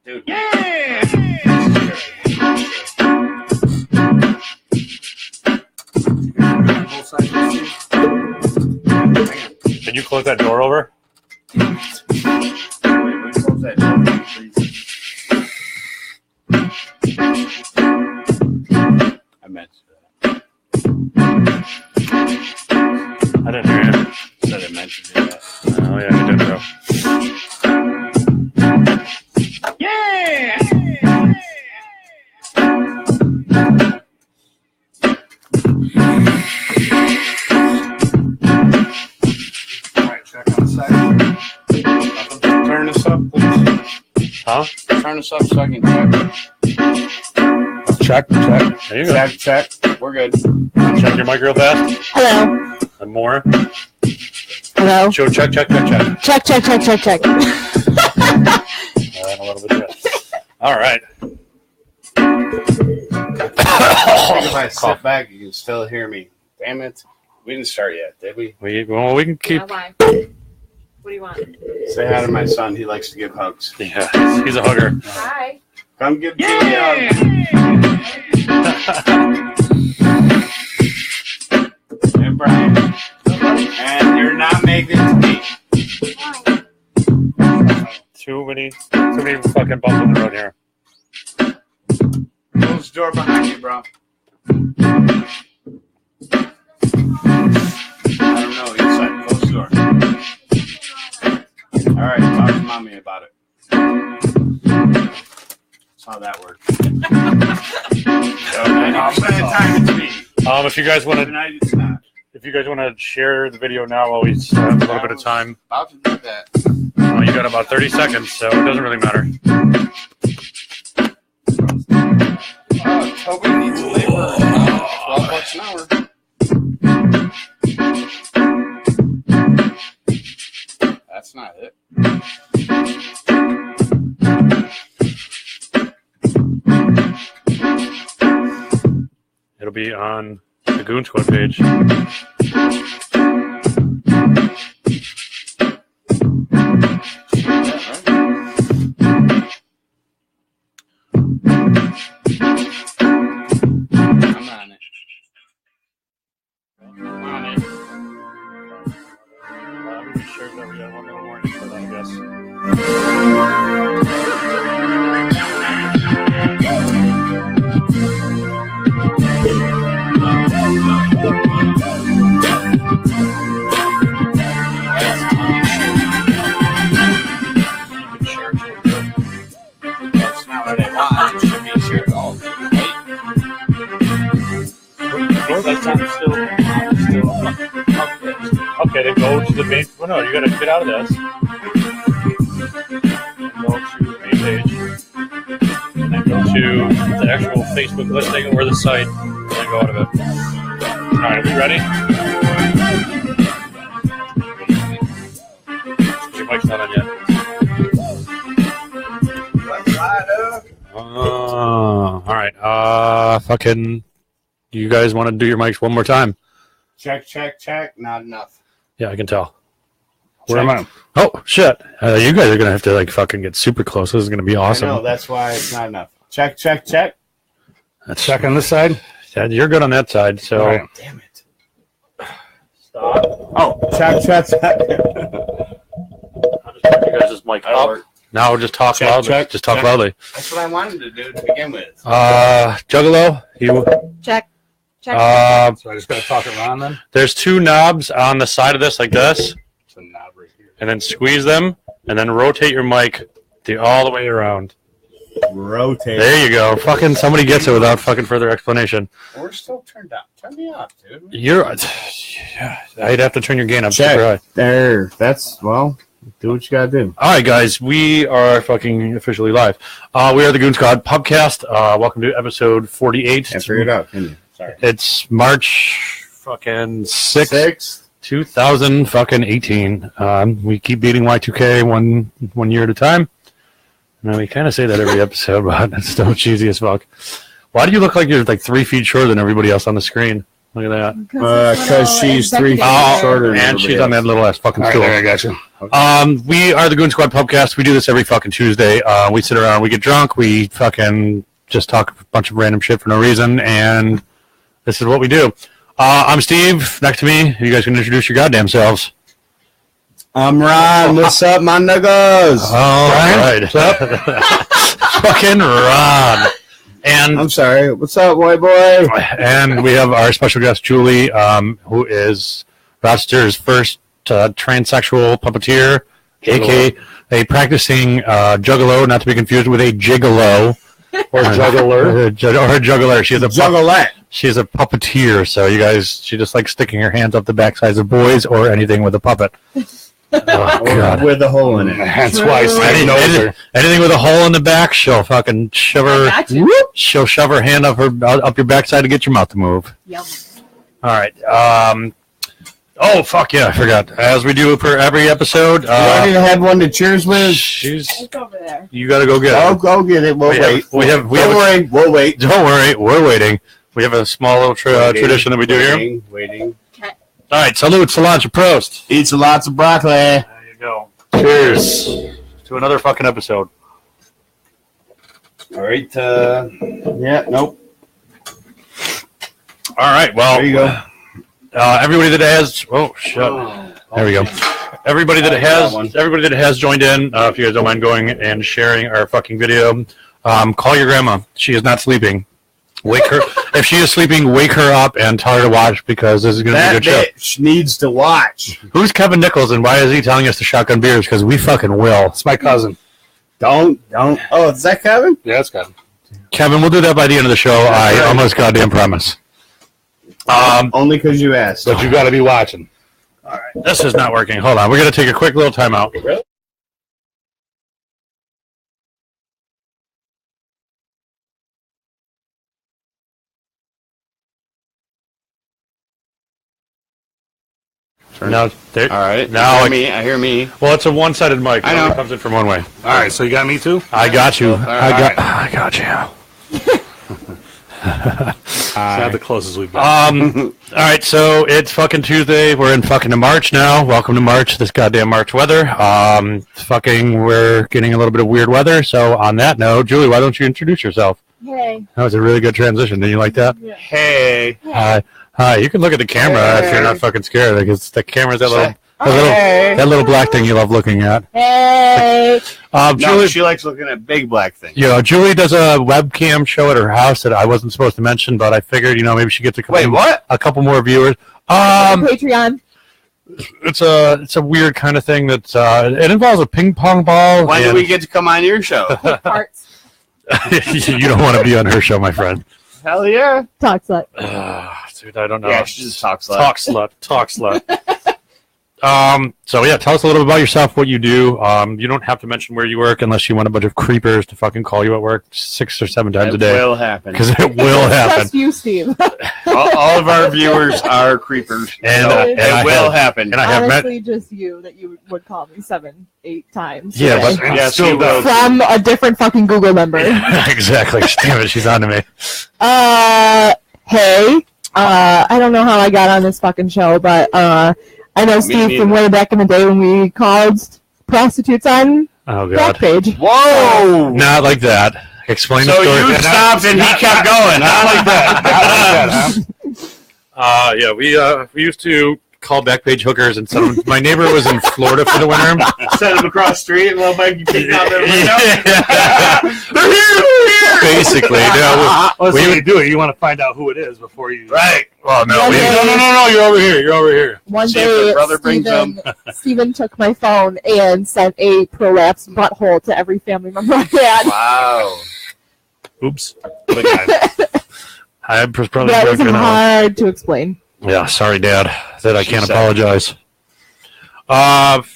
Dude. Yeah! Can you close that door over? Close that door, please. I meant that. I didn't hear you. Said I meant to do that. Oh, yeah, you did, bro. Yeah! Alright, check on the side. Turn this up, please. Huh? Turn this up so I can check. Check. There you go. Check. We're good. Check your mic real fast. Hello. And more. Hello. Show check. Check. And a little bit of that. All right. I think if I sit back, you can still hear me. Damn it. We didn't start yet, did we? We can keep. Yeah, why? What do you want? Say hi to my son. He likes to give hugs. Yeah, he's a hugger. Hi. Come give me a hug. And Brian. And you're not making it to me. Too many fucking bumps on the road here. Close the door behind you, bro. I don't know. Inside. Close the door. All right. Talk to mommy about it. That's how that works. I'm spending time with me. If you guys want to, Tonight it's not. if you guys want to share the video now while we have a little bit of time, About to do that. you got about 30 seconds, so it doesn't really matter. Toby needs labor. $12 an hour. That's not it. It'll be on the Goon Squad page. I'm on it. I'm on it. I'm pretty sure that we got one little more for that, I guess. That's not what I want. It should be shared all. That's not still. Okay, then go to the main. Well, no, you gotta get out of this. Go to the main page. And then go to the actual Facebook listing or the site. And then go out of it. Alright, are we ready? Your mic's not on yet. Alright, fucking. You guys want to do your mics one more time? Check. Not enough. Yeah, I can tell. Where am I? Oh, shit. You guys are going to have to, like, fucking get super close. This is going to be awesome. I know, that's why it's not enough. Check. That's check on this side. Yeah, you're good on that side, so. Right. Damn it. Stop. Oh, check. I'll just put you guys' mic up. Now just talk loudly. Just talk loudly. That's what I wanted to do to begin with. Juggalo, you. Check. So I just got to talk it around then? There's two knobs on the side of this, like this. It's a knob right here. And then squeeze them, and then rotate your mic all the way around. Rotate. There you go. Fucking somebody gets it without fucking further explanation. We're still turned up. Turn me off, dude. I'd have to turn your gain up super high. There. That's, well, do what you gotta do. All right, guys. We are fucking officially live. We are the Goon Squad Pubcast. Welcome to episode 48. I figured it out, didn't you? Sorry. It's March fucking 6th, 2018. We keep beating Y2K one year at a time. And we kind of say that every episode, but it's still cheesy as fuck. Why do you look like you're like 3 feet shorter than everybody else on the screen? Look at that. Because she's 3 feet Oh, shorter than and she's everybody on that little ass fucking All right, stool. there, I got you. We are the Goon Squad Pubcast. We do this every fucking Tuesday. We sit around, we get drunk, we fucking just talk a bunch of random shit for no reason, and this is what we do. I'm Steve. Next to me, you guys can introduce your goddamn selves. I'm Ron. What's up, my niggas? All right. Fucking Ron. And I'm sorry. What's up, white boy? and we have our special guest, Julie, who is Rochester's first transsexual puppeteer, a.k.a. a practicing juggalo, not to be confused with a gigolo. Or juggler. Or a juggler. She's a Juggalette. she's a puppeteer, so you guys, she just likes sticking her hands up the backsides of boys or anything with a puppet. Oh, God. With a hole in it. That's why Steve knows her. Anything with a hole in the back, she'll fucking shove her. She'll shove her hand up your backside to get your mouth to move. Yep. All right. Oh fuck yeah, I forgot. As we do for every episode, You ready to have one to cheers with? she's. It's over there. You gotta go get Oh, it. go get it. We'll wait. We have. Don't worry. We'll wait. Don't worry, we're waiting. We have a small little tradition that we do here. Waiting. All right, salute, cilantro, prost. Eat lots of broccoli. There you go. Cheers to another fucking episode. All right. Yeah. Nope. All right, well, There you go. everybody that has. Oh shit. There we go. Everybody that has joined in, if you guys don't mind going and sharing our fucking video, call your grandma. She is not sleeping. Wake her. If she is sleeping, wake her up and tell her to watch because this is going to be a That good show. bitch needs to watch. Who's Kevin Nichols and why is he telling us to shotgun beers? Because we fucking will. It's my cousin. Don't. Oh, is that Kevin? Yeah, it's got him. Kevin, we'll do that by the end of the show. I almost goddamn promise. Only because you asked. But you got to be watching. This is not working. Hold on. We're going to take a quick little timeout. Now, there, All right. Now I hear me. well, it's a one-sided mic. I know. It comes in from one way. All right, so you got me too? I got you. right. I got you. It's not the closest we've been. All right, so it's fucking Tuesday. We're in fucking March now. Welcome to March. This goddamn March weather. We're getting a little bit of weird weather. So on that note, Julie, why don't you introduce yourself? Hey. That was a really good transition. Did you like that? Hey. Hi. You can look at the camera if you're not fucking scared. Because the camera's that little black thing you love looking at. Hey. No, Julie, she likes looking at big black things. Julie does a webcam show at her house that I wasn't supposed to mention, but I figured, maybe she gets Wait, what? a couple more viewers. Patreon. It's a weird kind of thing that it involves a ping pong ball. When do and- we get to come on your show? Parts. You don't want to be on her show, my friend. Hell yeah. Talk slut. Dude, I don't know. Yeah, she just talks like. Talk slut. So yeah, tell us a little bit about yourself, what you do. You don't have to mention where you work unless you want a bunch of creepers to fucking call you at work 6 or 7 times a It day. will happen. Because it will happen. Just you, Steve. all of our viewers are creepers. And, So and I it will have, happen. and I have met. Honestly, just you that you would call me 7, 8 times. Yeah, today. but Yes, still you will. From a different fucking Google number. Exactly. Damn it, she's on to me. Hey. I don't know how I got on this fucking show, but I know Steve from way back in the day when we called prostitutes on Oh god. Backpage. Whoa! Not like that. Explain the So story. you stopped and he kept going. Not like that. Not like that, huh? Yeah, we used to call Backpage hookers and some. My neighbor was in Florida for the winter. Set him across the street and little Mike kicking out their window. They're here! Basically, no. Well, so We- you do it. You want to find out who it is before you. Right. Well, no. Yeah, We, yeah. No. You're over here. You're over here. One See if day, her brother brings Steven took my phone and sent a prolapsed butthole to every family member I had. Wow. Oops. Look at it. I probably That was broke her now. hard to explain. Yeah, sorry, Dad, that I She can't said. apologize.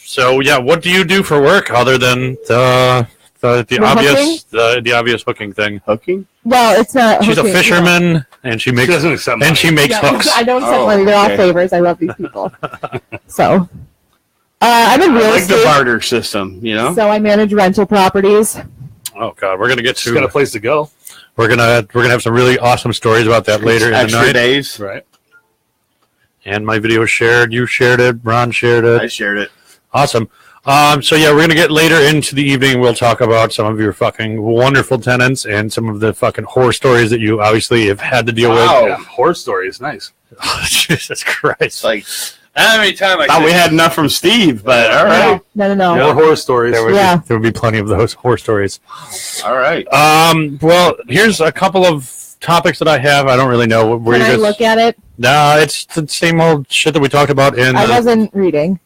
So yeah, what do you do for work other than the obvious the obvious hooking thing? Hooking? Well, it's not. She's a hooking, fisherman, and she She makes doesn't accept and money. she makes Yeah, hooks. I don't accept Oh, money. They're all okay. favors. I love these people. So, I'm in I real like the estate. barter system, you know? So I manage rental properties. Oh God, we're gonna get She's got a to place to go. we're gonna have some really awesome stories about that later in the Extra night. days. Right. and my video was shared. You shared it. Ron shared it. I shared it. Awesome. So yeah, we're gonna get later into the evening. We'll talk about some of your fucking wonderful tenants and some of the fucking horror stories that you obviously have had to deal with. Yeah, horror stories, nice. Oh, Jesus Christ! It's like Every time I thought we had enough from Steve, but all right, No. more horror stories. There would be plenty of those horror stories. all right. Well, here's a couple of topics that I have. I don't really know where Can you I guys. look at it? No, it's the same old shit that we talked about in. I wasn't reading.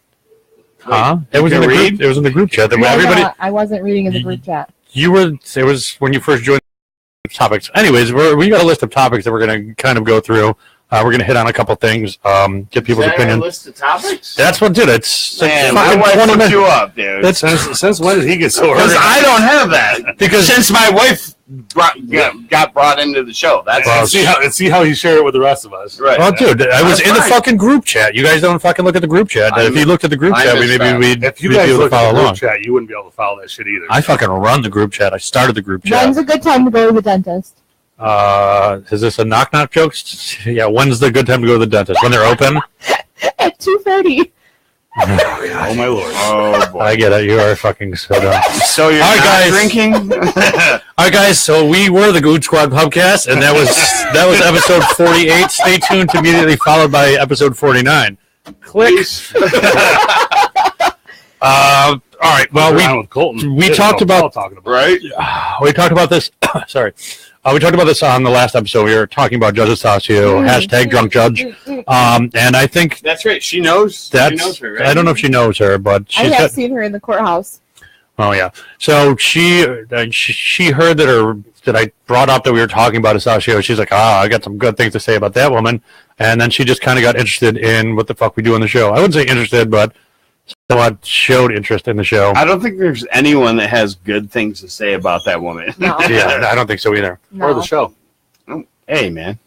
Huh? It was in the group. It was in the group chat. That No, everybody. I wasn't reading in the group chat. You were. It was when you first joined the topics. Anyways, we got a list of topics that we're going to kind of go through. We're going to hit on a couple things. Get people's opinion. List of topics. That's what did it. It's Man, my fucking wife 20 put minutes. you up, dude. That's Since when did he get so Because early? I don't have that. because Since my wife got brought into the show. That's Well, See how you share it with the rest of us. right. well, dude, I was That's in the fine. fucking group chat. You guys don't fucking look at the group chat. If you looked at the group I chat, missed maybe that. we'd If you be guys able to look at follow the group along. chat, you wouldn't be able to follow that shit either. I fucking run the group chat. I started the group chat. When's a good time to go to the dentist? Is this a knock joke? Yeah, when's the good time to go to the dentist? When they're open? At 2:30. oh my lord. Oh boy. I get it. You are fucking so dumb. So you're All right, not guys. drinking? All right, guys. So we were the Good Squad Pubcast, and that was episode 48. Stay tuned to immediately followed by episode 49. Click. All right. Well, Around with Colton. we This is talked what Paul about- talking about. right? we talked about this. Sorry. We talked about this on the last episode. We were talking about Judge Estacio, hashtag drunk judge. And I think That's right. She knows. She knows that's, her, right? I don't know if she knows her, but I she's have got, seen her in the courthouse. oh yeah. So she heard that I brought up that we were talking about Estacio. She's like, I got some good things to say about that woman. And then she just kind of got interested in what the fuck we do on the show. I wouldn't say interested, but somewhat showed interest in the show. I don't think there's anyone that has good things to say about that woman. No. Yeah, I don't think so either. No. Or the show. Hey, man.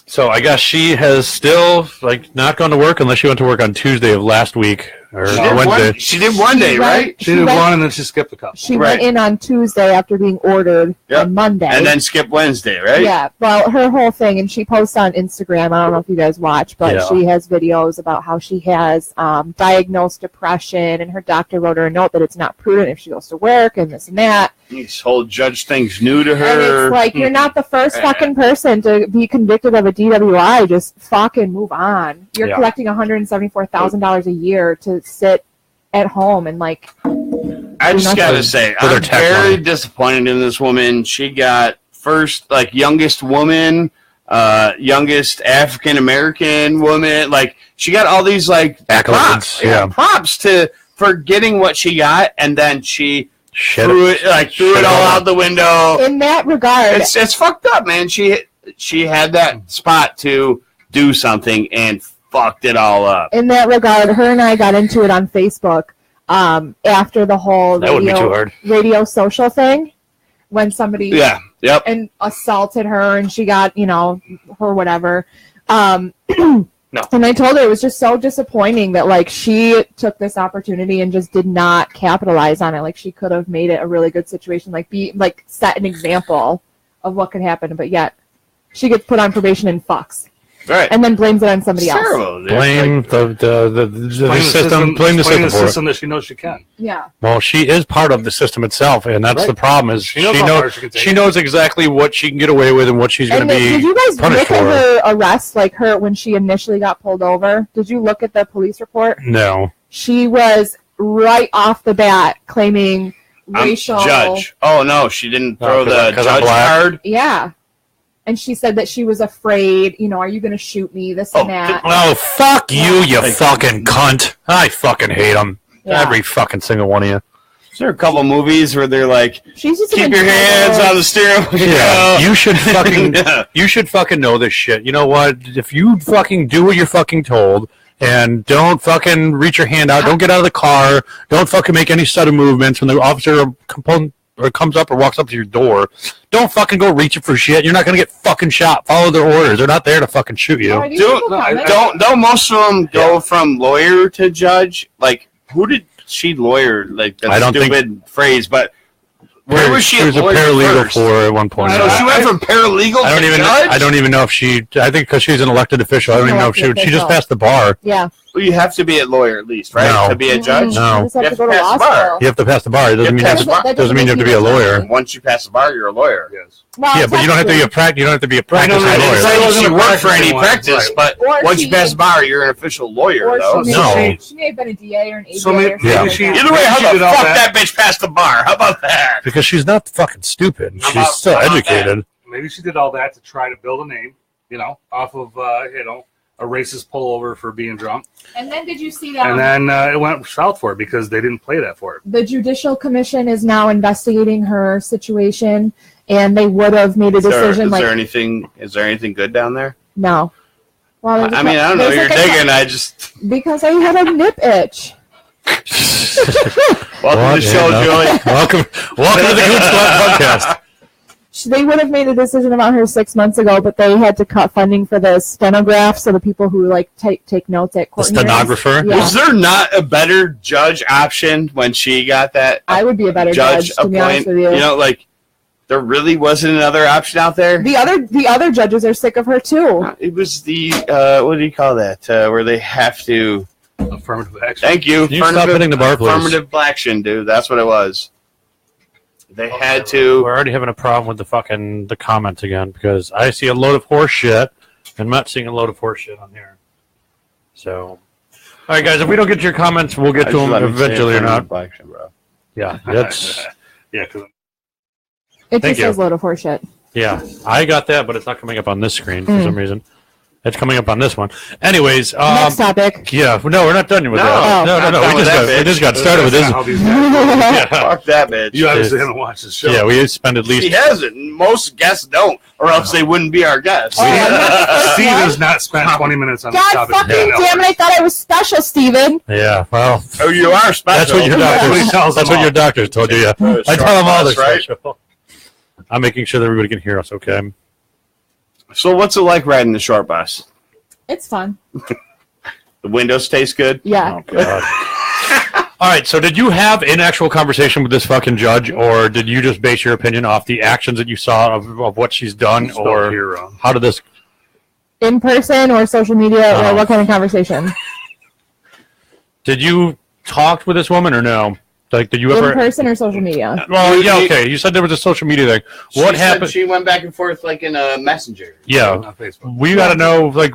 So I guess she has still not gone to work unless she went to work on Tuesday of last week or Wednesday. She did one day, right? She did went- one and then she skipped a couple. She Right. went in on Tuesday after being ordered Yep. on Monday. And then skip Wednesday, right? Yeah, well, her whole thing, and she posts on Instagram. I don't know if you guys watch, but Yeah. she has videos about how she has diagnosed depression, and her doctor wrote her a note that it's not prudent if she goes to work and this and that. This whole judge thing's new to And her. it's like you're not the first fucking person to be convicted of a DWI. Just fucking move on. You're Yeah. collecting $174,000 a year to sit at home and I just nothing. gotta say, For their I'm tax very money. disappointed in this woman. She got first, youngest woman, youngest African American woman. She got all these Accolades, props, yeah. props for getting what she got, and then she Shit. threw it all out the window. in that regard, It's fucked up, man. She had that spot to do something and fucked it all up. in that regard, her and I got into it on Facebook after the whole That wouldn't be too hard. radio social thing when somebody Yeah. Yep. and assaulted her and she got her whatever. No. And I told her it was just so disappointing that she took this opportunity and just did not capitalize on it. She could have made it a really good situation, set an example of what could happen, but yet she gets put on probation and fucks Right. and then blames it on somebody else. Terrible. dude. Blame the system. Blame the system for it. that she knows she can. Yeah. Well, she is part of the system itself, and that's Right. the problem. Is She knows how far she can take she it. knows exactly what she can get away with and what she's going And to then, be did you guys punished look at for. her arrest, her when she initially got pulled over? Did you look at the police report? No. She was right off the bat claiming racial. Judge. Oh no, she didn't throw the 'cause I'm judge black. card. Yeah. And she said that she was afraid, are you going to shoot me, this and that. Oh, fuck you, you fucking cunt. I fucking hate them. Yeah. Every fucking single one of you. Is there a couple movies where they're like, She's just keep your hands on the steering wheel? Yeah, you should fucking Yeah. you should fucking know this shit. You know what? If you fucking do what you're fucking told and don't fucking reach your hand out, don't get out of the car, don't fucking make any sudden movements when the officer comes up or walks up to your door, don't fucking go reaching for shit. You're not gonna get fucking shot. Follow their orders. They're not there to fucking shoot you. Oh, are these Do- people no, I- coming? Don't most of them go from lawyer to judge? Who did she lawyer? That's I a don't think- stupid phrase, but Where was she? She was a lawyer paralegal first? for at one point. So she went from paralegal I don't to even. judge? I don't even know if she. I think because she's an elected official. I don't even know if she. She just passed the bar. Yeah. Well, you have to be a lawyer at least, right? No. To be a judge. No. You just have You to go to have law to pass the bar. school. You have to pass the bar. It doesn't mean you have to. That Doesn't mean you have to be a lawyer. Once you pass the bar, you're a lawyer. Yes. Well, Yeah, but you don't have to be a You don't have to be a practicing no, I no, didn't lawyer. say wasn't she a worked for any practicing one, practice, right. but Or once she- you pass the bar, you're an official lawyer, Or though. she, No. may, she may have been a DA or an ADA So maybe- or something Yeah. like she- that. Either way, how She the did all fuck that. that bitch passed the bar? How about that? Because she's not fucking stupid. How She's about- still how about educated. Maybe she did all that to try to build a name, off of a racist pullover for being drunk, And then did you see and then it went south for it because they didn't play that for it. the Judicial Commission is now investigating her situation, and they would have made a Is there decision Is there anything good down there? no. Well, there's a I mean, I don't know. there's You're like a- digging. I just because I had a nip itch. welcome to the show, Julie. Welcome to the Goon Squad podcast. They would have made a decision about her 6 months ago, but they had to cut funding for the stenograph, so the people who take notes at The court hearings. stenographer. Yeah. Was there not a better judge option when she got that I would be a better judge, to be honest with you. There really wasn't another option out there. The other judges are sick of her too. It was the what do you call that? Where they have to. Affirmative action. Thank you. Can you stop hitting the bar, please? Affirmative action, dude. That's what it was. They had to. We're already having a problem with the comments again because I see a load of horse shit and I'm not seeing a load of horse shit on here. So, all right, guys, if we don't get to your comments, we'll get to them eventually or not. Action, bro. Yeah, that's Yeah, because It Thank just you. says load of horseshit. yeah. I got that, but it's not coming up on this screen for some reason. It's coming up on this one. Anyways, Next topic. yeah, no, we're not done with No, that. not No. done We with that, just got bitch. started with this. how these guys Yeah. Fuck that bitch. You obviously haven't watched the show. Yeah, we spend at She least. hasn't. Most guests don't, or else they wouldn't be our guests. Steve has not spent 20 minutes on this God topic. fucking Yeah, damn it! I thought I was special, Steven. Yeah, well, Oh, you are special. that's what your That's what he doctors. tells That's them what all. your doctors told you. Yeah, Short I tell them all bus, this, right? right? I'm making sure that everybody can hear us. Okay. So what's it like riding the short bus? It's fun. The windows taste good? Yeah. Oh, God. All right. So, did you have an actual conversation with this fucking judge, or did you just base your opinion off the actions that you saw of what she's done, Spelled or here wrong. how did this? In person or social media Oh. or what kind of conversation? Did you talk with this woman or no? Like, did you In ever? person or social media? Well, yeah, okay. You said there was a social media thing. What She said happened? She went back and forth like in a messenger. Yeah, On Facebook. we got to know. Like,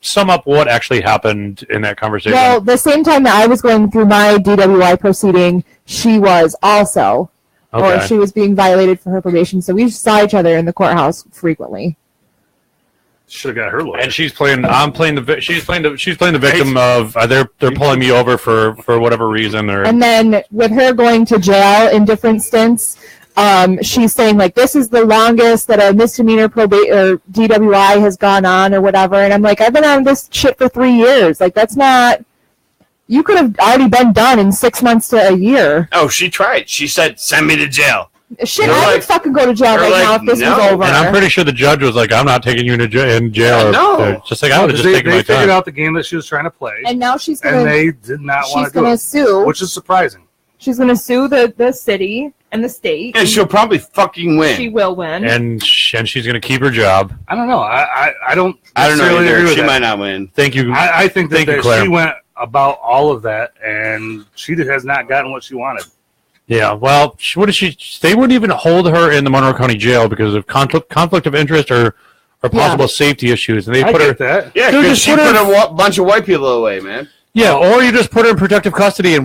sum up what actually happened in that conversation. Well, the same time that I was going through my DWI proceeding, she was also, or Okay. she was being violated for her probation. So we saw each other in the courthouse frequently. Should have got her lawyer. And she's playing. I'm playing the. She's playing the. She's playing the victim of. They're pulling me over for whatever reason. Or And then with her going to jail in different stints, she's saying like this is the longest that a misdemeanor probate or DWI has gone on or whatever. And I'm like, I've been on this shit for 3 years. Like that's not. You could have already been done in 6 months to a year. Oh, she tried. She said, "Send me to jail." Shit, You're I like- would fucking go to jail you're right like, now if this no. was over. and I'm pretty sure the judge was like, "I'm not taking you in jail." Yeah, no. Just like I would have just they taken my figured time. out the game that she was trying to play, And now she's and gonna they did not want she's to do gonna it, sue. which is surprising. She's gonna sue the city and the state. And she'll probably fucking win. She will win. And she's going to keep her job. I don't know. I don't I don't know necessarily agree either. with She that. might not win. Thank you. I think Thank you, that Claire. she went about all of that, and she has not gotten what she wanted. Yeah. Well, what did she? They wouldn't even hold her in the Monroe County Jail because of conflict of interest or possible safety issues, and they I put her. get that. Yeah, Dude, because just she put her- put a bunch of white people away, man. Yeah, or you just put her in protective custody, and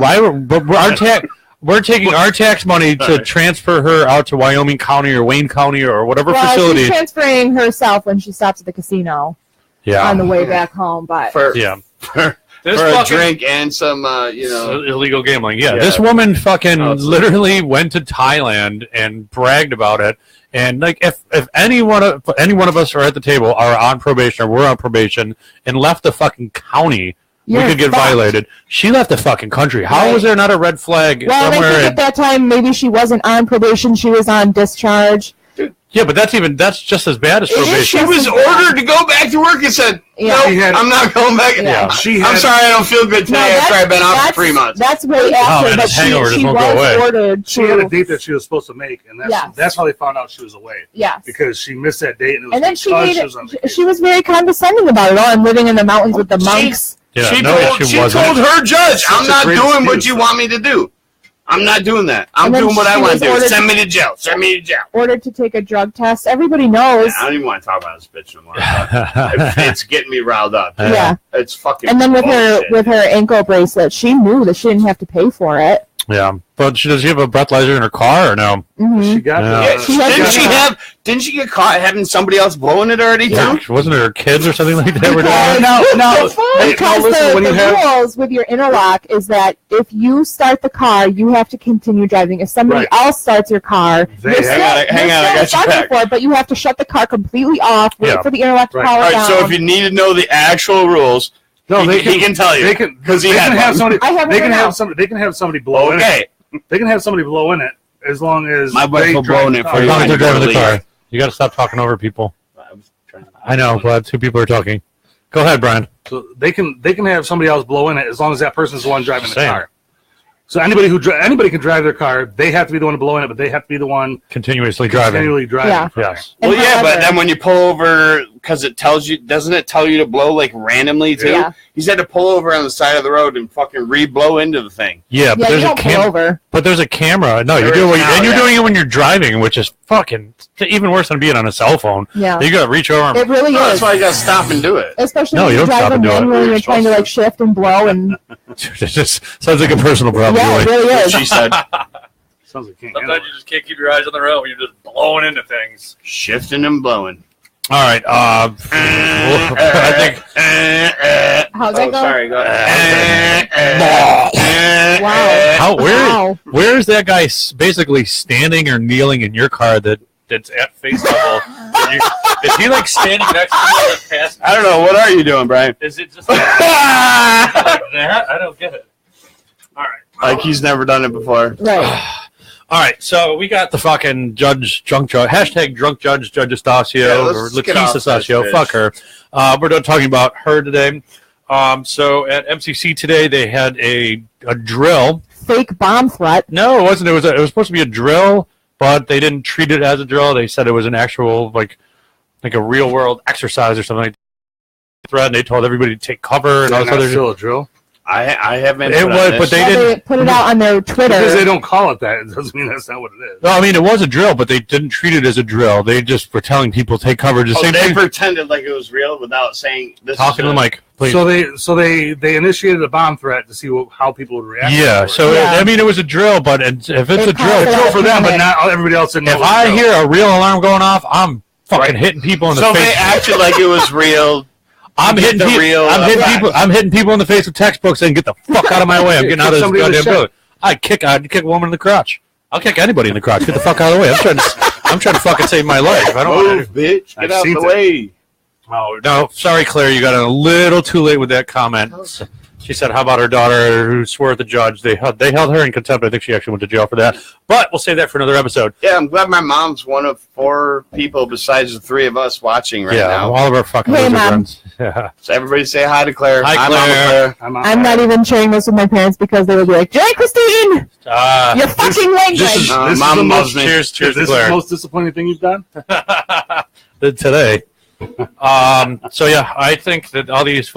we're taking our tax money to Right. transfer her out to Wyoming County or Wayne County or whatever well, facility. she's transferring herself when she stops at the casino Yeah. on the way back home. But For, Yeah. for, This for a fucking- drink and some, illegal gambling. Yeah, Yeah. this woman fucking Oh, it's- literally went to Thailand and bragged about it. And like, if any one of us are at the table are on probation or we're on probation and left the fucking county, You're we could get fucked. violated. She left the fucking country. How Right. was there not a red flag well, I somewhere? think at that time maybe she wasn't on probation; she was on discharge. Yeah, but that's just as bad as It is probation. She was ordered to go back to work and said, Yeah. "No, She had- I'm not going back." Yeah. She I'm had, sorry, I don't feel good today after I've been out for 3 months. That's way after, man, but this hangover just she won't go was away. ordered she had a to. date that she was supposed to make, and Yes. that's how they found out she was away. Yes. Because she missed that date, and it was And then she because made she was on it, vacation. she was very condescending about it. Oh, I'm living in the mountains with the monks. Yeah, she no, told, she she wasn't. told her judge, Such "I'm a not great doing what excuse. you want me to do. I'm not doing that. I'm And then doing what I she want was to do. ordered- Send me to jail. Send me to jail." Ordered to take a drug test. Everybody knows. I don't even want to talk about this bitch no more. It's getting me riled up. Yeah. It's fucking. And then with bullshit. her ankle bracelet, she knew that she didn't have to pay for it. Yeah, but does she have a breathalyzer in her car or no? Hmm She got Yeah. Yeah, She has didn't to she have- have? Didn't she get caught having somebody else blowing it already too? Wasn't it her kids or something like that? Were doing it? no. Hey, Because no, listen, the, when you the have rules with your interlock is that if you start the car, you have to continue driving. If somebody Right. else starts your car, They- you're hang still, on, hang you're on, I still got you responsible back. for it, but you have to shut the car completely off, wait Yeah. for the interlock to Right. power All right. down. So if you need to know the actual rules, no, he can tell you. They can because he they had can have one. somebody. I have They it can right now. have somebody. They can have somebody blow in it. Okay. They can have somebody blow in it as long as My wife they will drive blow in the it car. for As you. long as they're driving the Leave. car. You got to stop talking over people. I know, but two people are talking. Go ahead, Brian. So they can have somebody else blow in it as long as that person's the one driving the Same. car. So anybody anybody can drive their car. They have to be the one to blow in it, but they have to be the one Continuously driving. continually driving. Yeah. Yes. And Well, yeah, but however- then when you pull over, because it tells you, doesn't it tell you to blow like randomly too? Yeah. He's had to pull over on the side of the road and fucking re-blow into the thing. Yeah, but yeah, you there's a don't pull camera. over. But there's a camera. No, There you're is doing now, and you're yeah. doing it when you're driving, which is fucking even worse than being on a cell phone. Yeah, You got to reach over. And, it really No, is. that's why you got to stop and do it. Especially No, when you you don't stop drive a and do it. manual and you're You're trying to supposed like shift and blow and it just sounds like a personal problem. yeah, it really. really is. She said, Sounds like can't Sometimes you just can't keep your eyes on the road when you're just blowing into things. shifting and blowing. All right. I think. How's Oh, that go? sorry. Go Wow. Wow. Where is that guy basically standing or kneeling in your car that's at face level? Is he like standing next to you in the past? I don't know. What are you doing, Brian? Is it just like that? I don't get it. All right. Like he's never done it before. Right. All right, so we got the fucking drunk judge, hashtag drunk judge, Judge Estacio, Yeah, let's or get off Lakeisha this Estacio, bitch. fuck her. We're not talking about her today. So at MCC today, they had a drill. Fake bomb threat. No, it wasn't. It was supposed to be a drill, but they didn't treat it as a drill. They said it was an actual, like a real world exercise or something like that. Threat, and they told everybody to take cover and all this other still a drill I haven't. It put on was, this. but they Yeah, didn't. they put it out on their Twitter. because they don't call it that. It doesn't mean that's not what it is. No, I mean it was a drill, but they didn't treat it as a drill. They just were telling people take cover. The Oh, same they thing. pretended like it was real without saying this. Talking to the mic, please. So they initiated a bomb threat to see how people would react. Yeah, so Yeah. I mean, it was a drill, but if it's They a call drill, it drill for them, but panic. not everybody else didn't know. if it was I a drill. hear a real alarm going off, I'm fucking hitting people in the So face. they acted like it was real. I'm to hitting get the people. real I'm hitting effect. people. I'm hitting people in the face with textbooks and get the fuck out of my way. I'm getting out of this Somebody in the goddamn shed. building. I'd kick a woman in the crotch. I'll kick anybody in the crotch. Get the fuck out of the way. I'm trying to fucking save my life. I don't want Move, bitch. Get I've out seen the that. way. Oh, no, sorry, Claire. You got in a little too late with that comment. She said, how about her daughter who swore at the judge? They held her in contempt. I think she actually went to jail for that. But we'll save that for another episode. Yeah, I'm glad my mom's one of 4 people besides the 3 of us watching right yeah, now. all of our fucking Hey, loser Mom. friends. Yeah. So everybody say hi to Claire. Hi, Mama Claire. I'm not even sharing this with my parents because they would be like, Jay Christine, your fucking language. This is, No, this is Mom the loves most, me. Cheers to this is Claire. the most disappointing thing you've done. Today. So yeah, I think that all these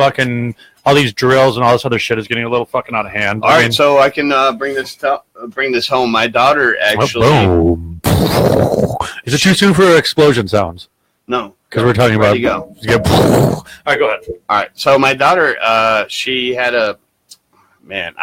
drills and all this other shit is getting a little fucking out of hand. All right, so I can bring this home. My daughter actually. boom. Is it too soon for explosion sounds? No, Because we're talking about. Ready, go. All right, go ahead. All right. So my daughter, she had I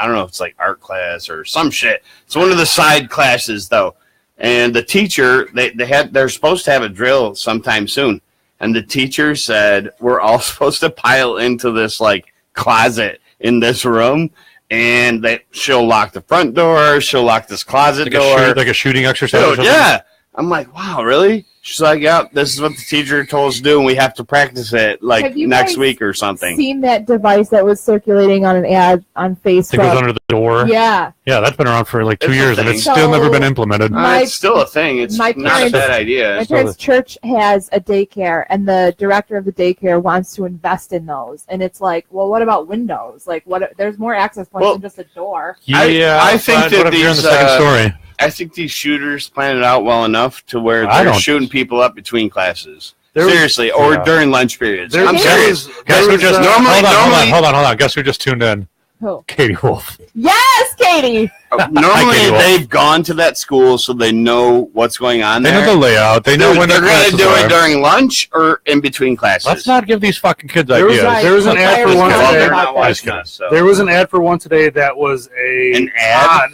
don't know if it's like art class or some shit. It's one of the side classes though. And the teacher, they're supposed to have a drill sometime soon. And the teacher said, we're all supposed to pile into this like closet in this room. And she'll lock the front door. She'll lock this closet door. Like a shooting exercise. or Dude, something? yeah. I'm like, wow, really? She's like, yeah, this is what the teacher told us to do, and we have to practice it like Have you next guys week or something. Seen that device that was circulating on an ad on Facebook? It goes under the door. Yeah. Yeah, that's been around for like 2 It's a years, and thing. it's still never been implemented. It's still a thing. It's my not a parents- bad idea. My parents' church has a daycare, and the director of the daycare wants to invest in those. And it's like, well, what about windows? Like, what? There's more access points than just a door. Yeah, I think but that what if you're in the these, second story? I think these shooters plan it out well enough to where I they're don't- shooting people up between classes. There was- Seriously, or Yeah. during lunch periods. There- I'm there serious. was- Guess who was, just normally- hold on. Guess who just tuned in? Who? Katie Wolf. Yes, Katie. Normally, Katie Wolf. they've gone to that school, so they know what's going on They there. know the layout. They know when they're their going to classes do are. it during lunch or in between classes. Let's not give these fucking kids There was- ideas. there was an Right. ad for Well, one they're today. not watching us, so. There was an ad for one today that was a ad?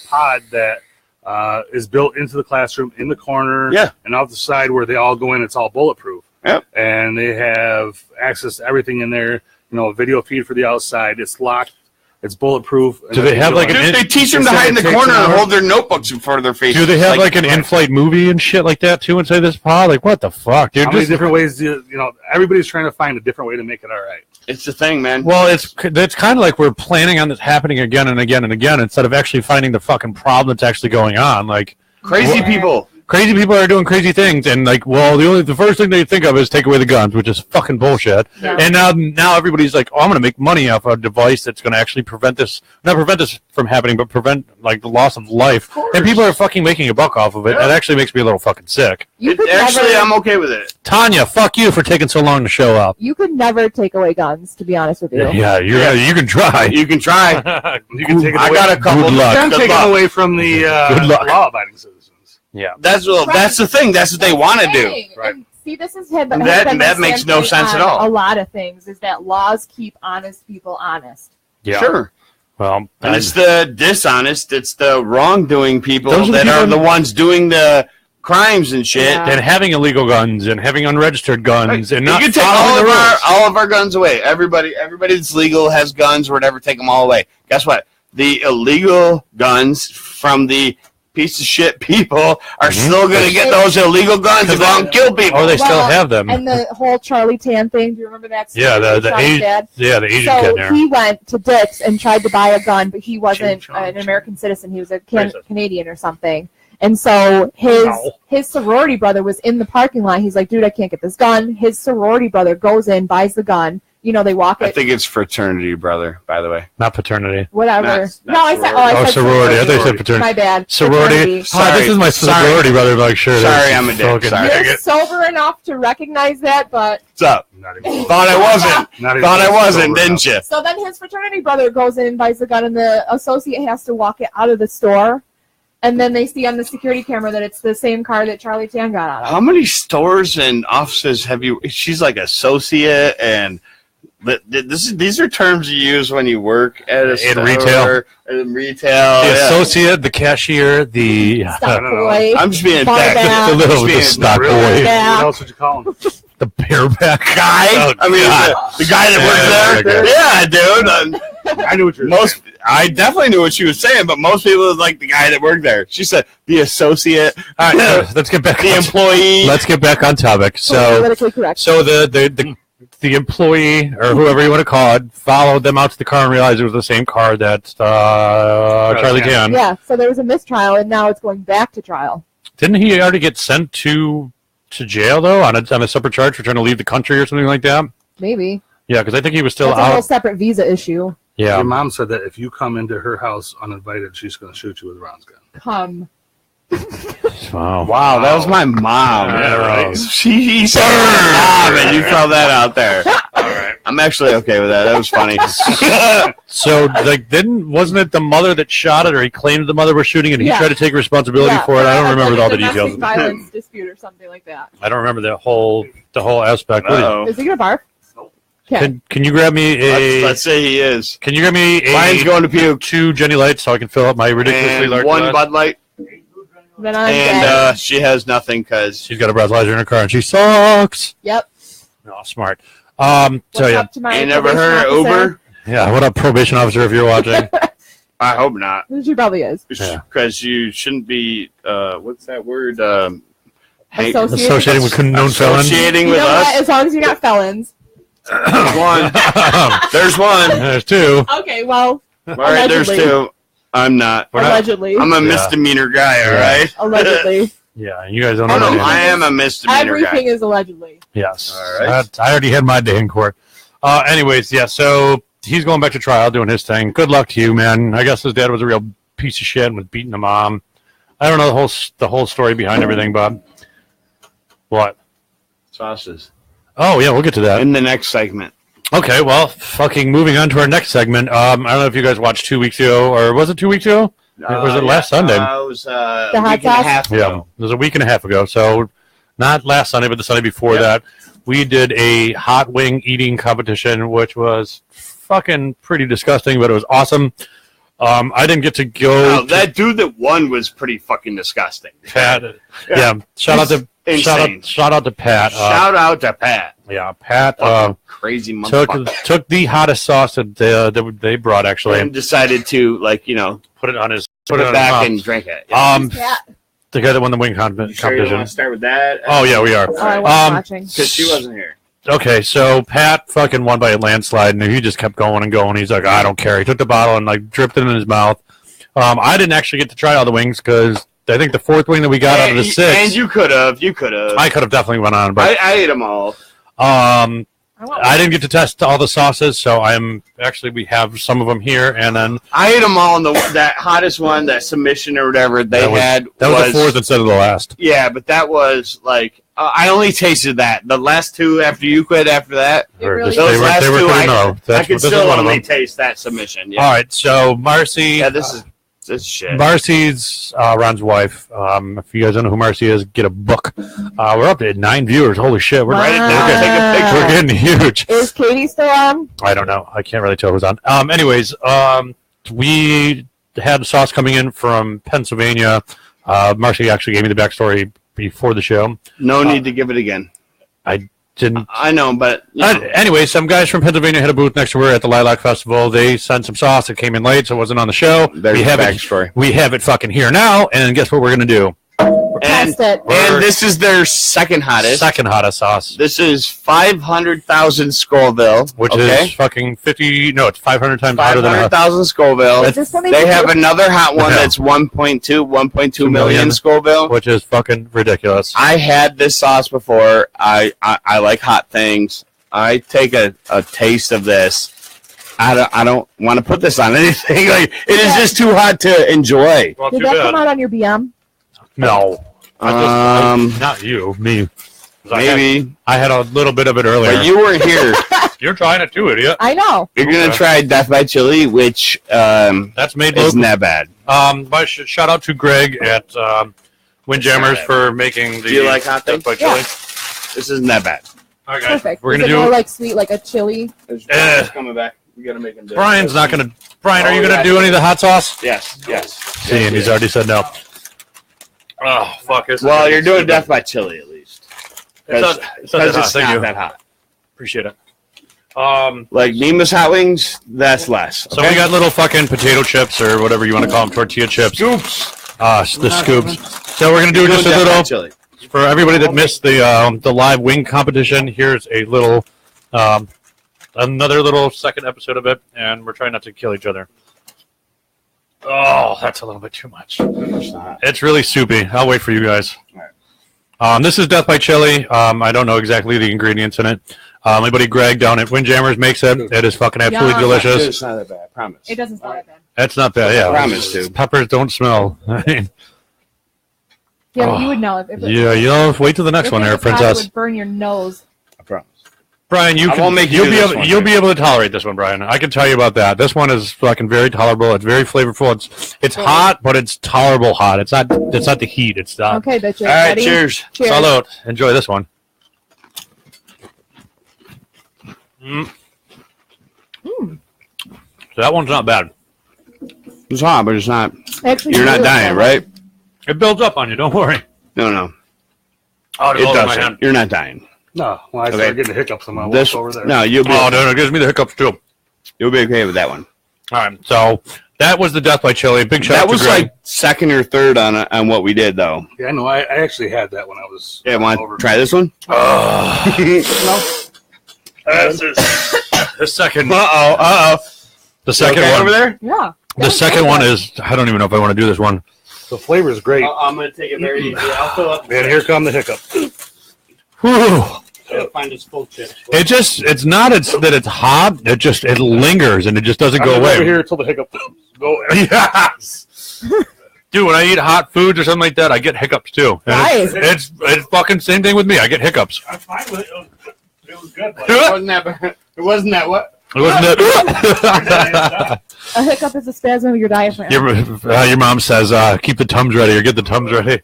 pod that is built into the classroom in the corner, Yeah. and off the side where they all go in, it's all bulletproof. Yep. And they have access to everything in there. You know, a video feed for the outside. It's locked. It's bulletproof. Do they have like Dude, an? they teach them to They hide in the say it takes corner an and hour. hold their notebooks in front of their face. Do they have like an in-flight movie and shit like that too inside this pod? Like what the fuck, dude? How many Just- different ways do you know? Everybody's trying to find a different way to make it all right. It's the thing, man. Well, it's kind of like we're planning on this happening again and again and again instead of actually finding the fucking problem that's actually going on. Like Crazy Well- people. crazy people are doing crazy things, and like, well, the first thing they think of is take away the guns, which is fucking bullshit. Yeah. And now everybody's like, oh, I'm going to make money off a device that's going to actually not prevent this from happening, but prevent like the loss of life. And people are fucking making a buck off of it. Yeah. It actually makes me a little fucking sick. You could Actually, never, I'm okay with it. Tanya, fuck you for taking so long to show up. you could never take away guns, to be honest with you. Yeah, you can try. You can try. You can take it I away. got a couple. Good luck. You can Good take luck. it away from the Good luck. law-abiding citizens. Yeah. That's the thing. That's what they want to do. Right. And see, this is That makes no sense at all. A lot of things is that laws keep honest people honest. Yeah. Sure. Well, And it's the dishonest, it's the wrongdoing people Those are the that are people- the ones doing the crimes and shit. Yeah. and having illegal guns and having unregistered guns and You not can take following the rules. all of our guns away. Everybody that's legal has guns or whatever. Take them all away. Guess what? The illegal guns from the piece of shit people are still going to get those illegal guns and go out and kill people. Oh, they still Well, have them. And the whole Charlie Tan thing, do you remember that? Yeah, story with the Charlie's dad? Asian So kid there. he went to Dick's and tried to buy a gun, but he wasn't Ching chong, an American citizen. He was a Racist. Canadian or something. And so his No. his sorority brother was in the parking lot. He's like, dude, I can't get this gun. His sorority brother goes in, buys the gun. You know, they walk I it, think it's fraternity, brother, by the way. Not paternity. whatever. not No, I said, Oh, said sorority. I thought you said sorority. paternity. My bad. Sorority. Sorry. Oh, this is my Sorry. sorority brother. Like, sure. Sorry, that's I'm a dick. fucking- Sorry. You're sober enough to recognize that, but What's up? Not even. Thought I wasn't. Not even Thought I close wasn't, over didn't enough. you? so then his fraternity brother goes in and buys the gun, and the associate has to walk it out of the store. And then they see on the security camera that it's the same car that Charlie Tan got out of. How many stores and offices have you? She's like associate, and these are terms you use when you work at a In store, retail. In retail, The yeah. associate, the cashier, the Stock I don't know. boy. I'm just being Bar back. back. the little Just the being- stock Really? boy, Yeah. What else would you call him? the bareback guy. Oh, I mean, God. the guy that Yeah, works there. okay. Yeah, dude. I knew what you were Most, saying. I definitely knew what she was saying, but most people was like the guy that worked there. She said the associate, All right, let's get back. the on, employee. let's get back on topic. So, Politically correct. so the employee or whoever you want to call it followed them out to the car and realized it was the same car that Charlie Tan. Yeah, so there was a mistrial, and now it's going back to trial. Didn't he already get sent to jail though on a separate charge for trying to leave the country or something like that? Maybe. Yeah, because I think he was still That's a whole out. separate visa issue. Yeah. Your mom said that if you come into her house uninvited, she's going to shoot you with Ron's gun. Come. Wow. Wow, that was my mom. Yeah, right. She said mom, and you throw that out there. All right. I'm actually okay with that. That was funny. So, like, wasn't it the mother that shot it, or he claimed the mother was shooting, and he Yeah. tried to take responsibility Yeah, for it? I don't like remember a all the domestic details. violence dispute or something like that. I don't remember the whole aspect. What Uh-oh. Is he gonna barf? Okay. Can you grab me a? Let's say he is. Can you grab me Ryan's going to puke. 2 Jenny Lights so I can fill up my ridiculously And large one glass? Bud Light. Then I'm And dead. she has nothing because She's got a breathalyzer in her car and she sucks. Yep. No, smart. So What's yeah, up to my you never probation heard of officer? Uber. yeah. What up, probation officer? If you're watching, I hope not. She probably is. Yeah. Because you shouldn't be, what's that word? Associating with known felons. Associating You with know us. what? As long as you're not felons. There's one. There's one. There's two. Okay, well, All right, there's Allegedly. two. I'm not. allegedly. I'm a Yeah. misdemeanor guy, all right? Allegedly. Yeah, you guys don't Oh, know no, that. I am a misdemeanor Everything guy. is allegedly. Yes. All right. I already had my day in court. Anyways, yeah, so he's going back to trial, doing his thing. Good luck to you, man. I guess his dad was a real piece of shit and was beating the mom. I don't know the whole story behind everything, Bob. What? Sauces. Oh, yeah, we'll get to that. In the next segment. Okay, well, fucking moving on to our next segment. I don't know if you guys watched 2 weeks ago, or was it 2 weeks ago? Was it last Sunday? It was The a hot week and a sauce? half Yeah, ago. it was a week and a half ago. So not last Sunday, but the Sunday before that. We did a hot wing eating competition, which was fucking pretty disgusting, but it was awesome. I didn't get to go. Wow, that dude that won was pretty fucking disgusting. Pat. Yeah, shout out to Insane. shout out to Pat. Shout out to Pat. Yeah, Pat Fucking crazy motherfucker. took the hottest sauce that they brought actually, And decided to, like, put it on his put on it his back mouth. and drink it. Yeah. The guy that won the wing You sure you don't competition. want to start with that? Oh yeah, we are. Oh, I wasn't watching. Because she wasn't here. Okay, so Pat fucking won by a landslide, and he just kept going and going. He's like, I don't care. He took the bottle and like dripped it in his mouth. I didn't actually get to try all the wings because I think the fourth wing that we got out of the six, And you could have. You could have. I could have definitely went on, but I ate them all. I didn't get to test all the sauces, so we have some of them here, and then I ate them all in that hottest one, that submission or whatever they had. that was the fourth instead of the last. Yeah, but that was like I only tasted that. The last two after you quit after that, It really those last they were two, pretty mellow. I could This is still one of only them. taste that submission. Yeah, All right, so Marcy. yeah, this is shit. Marcy's Ron's wife. If you guys don't know who Marcy is, get a book. We're up to 9 viewers. Holy shit, we're Write it down. Wow. Take a picture. we're getting huge. Is Katie still on? I don't know. I can't really tell who's on. Anyways, we had sauce coming in from Pennsylvania. Marcy actually gave me the backstory before the show. No need to give it again. I didn't. I know, but you know, Anyway, some guys from Pennsylvania had a booth next to her at the Lilac Festival. They sent some sauce. It came in late, so it wasn't on the show. there's we the have backstory. it. We have it fucking here now. And guess what we're gonna do? And, Test it. and this is their second hottest. Second hottest sauce, This is 500,000 Scoville, which okay? is fucking 50. No, it's 500 times hotter than a 500,000 Scoville. Is this something They to have do? another hot one Yeah. that's 1.2 million million. Scoville. which is fucking ridiculous. I had this sauce before. I like hot things. I take a taste of this. I don't want to put this on anything. Like it is just too hot to enjoy. Well, Did that come out on your BM? No, not you, me. Maybe, I had a little bit of it earlier. but you weren't here. You're trying it too, idiot. I know. You're gonna Okay. try Death by Chili, which That's made isn't local. that bad. But shout out to Greg at Windjammers for making the. Do you like hot Death by things? Chili? This isn't that bad. Okay, Perfect. we're Is gonna it more do. like sweet, like a chili? Eh. coming back. We gotta make him. Brian's not gonna. Brian, are Oh, you gonna yeah. do any of the hot sauce? Yes. See, and he's already said no. Oh fuck! Well, you're doing Death by Chili at least. It's not Because that hot. it's Thank not you. that hot. Appreciate it. Like Nema's hot wings, that's less. So we got little fucking potato chips or whatever you want to call them, tortilla chips. Scoops. The scoops. So we're gonna do just a Death by little Chili. for everybody that missed the live wing competition. Here's a little, another little second episode of it, and we're trying not to kill each other. Oh, that's a little bit too much. It's really soupy. I'll wait for you guys. This is Death by Chili. I don't know exactly the ingredients in it. My buddy Greg down at Windjammers makes it. It is fucking absolutely Yum. delicious. It's not that bad, I promise. It doesn't smell that bad. That's not bad. Yeah, Promise, dude. Peppers don't smell. I mean, Yeah, but Oh. you would know if it yeah, you know. Wait till the next if one, it there, was hot, It Princess. would burn your nose. I promise. Brian, you I won't make you you'll do be this able one, you'll dude. be able to tolerate this one, Brian. I can tell you about that. This one is fucking very tolerable. It's very flavorful. It's hot, but it's tolerable hot. It's not the heat. It's not. Okay, bitches. All right, Ready? cheers. Cheers. Salute. Enjoy this one. So that one's not bad. It's hot, but it's not. Actually, You're not really dying, good. right? It builds up on you. Don't worry. No. Oh, It doesn't. You're not dying. No, when I Okay. start getting the hiccups, I'm This over there. no, you'll be Oh, no, it gives me the hiccups too. you'll be okay with that one. All right, so That was the Death by Chili. Big shout That out to was Greg. like second or third on what we did, though. Yeah, I know. I actually had that when I was. Yeah, want to try this one? The second. Uh-oh. The second Okay one over there? Yeah. The second one is. I don't even know if I want to do this one. The flavor is great. I'm going to take it very easy. I'll fill up. And here come the hiccup. Whew. I'll find this full chip. It just. It's not. It's that it's hot. It lingers and it just doesn't go I'm away. over here until the hiccup go. Yes. Dude, when I eat hot foods or something like that, I get hiccups too. And Nice. it's fucking same thing with me. I get hiccups. I'm fine with it. It was good. But It wasn't that what? Wasn't it? A hiccup is a spasm of your diaphragm. Your mom says, keep the Tums ready or get the Tums ready.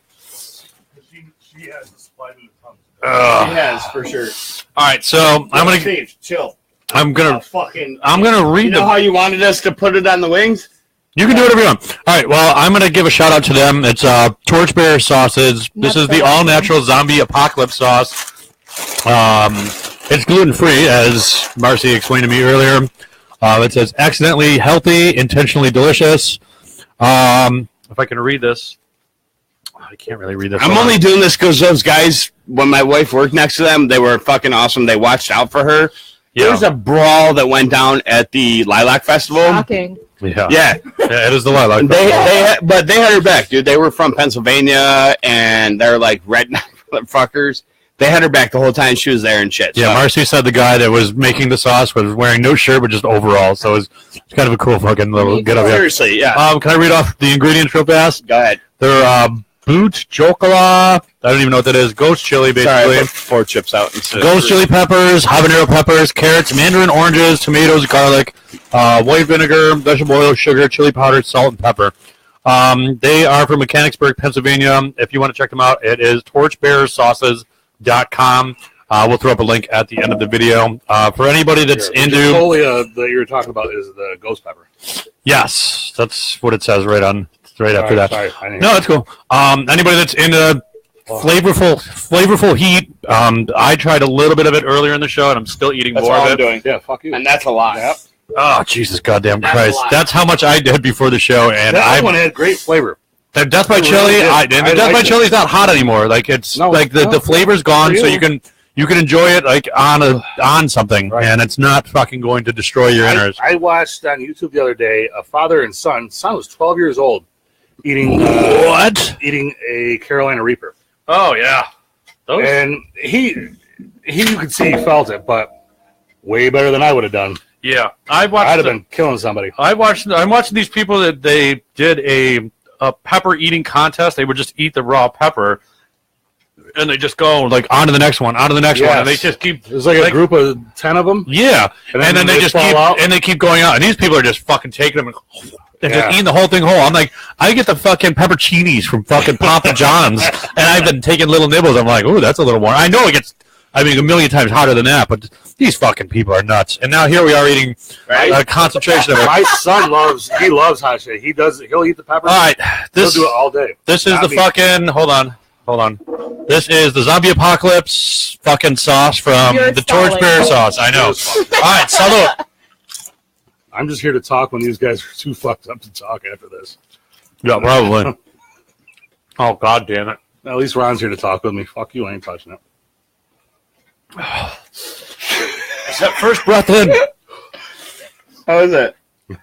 she has the spine in the tongue. It has, for sure. All right, so I'm gonna Steve, chill. I'm gonna read You know the. how you wanted us to put it on the wings? You can do whatever you want. All right, well, I'm gonna give a shout out to them. It's Torchbearer Sauces. This is the all natural zombie apocalypse sauce. It's gluten free, as Marcy explained to me earlier. It says accidentally healthy, intentionally delicious. If I can read this, I can't really read this. I'm only doing this because those guys, when my wife worked next to them, they were fucking awesome. They watched out for her. There was a brawl that went down at the Lilac Festival. Shocking. Yeah, it is the Lilac. But they had her back, dude. They were from Pennsylvania, and they're like redneck fuckers. They had her back the whole time she was there and shit. Yeah, so. Marcy said the guy that was making the sauce was wearing no shirt but just overalls, so it's kind of a cool fucking little get up here. Seriously, yeah. Can I read off the ingredients real fast? Go ahead. They're boot chocola. I don't even know what that is. Ghost chili, Sorry, I basically. put 4 chips out instead. Ghost chili peppers, habanero peppers, carrots, mandarin oranges, tomatoes, garlic, white vinegar, vegetable oil, sugar, chili powder, salt, and pepper. They are from Mechanicsburg, Pennsylvania. If you want to check them out, it is torchbearersauces.com. We'll throw up a link at the end of the video. For anybody that's into... Chipolia that you were talking about is the ghost pepper. Yes, that's what it says right after that. Sorry. No, that's cool. Anybody that's into flavorful heat, I tried a little bit of it earlier in the show, and I'm still eating That's more all of I'm it. doing. Yeah, fuck you. And that's a lot. Yep. Oh, Jesus goddamn That's Christ. a lot. That's how much I did before the show, and That one had great flavor. the Death by It really Chili, did. and I the Death by liked it. Chili is not hot anymore. Like it's No, like the no. flavor's gone, so Real. you can enjoy it like on something, Right. and it's not fucking going to destroy your innards. I watched on YouTube the other day a father and son. Son was 12 years old, eating eating a Carolina Reaper, Oh yeah, those. and he you could see he felt it, but way better than I would have done. Yeah, I watched. I'd have been killing somebody. I'm watching these people that they did a pepper eating contest. They would just eat the raw pepper, and they just go like on to the next one, on to the next one, and they Yes. just keep. There's like a group of 10 of them. Yeah, and then they just fall keep out. and they keep going out, and these people are just fucking taking them and just Yeah. eating the whole thing whole. I'm like, I get the fucking pepperoncinis from fucking Papa John's, and I've been taking little nibbles. I'm like, ooh, that's a little more. I know it gets. I mean, a million times hotter than that, but these fucking people are nuts. And now here we are eating a concentration of it. My son loves hot shit. He'll eat the pepper. All right, He'll do it all day. This is Not the me. fucking. Hold on. This is the zombie apocalypse fucking sauce from You're the stalling. Torchbearer sauce. I know. All right, salute. I'm just here to talk when these guys are too fucked up to talk after this. Yeah, probably. Oh god damn it! At least Ron's here to talk with me. Fuck you, I ain't touching it. It's that first breath in. How is it? You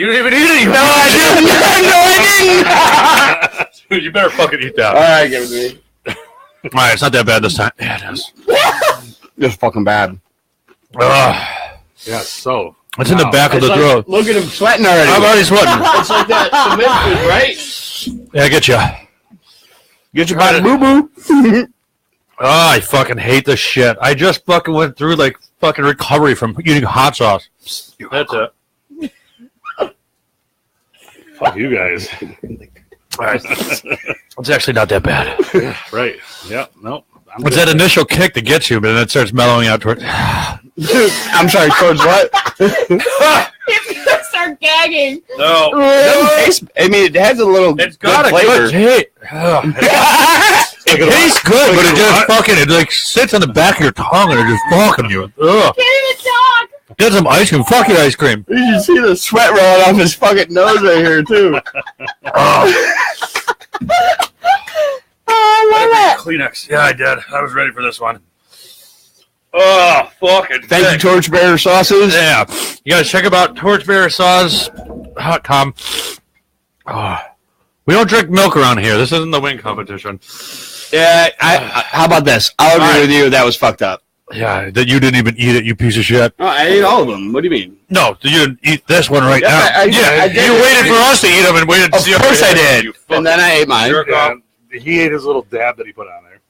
didn't even eat it. No, I didn't. Dude, you better fucking eat that. All right, give it to me. All right, it's not that bad this time. Yeah, it is. Just fucking bad. Yeah, so. It's in the back of the throat. Look at him sweating already. I'm already sweating. It's like that cement food, right? Yeah, I get you. Get your body boo-boo. Oh, I fucking hate this shit. I just fucking went through like fucking recovery from eating hot sauce. That's it. Fuck you guys. All right. It's actually not that bad. Right. Yeah, no. It's that initial kick that gets you, but then it starts mellowing out toward. I'm sorry, towards what? He's gonna start gagging. No. I mean, it has a little It's got a flavor. good taste. It tastes good, but it just fucking, it like sits on the back of your tongue and it just fucking you. Ugh. Can't even talk. Get some ice cream. Fuck your ice cream. You should see the sweat rolling off his fucking nose right here, too. I love it. Kleenex. Yeah, I did. I was ready for this one. Oh, fucking Thank you, Torchbearer Sauces. Yeah. You guys check out torchbearersauce.com. Oh. We don't drink milk around here. This isn't the wing competition. Yeah, how about this? I'll agree with you. That was fucked up. Yeah, that you didn't even eat it, you piece of shit. Oh, I ate all of them. What do you mean? No, you didn't eat this one right Yeah, now. I did. You waited for us to eat them and waited to Of see how course we I ate. did. And then I ate mine. Yeah, he ate his little dab that he put on there.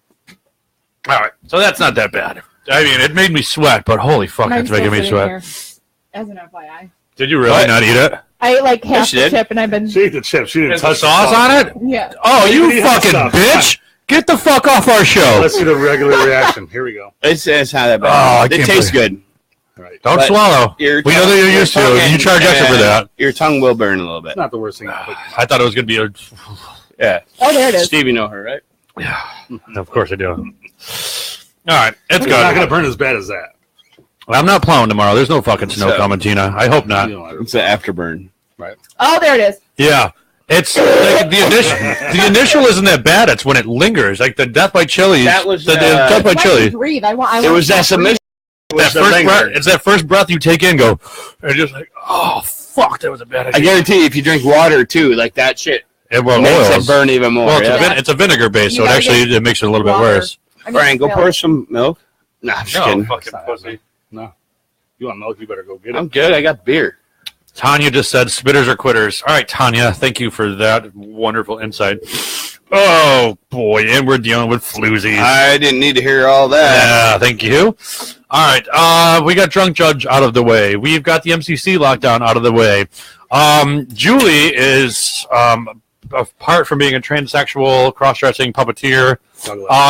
All right, so that's not that bad. I mean, it made me sweat, but holy fuck, Mine's it's making me still sweat. sitting here, as an FYI. Did you really What? not eat it? I ate like half she the did. chip, and I've been. She ate the chip. She didn't Is the touch sauce on it? Yeah. Oh, You you can eat the fucking stuff. bitch! Get the fuck off our show! Let's see the regular reaction. Here we go. It's not that Oh, I bad. It can't tastes believe- good. All right. Don't But swallow. We Your know that you're your used to tongue it. You and- charge extra for that. Your tongue will burn a little bit. It's not the worst thing. I thought it was going to be a... Yeah. Oh, there it is. Steve, you know her, right? Of course I do. All right, it's It's not going to good. burn as bad as that. I'm not plowing tomorrow. There's no fucking snow So- coming, Tina. I hope not. You know, It's an afterburn. Oh, there it is. Yeah. It's like the initial. The initial isn't that bad. It's when it lingers, like the death by chili. That was, the death by Why chili. you breathe. I want. It was that submission. That first breath, it's that first breath you take in, go, and just like, oh fuck, that was a bad I idea. guarantee you, if you drink water too, like that shit, It will makes oils. it burn even more. Well, it's, yeah. it's a vinegar base, so You it gotta actually get it makes it a little bit water. worse. I Brian, go smell pour it. some milk. Nah, I'm just kidding. fucking pussy. No. You want milk, you better go get it. I'm good. I got beer. Tanya just said spitters are quitters. All right, Tanya, thank you for that wonderful insight. Oh boy, and we're dealing with floozies. I didn't need to hear all that. Yeah, thank you. All right, we got Drunk Judge out of the way. We've got the MCC lockdown out of the way. Julie is, apart from being a transsexual, cross-dressing puppeteer,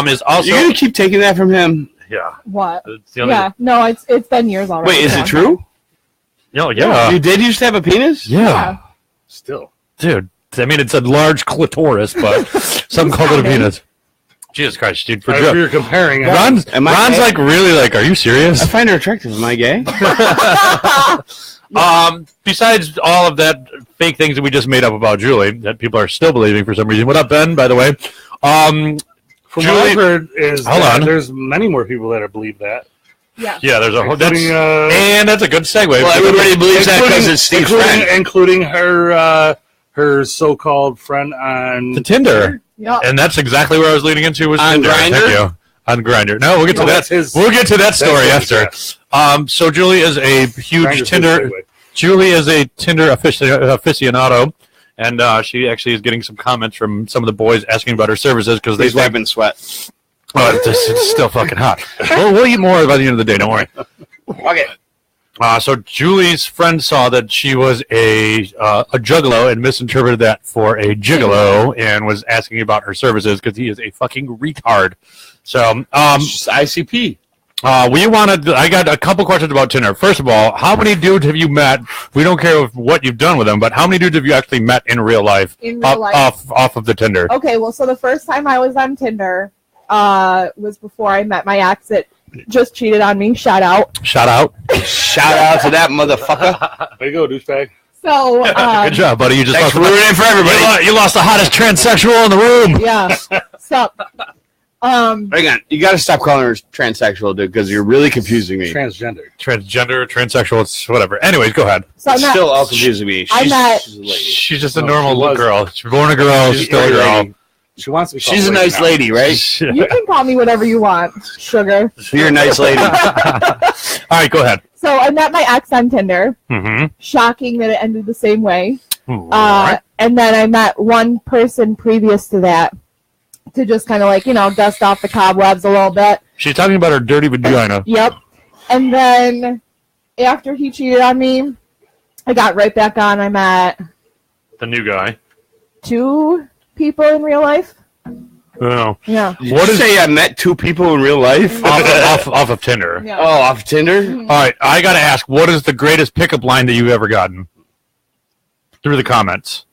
is also... You gonna keep taking that from him? Yeah. What? It's the only, Yeah. No, it's been years already. Wait, is so it I'm true? Yeah. You did used to have a penis? Yeah. Still. Dude. I mean, it's a large clitoris, but some call it a penis. Jesus Christ, dude. For If you're comparing, Ron's Am I gay? like really like, are you serious? I find her attractive. Am I gay? Besides all of that fake things that we just made up about Julie that people are still believing for some reason. What up, Ben? By the way, from what Julie- I've heard is Hold that on. there's many more people that believe that. Yeah. yeah, there's a whole. That's, Including, and that's a good segue. Well, everybody believes that because it's Steve's friend. including her her so-called friend on the Tinder, Yep. and that's exactly where I was leading into was On Tinder. Grindr? Thank you. On Grindr. No, we'll get to No, that. that's his- We'll get to that story That's after. his, So Julie is a huge Grindr's Tinder. his segue. Julie is a Tinder aficionado, and she actually is getting some comments from some of the boys asking about her services because they He's wiping sweat. oh, it's still fucking hot. We'll eat more by the end of the day. Don't worry. Okay. So Julie's friend saw that she was a juggalo and misinterpreted that for a gigolo and was asking about her services because he is a fucking retard. So Just ICP. I got a couple questions about Tinder. First of all, how many dudes have you met? We don't care what you've done with them, but how many dudes have you actually met in real life? In real life? Off of the Tinder. Okay, well, so the first time I was on Tinder was before I met my ex that just cheated on me. Shout out. Shout out. Shout out to that motherfucker. There you go, douchebag. So, Good job, buddy. You just Thanks lost for ruining it for everybody. You lost the hottest transsexual in the room. yeah. So, Hang on. You got to stop calling her transsexual, dude, because you're really confusing me. Transgender. Transgender, transsexual, it's whatever. Anyways, go ahead. so I'm It's not, still all confusing me. I'm not- She's a lady. She's just a No, normal she was- girl. She's born a girl. She's still a girl. She wants to be called She's a lady nice now. lady, right? you can call me whatever you want, sugar. You're a nice lady. All right, go ahead. So I met my ex on Tinder. Mm-hmm. Shocking that it ended the same way. And then I met one person previous to that to just kind of like, dust off the cobwebs a little bit. She's talking about her dirty vagina. Yep. And then after he cheated on me, I got right back on. I met The new guy. 2 people in real life. Oh. Yeah. Did you say I met 2 people in real life? off of Tinder. Yeah. Oh, off Tinder? All right, I got to ask, what is the greatest pickup line that you've ever gotten? Through the comments.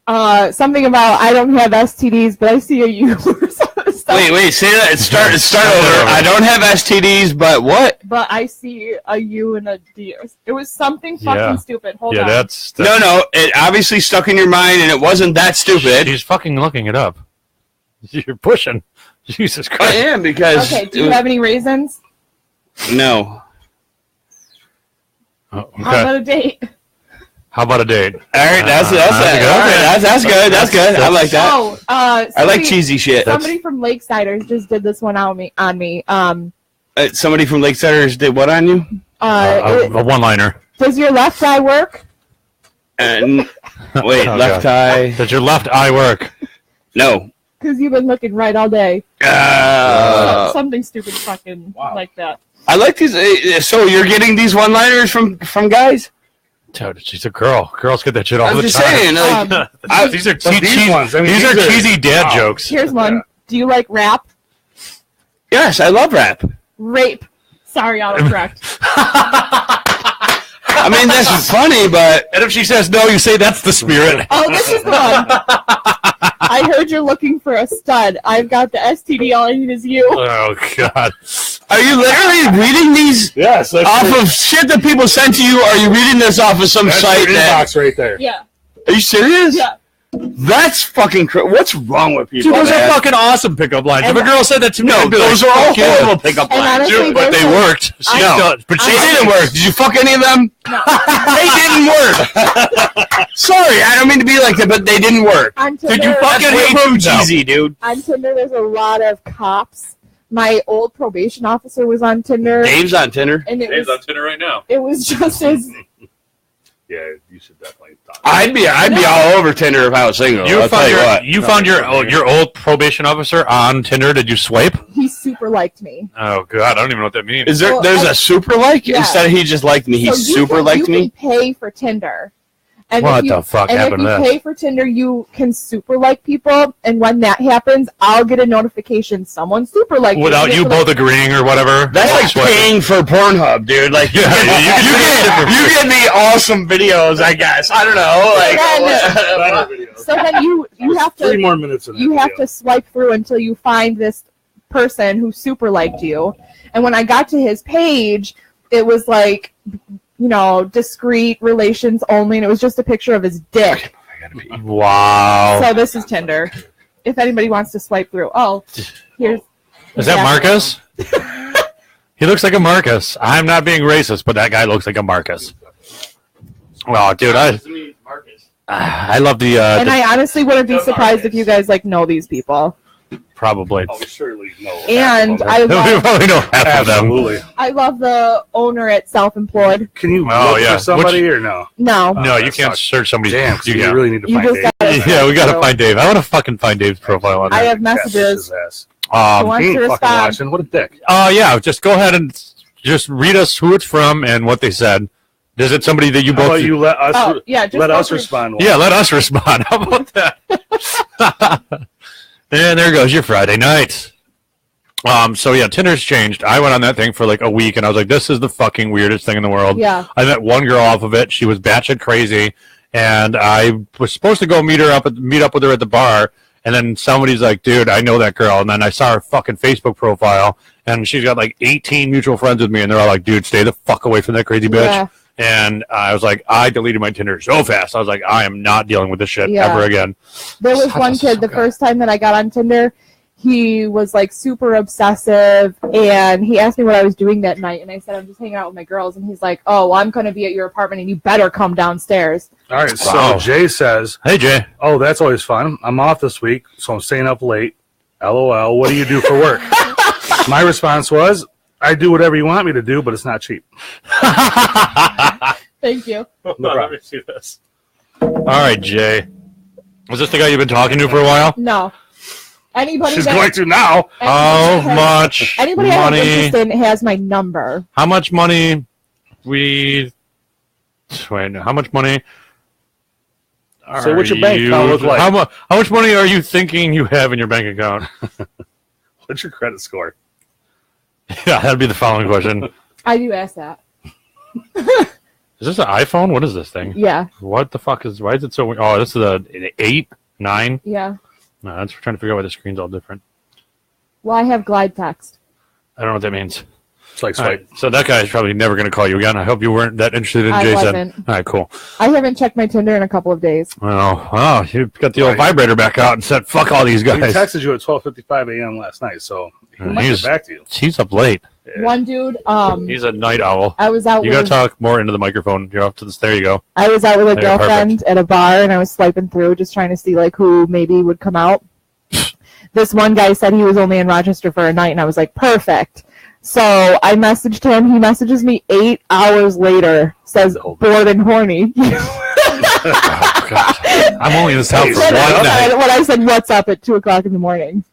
Something about I don't have STDs, but I see a U or something. Wait, say that. Start over. I don't have STDs, but what? But I see a U and a D. It was something fucking stupid. Hold on. That's No, it obviously stuck in your mind, and it wasn't that stupid. She's fucking looking it up. You're pushing. Jesus I Christ. am, because... Okay, do you have any raisins? No. Oh, okay. How about a date? How about a date? All right, that's good. good. That's good. I like that. Oh, I like cheesy shit. Somebody from Lakesiders just did this one on me. Somebody from Lakesiders did what on you? A one-liner. Does your left eye work? Wait, Oh, left God. eye. Does your left eye work? No. Because you've been looking right all day. Something stupid fucking like that. I like these. So you're getting these one-liners from guys? Dude, she's a girl. Girls get that shit all I'm the just time. saying. Like, These are these ones, I mean, these are these are- cheesy dad wow. jokes. Here's one. Yeah. Do you like rap? yes, I love rap. Rape. Sorry, autocorrect. I mean, that's funny, but And if she says no, you say that's the spirit. Oh, this is the one. I heard you're looking for a stud. I've got the STD. All I need is you. Oh God. are you literally reading these Yes, that's off of shit that people sent to you? Or are you reading this off of some that's site your that? inbox right there. Yeah. Are you serious? Yeah. That's fucking. What's wrong with people? Dude, those man? are fucking awesome pickup lines. And if a girl said that to me, No, I'd be those like, are all fuck yeah. horrible pickup And lines. honestly, Dude, but they there's a- worked. She No. still, but They she didn't work. Did you fuck any of them? They didn't work. Sorry, I don't mean to be like that, but they didn't work. On Tinder, Did you fuck That's any way of them? too cheesy, dude. on Tinder, there's a lot of cops. My old probation officer was on Tinder, Dave's on Tinder. and Dave's on Tinder right now. it was just as Yeah, you should definitely talk. I'd be all over Tinder if I was single. You I'll tell found you your what. you found your old probation officer on Tinder. Did you swipe? he super liked me. Oh God, I don't even know what that means. Is there? Well, There's a super like yeah. instead of he just liked me. He So super liked you me. can pay for Tinder. And What if you, the fuck and happened if to you that? pay for Tinder, you can super like people, and when that happens, I'll get a notification someone super liked me. Without you both agreeing or whatever. That's like Swiping. paying for Pornhub, dude. Like Yeah, you get the awesome videos. I guess I don't know. Like Better video. So then you have 3 to more minutes in that you have video. to swipe through until you find this person who super liked you. And when I got to his page, it was like, you know, discreet relations only, and it was just a picture of his dick. Wow. So this is Tinder. If anybody wants to swipe through. Oh, here's. Is that Marcus? He looks like a Marcus. I'm not being racist, but that guy looks like a Marcus. Well, dude, I love the. And I honestly wouldn't be surprised if you guys like know these people. probably. Oh, surely no. And I We love, probably know half of them. Absolutely. I love the owner at Self-Employed. Can you Oh, look yeah. for somebody or no? No, No, you that can't sucks. search somebody's. Damn, so you yeah. really need to you find just Dave. got. Yeah, we gotta find Dave. I want to fucking find Dave's profile on I there. have messages. His ass. Who wants He to ain't fucking respond? watching. What a dick. Yeah, just go ahead and just read us who it's from and what they said. Is it somebody that you How both? about you let us Oh, yeah, just let go us through- respond? Yeah, let us respond. How about that? And there goes your Friday night. So yeah, Tinder's changed. I went on that thing for like a week, and I was like, "This is the fucking weirdest thing in the world." Yeah. I met one girl off of it. She was batshit crazy, and I was supposed to go meet up with her at the bar. And then somebody's like, "Dude, I know that girl." And then I saw her fucking Facebook profile, and she's got like 18 mutual friends with me, and they're all like, "Dude, stay the fuck away from that crazy bitch." Yeah. And I was like, I deleted my Tinder so fast. I was like, I am not dealing with this shit Yeah. ever again. There was Such one a kid, the sucker. first time that I got on Tinder, he was like super obsessive, and he asked me what I was doing that night, and I said, I'm just hanging out with my girls, and he's like, oh, well, I'm going to be at your apartment, and you better come downstairs. All right. So Wow. Jay says, Hey, Jay. "Oh, that's always fun. I'm off this week, so I'm staying up late. LOL. What do you do for work?" My response was, "I do whatever you want me to do, but it's not cheap." Thank you. No Let problem. me see this. All right, Jay. Was this the guy you've been talking to for a while? No. Anybody She's that, going to now. How much anybody I have money? interest in has my number. How much money we? Wait, how much money? So what's your bank account look like? How much money are you thinking you have in your bank account? What's your credit score? Yeah, that'd be the following question. I do ask that. Is this an iPhone? What is this thing? Yeah. What the fuck is? Why is it so? Oh, this is an 8, 9. Yeah. No, that's we're trying to figure out why the screen's all different. Well, I have glide text. I don't know what that means. It's like All swipe. right, so that guy's probably never going to call you again. I hope you weren't that interested in I Jason. wasn't. All right, cool. I haven't checked my Tinder in a couple of days. Well, you got the old vibrator back out and said, "Fuck all these He guys." texted you at 12:55 a.m. last night, so he might He's- get back to you. He's up late. Yeah. One dude, He's a night owl. I was out You got to with talk more into the microphone. You're up to this. There you go. I was out with a Yeah, girlfriend at a bar, and I was swiping through, just trying to see like who maybe would come out. This one guy said he was only in Rochester for a night, and I was like, perfect. So I messaged him. He messages me 8 hours later. Says bored and horny. Oh, God. I'm only in this house for Hey, one night. When I said what's up at 2:00 in the morning.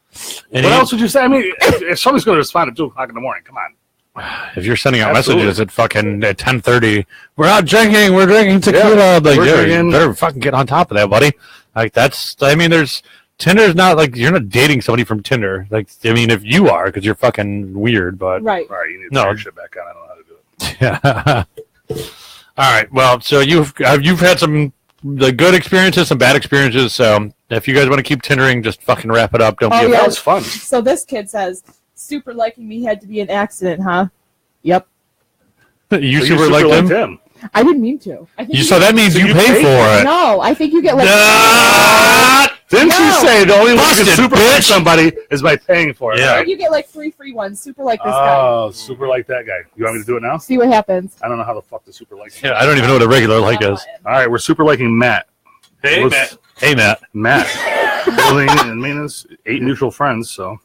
And What he- else would you say? I mean, if somebody's going to respond at 2:00 in the morning, come on. if you're sending out Absolutely. messages at fucking at 10:30, we're out drinking. We're drinking tequila. Yeah, like, we're dude, drinking. you better fucking get on top of that, buddy. Like that's. I mean, Tinder's not like you're not dating somebody from Tinder. Like I mean, if you are, because you're fucking weird, but Right. All right, you need to No. turn your shit back on. I don't know how to do it. yeah. All right. Well, so you've had some the good experiences, some bad experiences. So if you guys want to keep Tindering, just fucking wrap it up. Don't Oh, be yeah. That afraid. was fun. So this kid says, super liking me had to be an accident, huh? Yep. You So super liked him. I didn't mean to. I think So that means So you you pay paid for it. No, I think you get like. Didn't you No. say the only way you Busted, can super bitch. like somebody is by paying for it? Yeah. Right? You get like three free ones. Super like this guy. Oh, super like that guy. You want me to do it now? See what happens. I don't know how the fuck the super like. Yeah, I don't even know what a regular like is. All right, we're super liking Matt. Hey, Let's- Matt. Hey, Matt. Matt. Building and maintenance, 8 mutual friends. So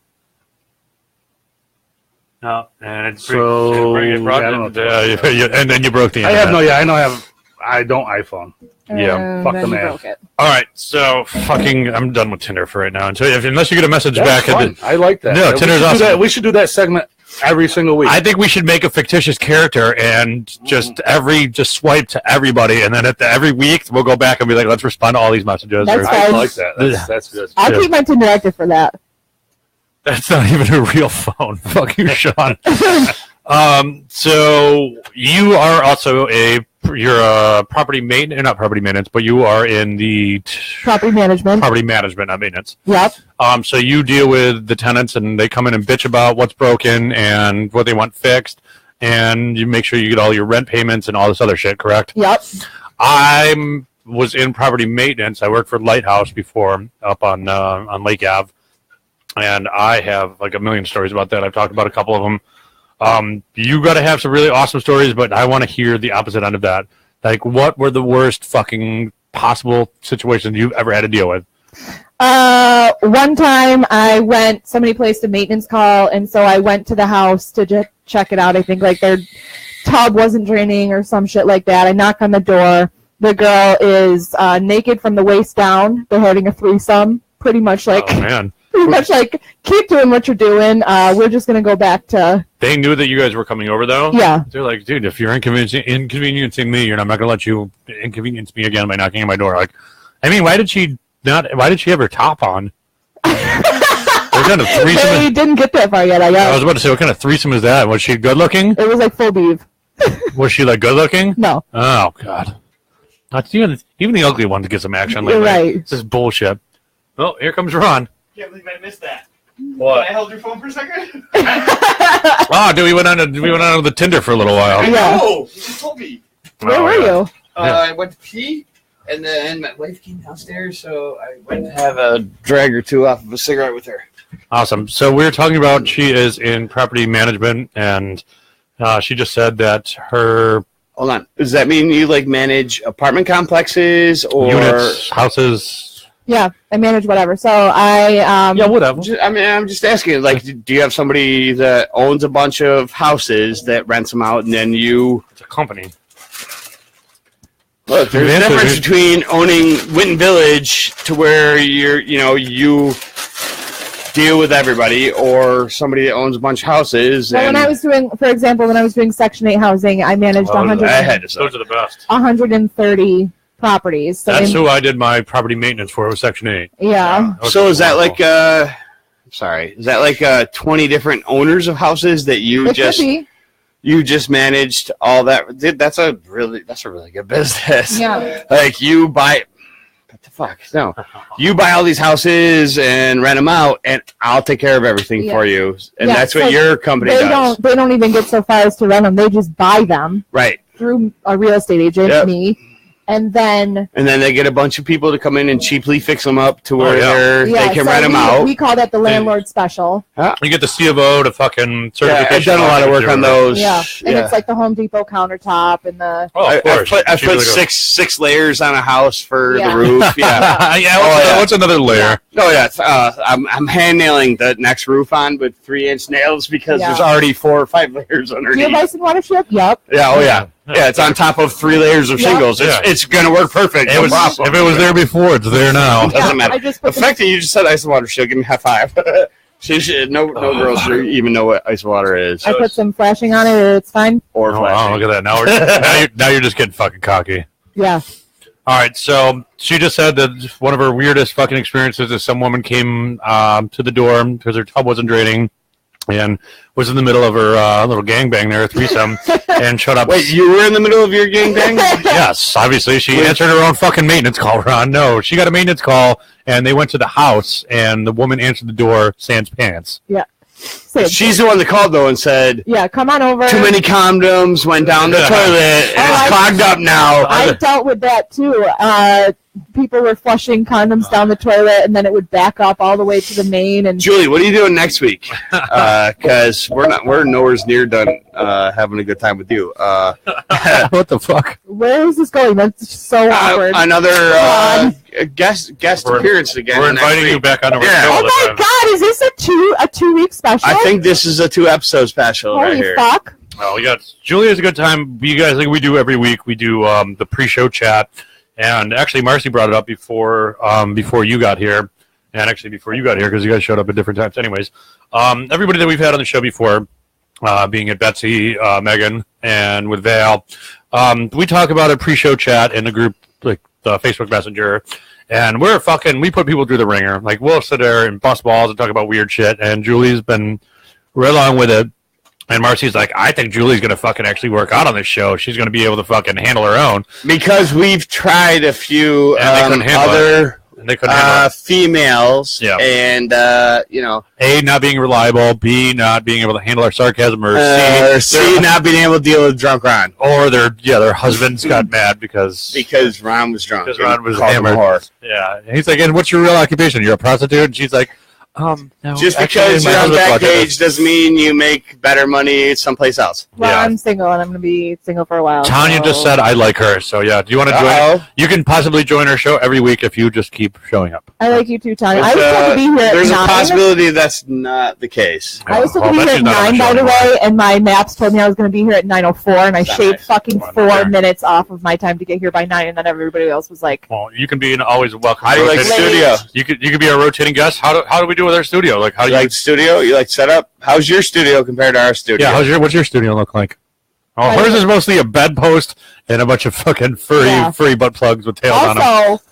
No, and it's So, pretty I don't know. And then you broke the I internet. have no. Yeah, I know. I don't iPhone. Yeah, And fuck then the you man. broke it. All right, so I'm done with Tinder for right now. Unless you get a message That's back. fun. I like that. No, we Tinder's should do awesome. that. We should do that segment every single week. I think we should make a fictitious character and just swipe to everybody, and then every week we'll go back and be like, let's respond to all these messages. That's Or- fine. I like that. That's good. I'll Yeah. keep my Tinder active for that. That's not even a real phone. Fuck you, Sean. So you are also you're a property maintenance, not property maintenance, but you are in the Property management. property management, not maintenance. Yep. So you deal with the tenants, and they come in and bitch about what's broken and what they want fixed, and you make sure you get all your rent payments and all this other shit. Correct? Yep. I was in property maintenance. I worked for Lighthouse before up on Lake Ave, and I have like a million stories about that. I've talked about a couple of them. You got to have some really awesome stories, but I want to hear the opposite end of that. Like, what were the worst fucking possible situations you've ever had to deal with? One time somebody placed a maintenance call, and so I went to the house to check it out. I think like their tub wasn't draining or some shit like that. I knock on the door. The girl is naked from the waist down. They're having a threesome. Pretty much like, Oh man, keep doing what you're doing. We're just gonna go back to they knew that you guys were coming over though. yeah. They're like, dude, if you're inconveniencing me, I'm not gonna let you inconvenience me again by knocking on my door. Like, I mean, why did she have her top on? What kind of They threesome? didn't get that far yet. I I guess was about to say, what kind of threesome is that? Was she good looking? it was like full beef. Was she like good looking? No, Oh god, not even the ugly ones get some action You're lately. right. This is bullshit. Oh, here comes Ron. Can't believe I missed that. What? I held your phone for a second. Oh, dude, we went on to the Tinder for a little while. Yeah. No, you just told me. where Oh, were yeah. you? Yeah. I went to pee, and then my wife came downstairs, so I went to have a drag or two off of a cigarette with her. Awesome. So we were talking about she is in property management, and she just said that her Hold on. Does that mean you like manage apartment complexes or? units, houses, Yeah, I manage whatever. So I whatever. I mean, I'm just asking. Like, do you have somebody that owns a bunch of houses that rents them out, and then you? It's a company. Look, there's The a answer difference is- between owning Winton Village to where you deal with everybody, or somebody that owns a bunch of houses. Well, when and I was doing, for example, when I was doing Section 8 housing, I managed Oh, 100, I had to say. Those are the best. 130 properties. So That's who I did my property maintenance for. Was Section 8. yeah. So is that like is that like 20 different owners of houses that you It just could be. you just managed all that? Dude, that's a really good business. Yeah. Like you buy. fuck, no. You buy all these houses and rent them out, and I'll take care of everything for you. And that's what your company does. They don't even get so far as to rent them. They just buy them. Right. Through a real estate agent, me. And then they get a bunch of people to come in and cheaply fix them up to where they can rent them out. We call that the landlord special. You get the C of O to fucking certification. I've done a lot of work on those. Yeah, and it's like the Home Depot countertop and the. Oh, of course. I put six layers on a house for the roof. Yeah. What's another layer? Oh yeah, I'm hand nailing the next roof on with 3-inch nails because there's already 4 or 5 layers underneath. Do you have ice and water strip? Yep. Yeah. Oh yeah. Yeah, it's on top of 3 layers of shingles. It's gonna work perfect. If it was there before, it's there now. Doesn't matter. The fact that you just said ice and water shield, give me a high five. No girls even know what ice and water is. I put some flashing on it. It's fine. Or flashing. Oh, look at that. Now you're just getting fucking cocky. Yeah. All right, so she just said that one of her weirdest fucking experiences is some woman came to the door because her tub wasn't draining and was in the middle of her little gangbang there, threesome, and showed up. Wait, you were in the middle of your gangbang? Yes, obviously. She answered her own fucking maintenance call, Ron. No, she got a maintenance call, and they went to the house, and the woman answered the door sans pants. Yeah. She's the one that called, though, and said, yeah, come on over. Too many condoms went down the toilet, and it's clogged up now. I dealt with that, too. People were flushing condoms down the toilet, and then it would back up all the way to the main. And Julie, what are you doing next week? Because we're nowhere near done having a good time with you. What the fuck? Where is this going? That's so awkward. Another guest appearance again. We're inviting you back on our show. Oh my God! Is this a 2-week special? I think this is a 2-episode special right here. Holy fuck! Well, we got Julia's a good time. You guys, like we do every week, we do the pre-show chat. And actually, Marcy brought it up before you got here, and actually before you got here because you guys showed up at different times. Anyways, everybody that we've had on the show before, being at Betsy, Megan, and with Val, we talk about a pre-show chat in the group, like the Facebook Messenger, and we put people through the ringer. Like we'll sit there and bust balls and talk about weird shit, and Julie's been right along with it. And Marcy's like, I think Julie's going to fucking actually work out on this show. She's going to be able to fucking handle her own. Because we've tried a few other females. Yeah. And, A, not being reliable. B, not being able to handle our sarcasm. Or C, not being able to deal with drunk Ron. Or their husbands got mad because Ron was drunk. Because Ron was hammered. Yeah. And he's like, and what's your real occupation? You're a prostitute? And she's like, no. Just because you're on Backpage doesn't mean you make better money someplace else. Well, I'm single, and I'm going to be single for a while. Tanya just said I like her, so yeah. Do you want to join? You can possibly join our show every week if you just keep showing up. I like you too, Tanya. I was supposed to be here at 9. There's a possibility that's not the case. I was supposed to be here at 9, by the way, and my maps told me I was going to be here at 9:04, and I shaved fucking 4 minutes off of my time to get here by 9, and then everybody else was like, well, you can be always welcome. How do you like the studio? You could be a rotating guest. How do we do with our studio? Like, how do you like the studio? You like setup? How's your studio compared to our studio? Yeah, what's your studio look like? Oh, hers is mostly a bedpost and a bunch of fucking furry butt plugs with tails on them. Also,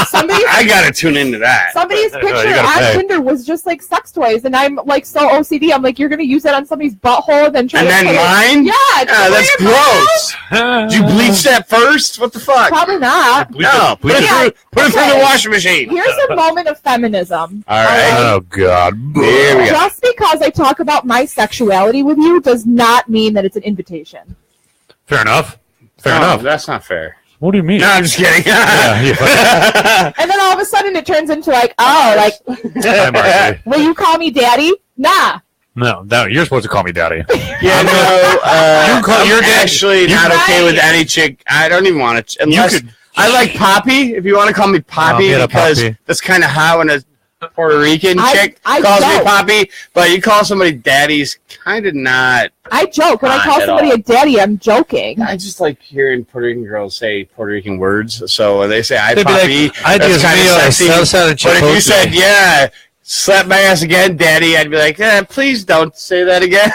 somebody I gotta tune into that. Somebody's picture on Tinder was just like sex toys, and I'm like so OCD. I'm like, you're gonna use that on somebody's butthole, and then try and to then put mine? Yeah, that's gross. Did you bleach that first? What the fuck? Probably not. No, put it through the washing machine. Here's a moment of feminism. All right. Oh God. Here we go. Just because I talk about my sexuality with you does not mean that it's an invitation. Fair enough. Fair enough. That's not fair. What do you mean? No, I'm just kidding. And then all of a sudden it turns into like, will you call me daddy? Nah. No, you're supposed to call me daddy. Yeah, no. You're actually not okay with any chick. I don't even want to. Unless I like Poppy. If you want to call me Poppy, because that's kind of how when a Puerto Rican chick calls me Poppy, but you call somebody daddy's kind of not. I joke. When I call somebody a daddy, I'm joking. I just like hearing Puerto Rican girls say Puerto Rican words. So when they say "I Poppy," like, that's kind of sexy. But if you said, "Yeah, slap my ass again, daddy," I'd be like, please don't say that again.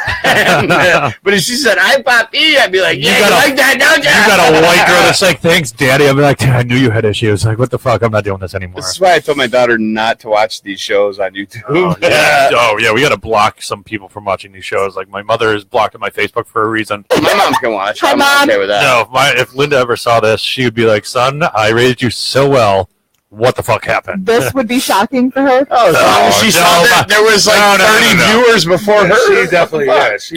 But if she said, "I Poppy," I'd be like, yeah, you like that, don't you? You got a white girl that's like, thanks, daddy. I'd be like, I knew you had issues. Like, what the fuck? I'm not doing this anymore. This is why I told my daughter not to watch these shows on YouTube. Oh, yeah. We got to block some people from watching these shows. Like, my mother is blocked on my Facebook for a reason. My mom can watch. Hi, I'm Mom. okay with that. No, if Linda ever saw this, she would be like, son, I raised you so well. what the fuck happened. This would be shocking for her. Oh, as long as she saw that there was like 30 viewers before her. She definitely,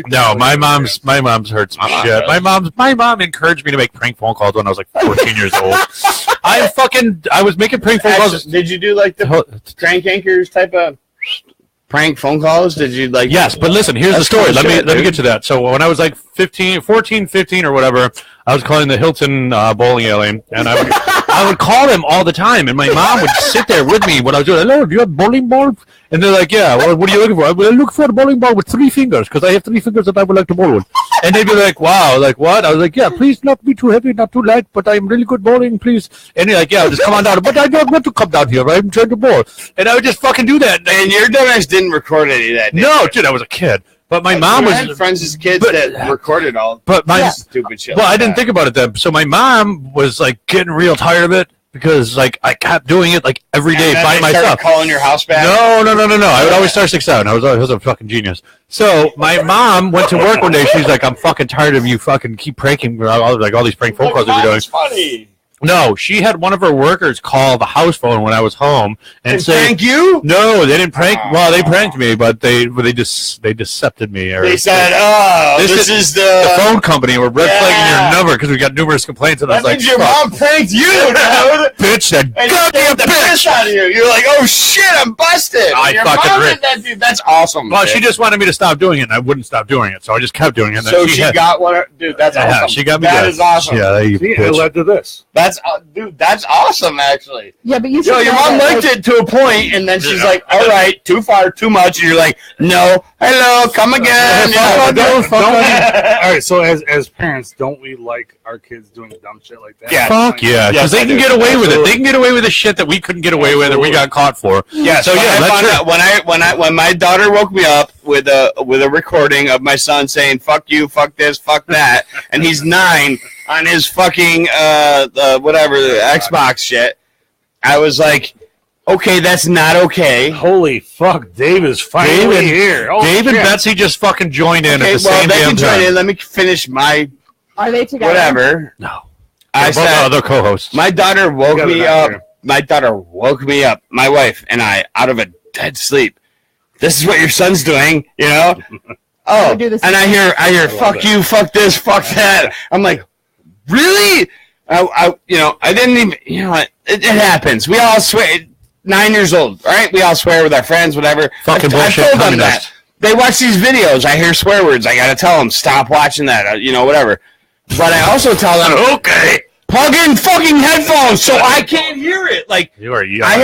No, my mom's heard some shit. My mom encouraged me to make prank phone calls when I was like 14 years old. I was making prank phone calls. Did you do like the crank anchors type of prank phone calls? Did you like? Yes, but listen, here's the story. Cool Let me get to that. So when I was like 14, 15 or whatever, I was calling the Hilton bowling alley, and I would call them all the time, and my mom would sit there with me when I was doing, hello, do you have bowling ball? And they're like, yeah, well, what are you looking for? I look for a bowling ball with 3 fingers, because I have 3 fingers that I would like to bowl with. And they'd be like, wow, like what? I was like, yeah, please not be too heavy, not too light, but I'm really good bowling, please. And they're like, yeah, just come on down. But I don't want to come down here. I'm trying to bowl. And I would just fucking do that. And your dumbass didn't record any of that. No, dude, I was a kid. But my mom had friends as kids that recorded all stupid shit. Well, I didn't think about it then. So my mom was like getting real tired of it because like I kept doing it like every day by myself. Calling your house back? No. I would always start 6 out. I was a fucking genius. So my mom went to work one day. She's like, I'm fucking tired of you fucking keep pranking all these prank phone calls that you're doing. Funny. No, she had one of her workers call the house phone when I was home and say, "Prank you?" No, they didn't prank. Well, they pranked me, but they decepted me. They said, "Oh, this is the phone company. We're red flagging your number because we got numerous complaints." And I was like, "Your mom pranked you, dude." Bitch, that goddamn the piss out of you. You're like, "Oh shit, I'm busted." Your fucking mom did that, dude. That's awesome. Well, she just wanted me to stop doing it, and I wouldn't stop doing it, so I just kept doing it. So she got one, dude. That's awesome. She got me. That is awesome. Yeah, it led to this. That's awesome, actually. Yeah, but you. Your mom liked it to a point, and then she's like, "All right, too far, too much," and you're like, "No, hello, come again." All right, so as parents, don't we like our kids doing dumb shit like that? Yeah, fuck yeah, because they can get away with it. They can get away with the shit that we couldn't get away with, or we got caught for. Yeah. So when my daughter woke me up with a recording of my son saying "fuck you, fuck this, fuck that," and he's 9 on his fucking whatever Xbox shit, I was like, okay, that's not okay. Holy fuck, Dave is finally here. Oh, Dave and Betsy just fucking joined in at the same they damn can time. join in. Let me finish my. Are they together? Whatever. No. I said other co-hosts. My daughter woke me up. My daughter woke me up. My wife and I out of a dead sleep. This is what your son's doing, you know? Oh, and I hear fuck you, fuck this, fuck that. I'm like, really? I didn't even, it happens. We all swear. 9 years old, right? We all swear with our friends, whatever. Fucking bullshit. I told them that. They watch these videos. I hear swear words. I gotta tell them, stop watching that, whatever. But I also tell them, okay, plug in fucking headphones so I can't hear it. Like, you are young. I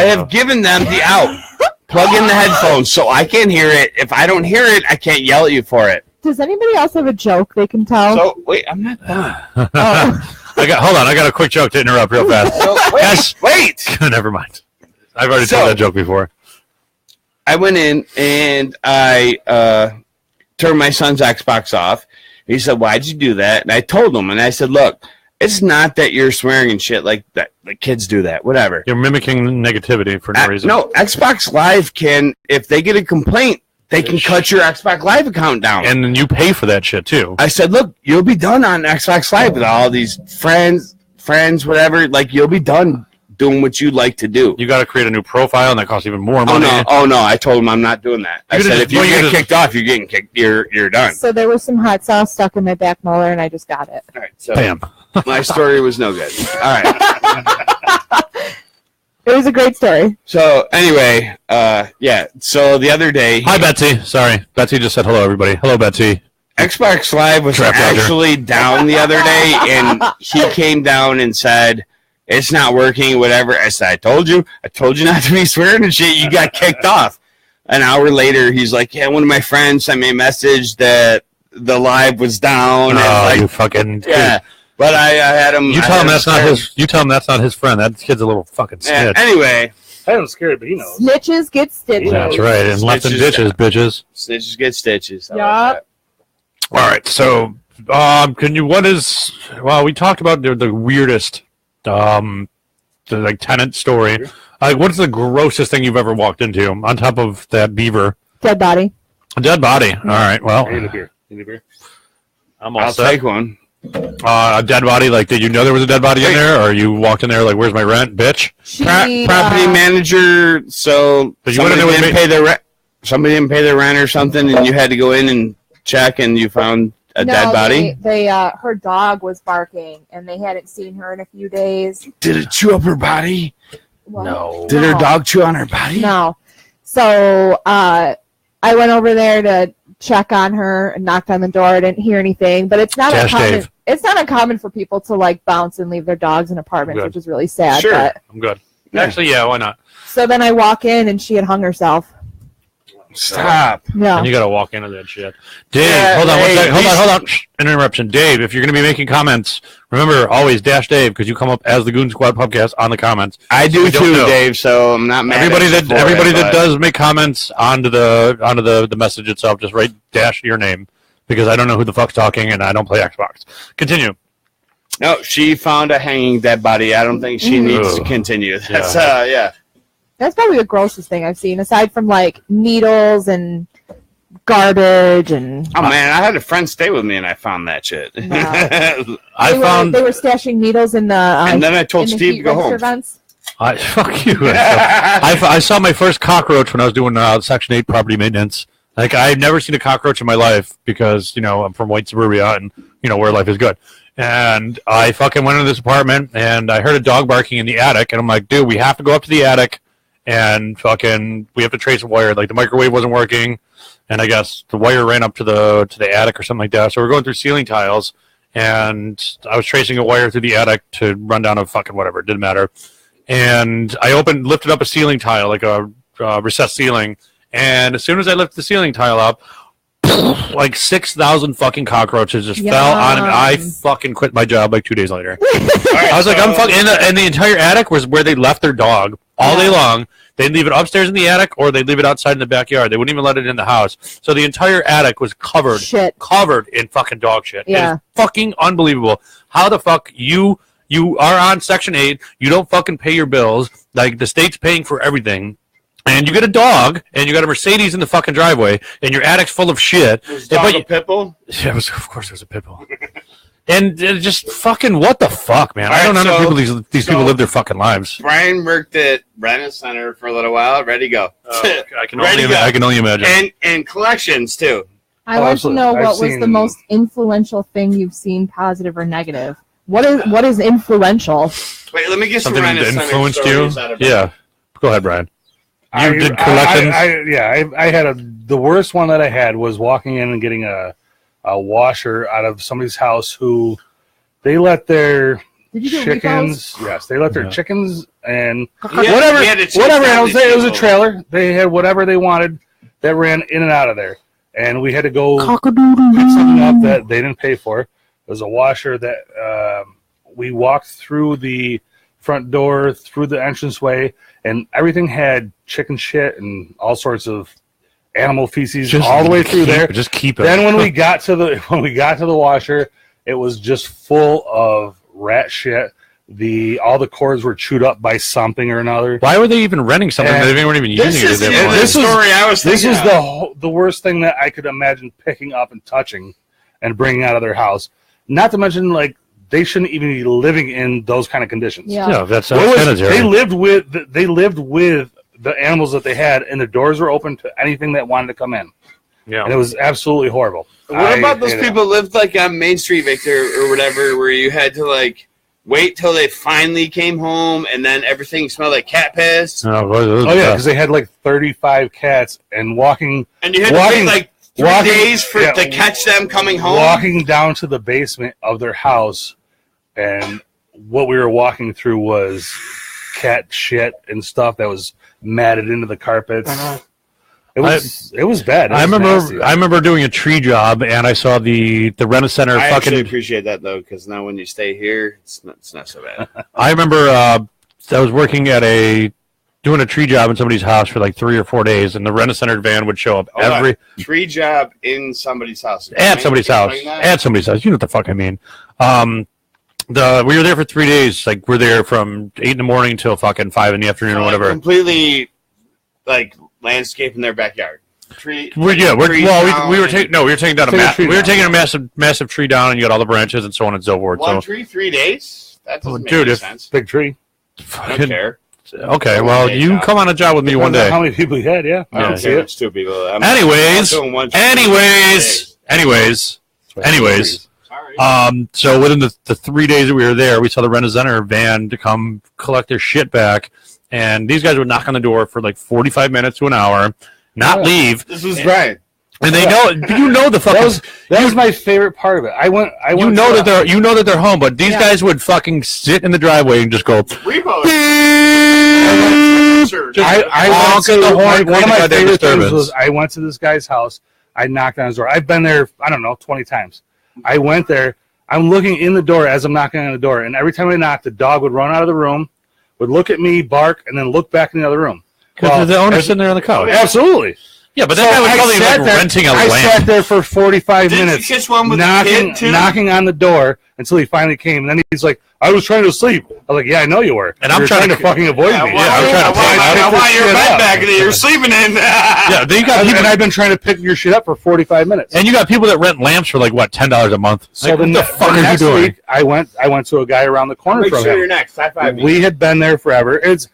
have given them the out. Plug in the headphones so I can hear it. If I don't hear it, I can't yell at you for it. Does anybody else have a joke they can tell? So wait, I'm not done. Hold on. I got a quick joke to interrupt real fast. So, wait. Never mind. I've already told that joke before. I went in and I turned my son's Xbox off. He said, "Why'd you do that?" And I told him, and I said, "Look, it's not that you're swearing and shit like that. The kids do that. Whatever. You're mimicking negativity for no reason." No, Xbox Live can, if they get a complaint, they can cut your Xbox Live account down. And then you pay for that shit, too. I said, look, you'll be done on Xbox Live with all these friends, whatever. Like, you'll be done doing what you like to do. You got to create a new profile, and that costs even more money. Oh, no. I told him I'm not doing that. I said, if you get kicked off, you're getting kicked. You're done. So there was some hot sauce stuck in my back molar, and I just got it. All right. So bam. My story was no good. All right. It was a great story. So anyway, yeah. So the other day, hi Betsy. Sorry, Betsy just said hello, everybody. Hello, Betsy. Xbox Live was actually down the other day, and he came down and said it's not working. Whatever. I said, I told you not to be swearing and shit. You got kicked off. An hour later, he's like, yeah, one of my friends sent me a message that the live was down. Oh, and like, you fucking yeah. But I had him. You tell him that's not his. You tell him that's not his friend. That kid's a little fucking snitch. Anyway, I am scared, but he knows. Snitches get stitches. That's right. And left in ditches, bitches. Snitches get stitches. Yeah. All right. So, can you? What is? Well, we talked about the weirdest, the tenant story. What's the grossest thing you've ever walked into on top of that beaver? Dead body. A dead body. All right. Well, I need a beer. I'll take one. A dead body? Like, did you know there was a dead body in there, or you walked in there like, "Where's my rent, bitch"? Property manager. So But you went in there with didn't pay their rent. Somebody didn't pay their rent or something, and you had to go in and check, and you found a dead body. They her dog was barking, and they hadn't seen her in a few days. Did it chew up her body? Well, No. Did her dog chew on her body? No. So I went over there to check on her and knocked on the door. I didn't hear anything, but it's not uncommon. Dave. It's not uncommon for people to like bounce and leave their dogs in apartments, Good. which is really sad. Sure. But, I'm good. Actually, yeah, why not? so then I walk in, and she had hung herself. Stop. Yeah. And you gotta walk into that shit. Dave, Yeah, hold on, one hey, second. Hold on. Shh, interruption. Dave, if you're gonna be making comments, remember always dash Dave because you come up as the Goon Squad podcast on the comments. I do We don't too, know. Dave. So I'm not mad. Everybody at you that for everybody it, that but- does make comments onto the message itself, just write dash your name because I don't know who the fuck's talking and I don't play Xbox. Continue. No, she found a hanging dead body. I don't think she needs to Ugh. continue. That's Yeah. That's probably the grossest thing I've seen, aside from like needles and garbage and. Oh man, I had a friend stay with me and I found that shit. I They were stashing needles in the. and then I told in the Steve heat to go home. register vents. fuck you. I saw my first cockroach when I was doing Section 8 property maintenance. Like, I've never seen a cockroach in my life because, I'm from white suburbia and, where life is good. And I fucking went into this apartment and I heard a dog barking in the attic. And I'm like, dude, we have to go up to the attic and fucking, we have to trace a wire. Like, the microwave wasn't working. And I guess the wire ran up to the attic or something like that. So we're going through ceiling tiles. And I was tracing a wire through the attic to run down a fucking whatever. It didn't matter. And I lifted up a ceiling tile, like a recessed ceiling. And as soon as I lifted the ceiling tile up, like 6,000 fucking cockroaches just fell on me. I fucking quit my job like 2 days later. I was like, I'm fucking. And the entire attic was where they left their dog all day long. They'd leave it upstairs in the attic, or they'd leave it outside in the backyard. They wouldn't even let it in the house. So the entire attic was covered in fucking dog shit. Yeah. It is fucking unbelievable. How the fuck you are on Section 8, you don't fucking pay your bills, like the state's paying for everything, and you get a dog, and you got a Mercedes in the fucking driveway, and your attic's full of shit. Was dog a pit bull? Yeah, of course there's a pit bull. And just fucking what the fuck, man? All I don't right, know so- people these people live their fucking lives. Brian worked at Brennan Center for a little while. Ready to go. I can Ready to go. I can only imagine. And collections too. I Oh, want to absolutely. know I've what was the seen- most influential thing you've seen, positive or negative. What is influential? Wait, let me get Something some that Brennan Center influenced you? stories out of it. Yeah. Go ahead, Brian. You did collections? I had the worst one that I had was walking in and getting a washer out of somebody's house who they let their Did you do chickens. Yes, they let their Yeah. chickens and He had to chase whatever down else. these It was a people. trailer. They had whatever they wanted that ran in and out of there, and we had to go pick something up that they didn't pay for. It was a washer that we walked through the front door, through the entranceway, and everything had chicken shit and all sorts of animal feces all the way through there. Just keep it. Then when we got to the washer, it was just full of rat shit. All the cords were chewed up by something or another. Why were they even renting something? And They weren't even This using it. is at the that point. this was- story I was This thinking was of. the worst thing that I could imagine picking up and touching and bringing out of their house. Not to mention, like, they shouldn't even be living in those kind of conditions. Yeah. Yeah, that's What was- sanitary. they lived with the animals that they had, and the doors were open to anything that wanted to come in. Yeah. And it was absolutely horrible. What about those hated it. people lived like on Main Street, Victor, or whatever, where you had to like wait till they finally came home, and then everything smelled like cat piss, Oh, Oh yeah, because they had like 35 cats, and walking and you had to Walking- wait like 3 walking- days yeah, to catch them coming home. walking down to the basement of their house, and what we were walking through was cat shit and stuff that was matted into the carpets. It was bad. It I was nasty. remember doing a tree job, and I saw the Rent-A-Center I actually fucking. appreciate that though, because now when you stay here, it's not so bad. I remember I was working at doing a tree job in somebody's house for like 3 or 4 days, and the Rent-A-Center van would show up Hold on. every Tree job in somebody's house. at somebody's house. At somebody's house. You know what the fuck I mean. We were there for 3 days. Like, we're there from 8 in the morning till fucking 5 in the afternoon or whatever. Completely like landscape in their backyard. tree. We were taking down Taking a tree a massive tree down, and you got all the branches and so on and so forth. One So, tree, 3 days. That doesn't make Dude, any if- sense. Big tree. I don't care. okay, well, you come on a job with me one Depends on day. how many people you had? Yeah. I don't see care. it. It's 2 people. Anyways, I'm doing 1 tree. anyways. Sorry. So within the 3 days that we were there, we saw the Rent-A-Center van to come collect their shit back, and these guys would knock on the door for like 45 minutes to an hour, not leave, This was Brian. and they know the fucking. That was my favorite part of it. I went You know that they're home, but these guys would fucking sit in the driveway and just go. Repost. I honk went the to horn, one of create my a goddamn favorite things disturbance. was I went to this guy's house. I knocked on his door. I've been there, I don't know, 20 times. I went there. I'm looking in the door as I'm knocking on the door, and every time I knocked, the dog would run out of the room, would look at me, bark, and then look back in the other room. Because the owner's sitting there on the couch. Absolutely. Yeah, but that guy was probably like renting a I sat lamp. there for 45 Didn't minutes you catch one with a kid, too? knocking on the door until he finally came. And then he's like, I was trying to sleep. I was like, yeah, I know you were. And I'm You're trying to- fucking avoid me. I'm trying to I want your shit bed up. back that you're sleeping in. Yeah, you got people, And I've been trying to pick your shit up for 45 minutes. and you got people that rent lamps for like what, $10 a month. So Like, the, what the fuck the are you next doing? week, I went to a guy around the corner Make from sure you're him. next. High five me. We had been there forever. It's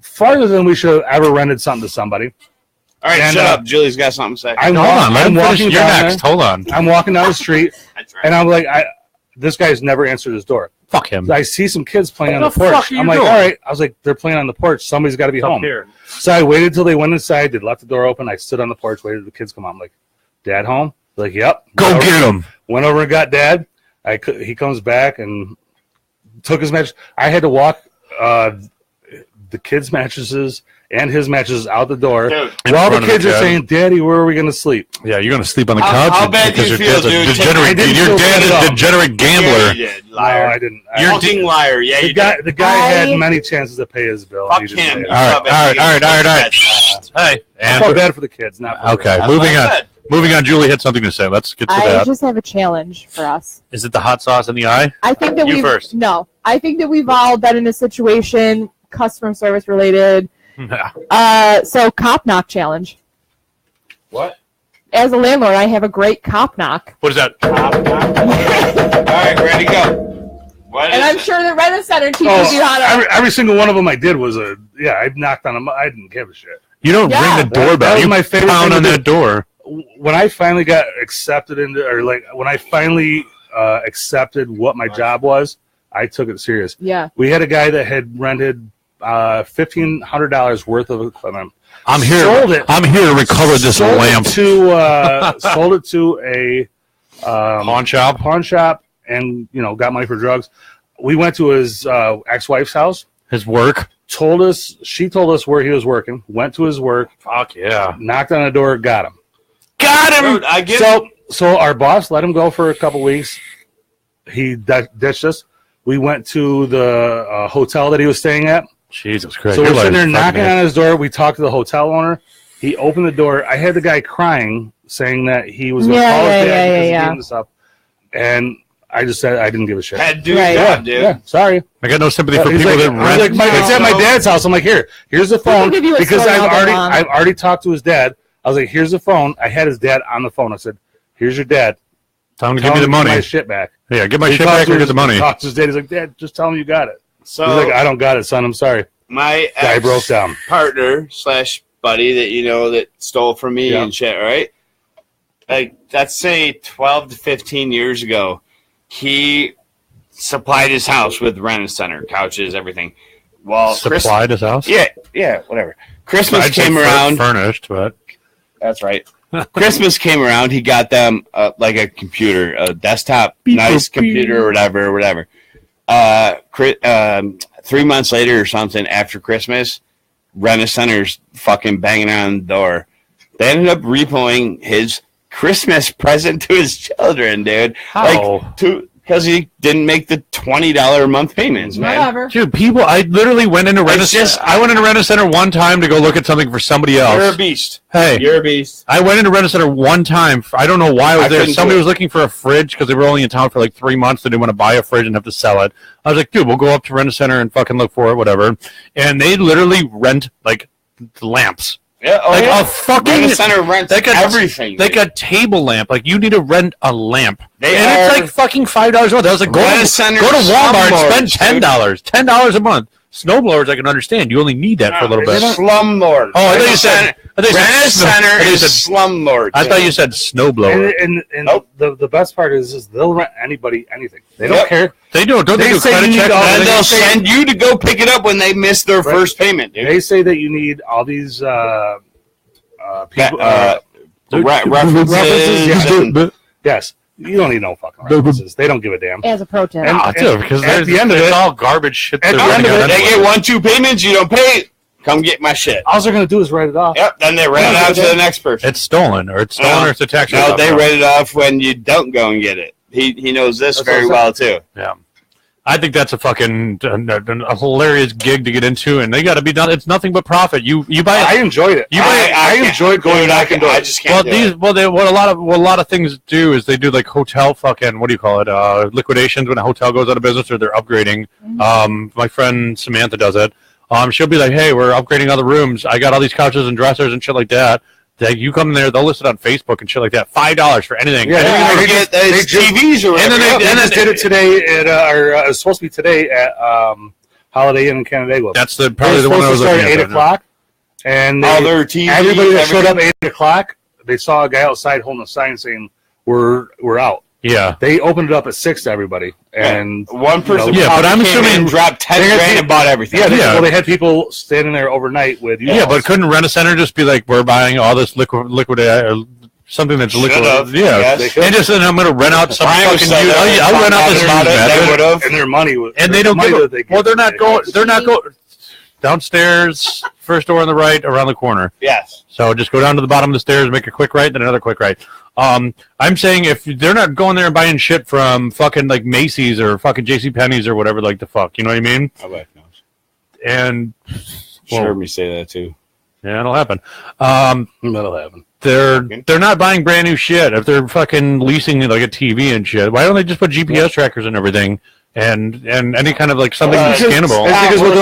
farther than we should have ever rented something to somebody. All right, and, shut up. Julie's got something to say. I'm, Hold on, let I'm him finish. walking You're down next. there. Hold on. I'm walking down the street, That's right. and I'm like, this guy's never answered his door. Fuck him. I see some kids playing on What the the porch. fuck are you I'm like, doing? all right. I was like, they're playing on the porch. Somebody's got to be home. Here. So I waited till they went inside. They left the door open. I stood on the porch, waited till the kids come out. I'm like, Dad home? They're like, yep. Go Went over- get him. Went over and got Dad. He comes back and took his mattress. I had to walk the kids' mattresses and his mattresses out the door. Dude, While the front of the kids are kid. saying, Daddy, where are we going to sleep? Yeah, you're gonna sleep on the How- couch. how bad do because you your feel, dad's a dude? degenerate. I didn't Your feel dad bad is at a all. degenerate Yeah, gambler. you did. No, Liar. I didn't. You're Fucking liar. Yeah, The you guy, did. the guy had I- many chances to pay his bill. Fuck He didn't him. pay it. All right. Hey, I and felt bad for the kids. Not for okay, That's moving what I on. said. Moving on. Julie had something to say. Let's get to I that. just have a challenge for us. Is it the hot sauce in the eye? I think that You we've first. no. I think that we've all been in a situation, customer service related. So cop knock challenge. What? As a landlord, I have a great cop knock, What is that? All right, ready to go. What and is I'm it? sure the Rent-A-Center teaches Oh, you how to. every single one of them I did was I knocked on them. I didn't give a shit. You don't Yeah. ring the doorbell. That was You my favorite pound thing on to that door. When I finally got accepted into, or like when I finally accepted what my job was, I took it serious. Yeah. We had a guy that had rented $1,500 worth of equipment. I'm here. Sold it. I'm here to recover this Sold lamp. it to sold it to a Pawn shop. pawn shop, and got money for drugs. We went to his ex-wife's house. His work. She told us where he was working. Went to his work. Fuck yeah. Knocked on the door. Got him. Got him. Dude, I get it. So our boss let him go for a couple weeks. He ditched us. We went to the hotel that he was staying at. Jesus Christ. So we're Your sitting life there is knocking fucking on his door. We talked to the hotel owner. He opened the door. I had the guy crying, saying that he was going to call his dad because he gave him the stuff. And I just said I didn't give a shit. Had to do Right. your job, dude. Yeah, sorry. I got no sympathy for He's people like, that I was rent. like, it's at my No. dad's house. I'm like, here's the phone give you a because story all day long. I've already talked to his dad. I was like, here's the phone. I had his dad on the phone. I said, here's your dad. Tell him to Tell give me him the to get my money. shit back. Yeah, get my He shit talked back to or get his- the money. Talked to his dad. He's like, Dad, just tell him you got it. So He's like, I don't got it, son. I'm sorry. my Guy broke down. partner / buddy that stole from me Yeah. and shit, right? Like, let's say 12 to 15 years ago, he supplied his house with Rent-A-Center, couches, everything. Well, Supplied his house. yeah, whatever. Christmas I'd say came around. furnished, but That's right. Christmas came around. He got them like a computer, a desktop, Beep, nice boop, computer, or whatever. 3 months later or something after Christmas, Rent-A-Center's fucking banging on the door. They ended up repoing his Christmas present to his children, dude. How? Because he didn't make the $20 a month payments, man. Whatever. Dude, people. I literally went into just- I went into Rent-A-Center one time to go look at something for somebody else. You're a beast. Hey, You're a beast. I went into Rent-A-Center one time. I don't know why I was I there. couldn't Somebody do it. was looking for a fridge because they were only in town for like 3 months. They didn't want to buy a fridge and have to sell it. I was like, dude, we'll go up to Rent-A-Center and fucking look for it, whatever. And they literally rent like lamps. Yeah, a fucking Rent-A-Center rents everything. Like a table lamp. Like you need to rent a lamp, They and it's like fucking $5 a month. I was like, go to Walmart and spend $10 a month. Snowblowers, I can understand. You only need that for a little bit. Slumlord. Oh, I thought you said Rent-A-Center is slumlord. I thought you said snowblower. And the best part is they'll rent anybody anything. They don't care. They do. Don't they do say credit you check? need And they'll send you to go pick it up when they miss their first payment, dude. They say that you need all these people, references. Yes. You don't need no fucking references. They don't give a damn. As a pro tip. Because at the end of it's it, all garbage shit. At the end of it, They get 1-2 payments, you don't pay it. Come get my shit. all they're going to do is write it off. Yep, then they rent it out to the next person. It's stolen, or it's a tax. No, they rent it off when you don't go and get it. He knows this That's very well, too. Yeah. I think that's a fucking a hilarious gig to get into, and they got to be done. It's nothing but profit. You buy. I enjoyed it. I enjoyed going back and doing it. I just can't. What a lot of things do is they do like hotel fucking what do you call it liquidations when a hotel goes out of business or they're upgrading. My friend Samantha does it. She'll be like, hey, we're upgrading all the rooms. I got all these couches and dressers and shit like that. You come in there, they'll list it on Facebook and shit like that. $5 for anything. Yeah, they get TVs or whatever. And then they did it today at it was supposed to be today at Holiday Inn in Canandaigua. That's probably the one I was looking at. At 8 o'clock. And their TVs, everybody that showed up at 8 o'clock, they saw a guy outside holding a sign saying, we're out. Yeah. They opened it up at 6 to everybody. And one person but I'm assuming dropped 10 grand and bought everything. Yeah, well, they had people standing there overnight with you. Yeah, but couldn't Rent-A-Center just be like, we're buying all this liquid something that's liquid? Yeah, and just then I'm going to rent out some fucking. I'll rent out this mattress. And their money was. And they don't give. Well, they're not going. They're not going downstairs. First door on the right, around the corner. Yes. So just go down to the bottom of the stairs, make a quick right, then another quick right. I'm saying if they're not going there and buying shit from fucking like Macy's or fucking JCPenney's or whatever, like the fuck, you know what I mean? My wife knows. And She heard me say that too. Yeah, it'll happen. That'll happen. They're not buying brand new shit. If they're fucking leasing like a TV and shit, why don't they just put GPS trackers and everything? And any kind of like something scannable. Because what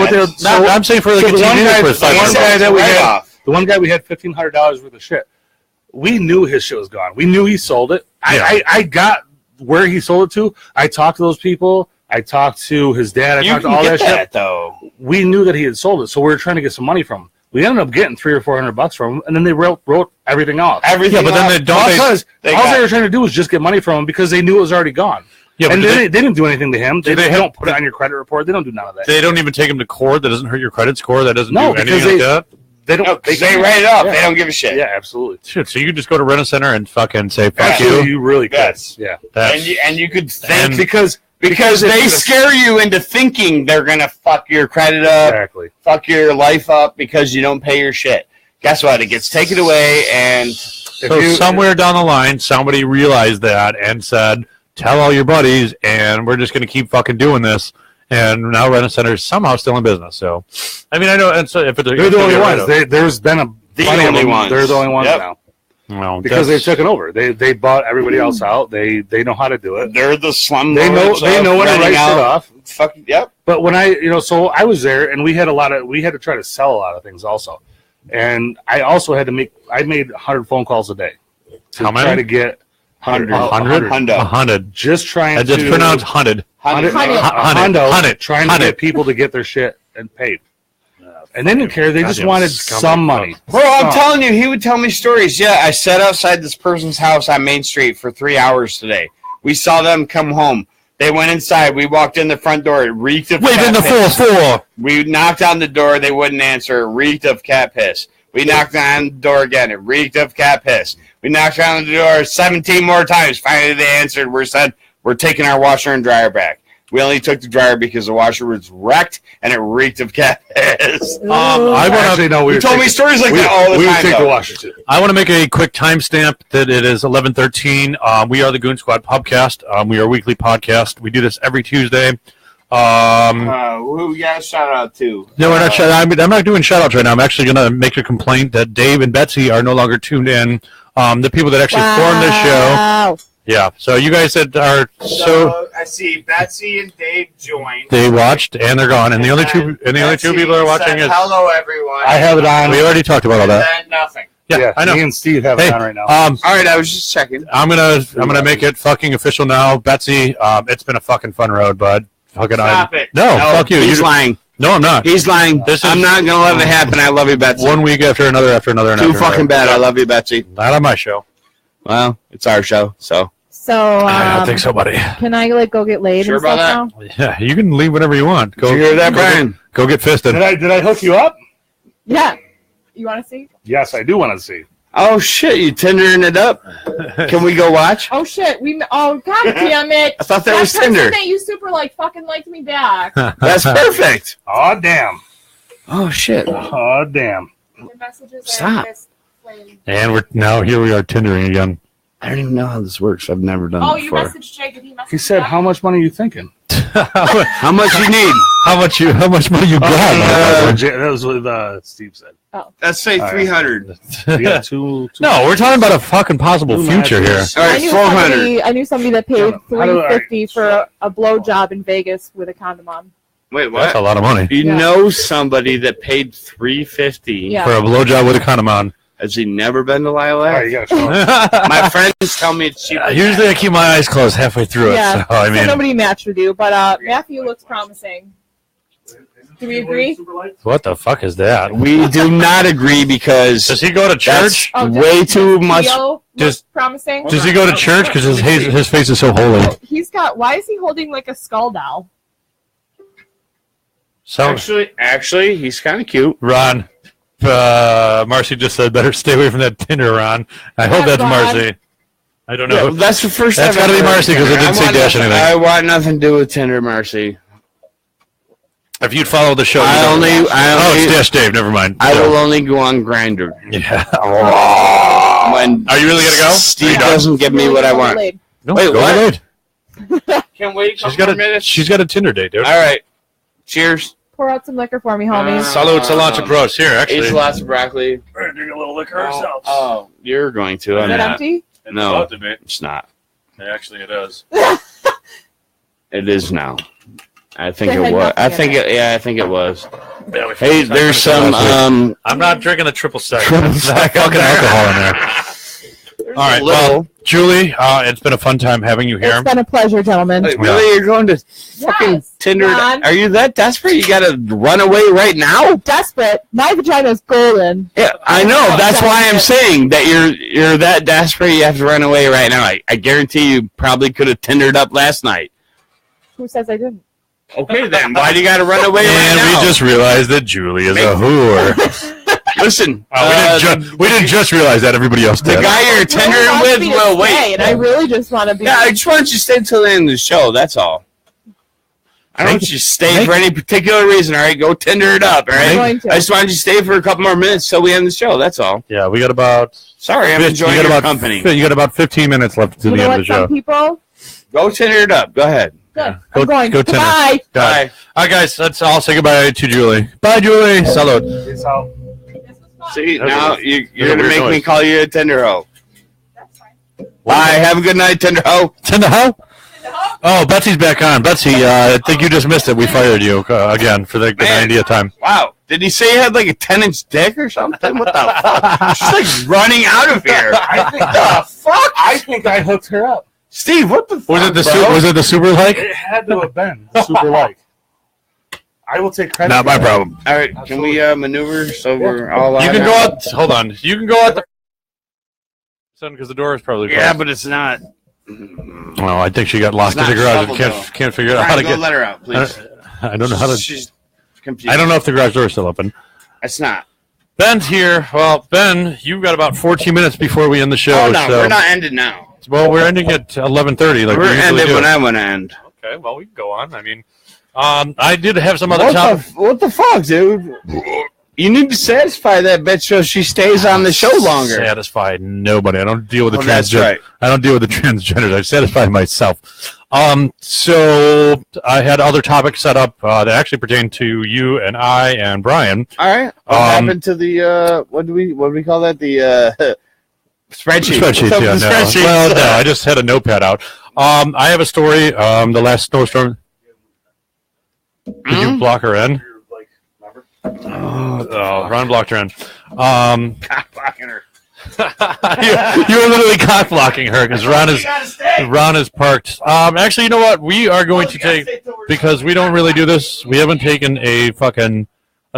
they'll do, I'm saying for like a TV. The one guy we had $1,500 worth of shit. We knew his shit was gone. We knew he sold it. I got where he sold it to. I talked to those people. I talked to his dad. I talked to all that shit. Though we knew that he had sold it, so we were trying to get some money from him. We ended up getting $300 or $400 from him, and then they wrote everything off. Everything, but then they don't. Because all they were trying to do was just get money from him because they knew it was already gone. Yeah, and they didn't do anything to him. They don't put it on your credit report. They don't do none of that. They don't even take him to court. That doesn't hurt your credit score. That doesn't do anything like that. They don't. They write it off. They don't give a shit. Yeah, absolutely. Shit. So you could just go to Rent-A-Center and fucking say fuck you. You really could. Yes. Yeah. And you could think because they scare you into thinking they're gonna fuck your credit up, fuck your life up because you don't pay your shit. Guess what? It gets taken away, and so somewhere down the line, somebody realized that and said, "Tell all your buddies, and we're just gonna keep fucking doing this." And now Rent-A-Center is somehow still in business. So, I mean, I know. And so if they're the only ones, there's been the only ones. They're the only ones now. Well, because they've taken over. They bought everybody else out. They know how to do it. They're the slum. They know when to write shit off. Fucking yep. But when so I was there, and we had to try to sell a lot of things also, and I also had to made 100 phone calls a day to try to get 100. Just trying to. Just pronounce 100. 100. Trying to get people to get their shit and paid. And they didn't care. They just wanted some money. Bro, I'm telling you, he would tell me stories. Yeah, I sat outside this person's house on Main Street for 3 hours today. We saw them come home. They went inside. We walked in the front door. It reeked of cat in the piss. 4-4. We knocked on the door. They wouldn't answer. It reeked of cat piss. We knocked on the door again. It reeked of cat piss. We knocked on the door 17 more times. Finally, they answered. We said, we're taking our washer and dryer back. We only took the dryer because the washer was wrecked and it reeked of cat piss. You told me stories like that all the time. We would take the washer too. I want to make a quick timestamp that it is 11:13. We are the Goon Squad Pubcast. We are a weekly podcast. We do this every Tuesday. Who we got a shout out to? No, we're not. I'm not doing shout outs right now. I'm actually going to make a complaint that Dave and Betsy are no longer tuned in. The people that actually formed this show. Yeah. So you guys that are so I see Betsy and Dave joined. they watched and they're gone, and the only two people are watching is. Hello, everyone. I have it on. We already talked about all that. And then nothing. Yeah, I know. Me and Steve have Hey, it on right now. All right, I was just checking. I'm gonna make it fucking official now, Betsy. It's been a fucking fun road, bud. Fucking Stop it. No, fuck you. He's lying. No, I'm not. He's lying. I'm not gonna let it happen. I love you, Betsy. 1 week after another, and Too after fucking another. bad. I love you, Betsy. Not on my show. Well, it's our show, so. So I don't think so, buddy. can I like go get laid Sure and stuff about now? Yeah, you can leave whenever you want. Did you hear that, Brian? Go get fisted. Did I hook you up? Yeah. You want to see? Yes, I do want to see. Oh shit! You tendering it up? Can we go watch? Oh shit! Oh god damn it! I thought that was person Tinder. that you super fucking liked me back. That's perfect. Oh damn. Oh shit! Oh damn. The messages Stop. are misflamed. And here we are tendering again. I don't even know how this works. I've never done Oh, it you before. messaged Jake and he messaged He said, back? "How much money are you thinking?" How much you need? How much money you got? That was what Steve said. Let's say All right. 300. Yeah, two. No, we're talking about a fucking possible Two future here. matches. All right, 400. I knew somebody that paid How do I- $350 for a blowjob in Vegas with a condom on. Wait, That's a what? lot of money You Yeah. know somebody that paid $350? Yeah. for a blowjob with a condom on. Has he never been to All right, Lilac? you gotta show us. My friends tell me it's cheaper. Usually I keep my eyes closed halfway through it. Yeah. So, I So mean, nobody matched with you, but Matthew looks promising. Do we agree? what the fuck is that? We do not agree because Does he go to that's church? Oh, way too much. Theo Does- looks promising. Does he go to church? Because his face is so holy. He's got. Why is he holding like a skull doll? So, Actually, he's kind of cute. Ron, Marcy just said better stay away from that Tinder, Ron. I hope that's Ron. Marcy. I don't Yeah, know. that's the first That's time. gotta I've be heard Marcy, 'cause it Tinder. didn't say I want dash nothing- anything. I want nothing to do with Tinder, Marcy. If you'd follow the show, you'd I know. only, Oh, it's Dash Dave. Never mind. I will only go on Grinder Yeah. when. Are you really gonna go? Are Steve you done? doesn't give me Really what I gonna get want. laid. No, Wait, go what? ahead. Can wait. She's got a Tinder date, dude. All right. Cheers. Pour out some liquor for me, homies. Salud, cilantro pros. Here, actually. Eat lots of broccoli. We're gonna drink a little liquor Oh, ourselves. oh, you're going to. Is I'm that not. empty? It's no. about to be. It's not. Actually, it is. It is now. I think They it had was. nothing I in think it. it. Yeah, I think it was. Yeah, we Hey, fucking there's talked about some. I'm not drinking the triple sec. Triple There's not sec fucking in there. alcohol in there. All right, well, Julie, it's been a fun time having you here. It's been a pleasure, gentlemen. Wait, really? You're going to fucking Yes, Tinder? Ron. Are you that desperate? You gotta run away right now? Desperate. My vagina's golden. Yeah, I know. That's why I'm saying that you're that desperate. You have to run away right now. I guarantee you probably could have Tindered up last night. Who says I didn't? Okay, then why do you gotta run away right And now? we just realized that Julie is a whore. Listen. We didn't just realize that. Everybody else The did. guy you're Really tendering wants with me to will stay, wait. and I really just want to be. Yeah, I just want you to stay until the end of the show. That's all. I don't want you to stay for any particular reason. All right, go Tinder it up. All I'm right. going to. I just want you to stay for a couple more minutes till we end the show. That's all. Yeah, we got about. Sorry, I'm enjoying your company. You got about 15 minutes left to You the know end what? of the Some show. people. Go Tinder it up. Go ahead. Good. Yeah. I'm going. Go Tinder. Bye. Bye. All right, guys, let's all say goodbye to Julie. Bye, Julie. Salud. Peace out. See, That's now a- you're that's a going to weird make me noise. call you a Tinder hoe. That's fine. Bye. Have a good night, Tinder hoe. Tinder hoe? Oh, Betsy's back on. Betsy, I think you just missed it. We fired you again for the Man. 90th time. Wow. Did he say he had like a 10-inch dick or something? What the fuck? She's like running out of here. I think the fuck? I think I hooked her up. Steve, what the fuck, Was it the bro? was it the super like? It had to have been super like. I will take credit. Not for my that. problem. All right, can we maneuver so we're all You out can now? go out. Hold on. You can go out the. Because the door is probably closed. Yeah, but it's not. Oh, I think she got locked in It's the not garage and shoveled, can't figure out how to Go get. let her out, please. I don't know how to. She's confused. I don't know if the garage door is still open. It's not. Ben's here. Well, Ben, you've got about 14 minutes before we end the show. Oh, no, so. we're not ended now. Well, we're ending at 11:30. Like we We're usually ended do. when I want to end. Okay, well, we can go on. I mean, I did have some other topics. What the fuck, dude? You need to satisfy that bitch so she stays on the show longer. Satisfy nobody. I don't deal with the Oh, that's transgender. right. I don't deal with the transgenders. I satisfy myself. So I had other topics set up that actually pertain to you and I and Brian. All right. What happened to the what do we call that? The Spreadsheets, Open yeah. the No. spreadsheets. Well, no, I just had a notepad out. I have a story. The last snowstorm. Did you block her in? Oh, Ron blocked her in. Blocking her. you were literally cock blocking her because Ron is parked. Actually, you know what? We are going to take, because we don't really do this. We haven't taken a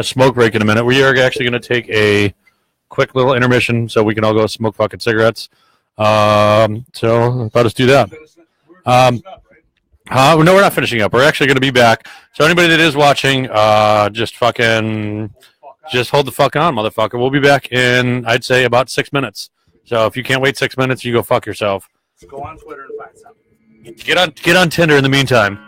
smoke break in a minute. We are actually going to take a quick little intermission so we can all go smoke fucking cigarettes. So let us do that. No, we're not finishing up. We're actually going to be back. So anybody that is watching, just hold the fuck on, motherfucker. We'll be back in, I'd say, about 6 minutes. So if you can't wait 6 minutes, you go fuck yourself. Let's go on Twitter and find something. Get on Tinder in the meantime.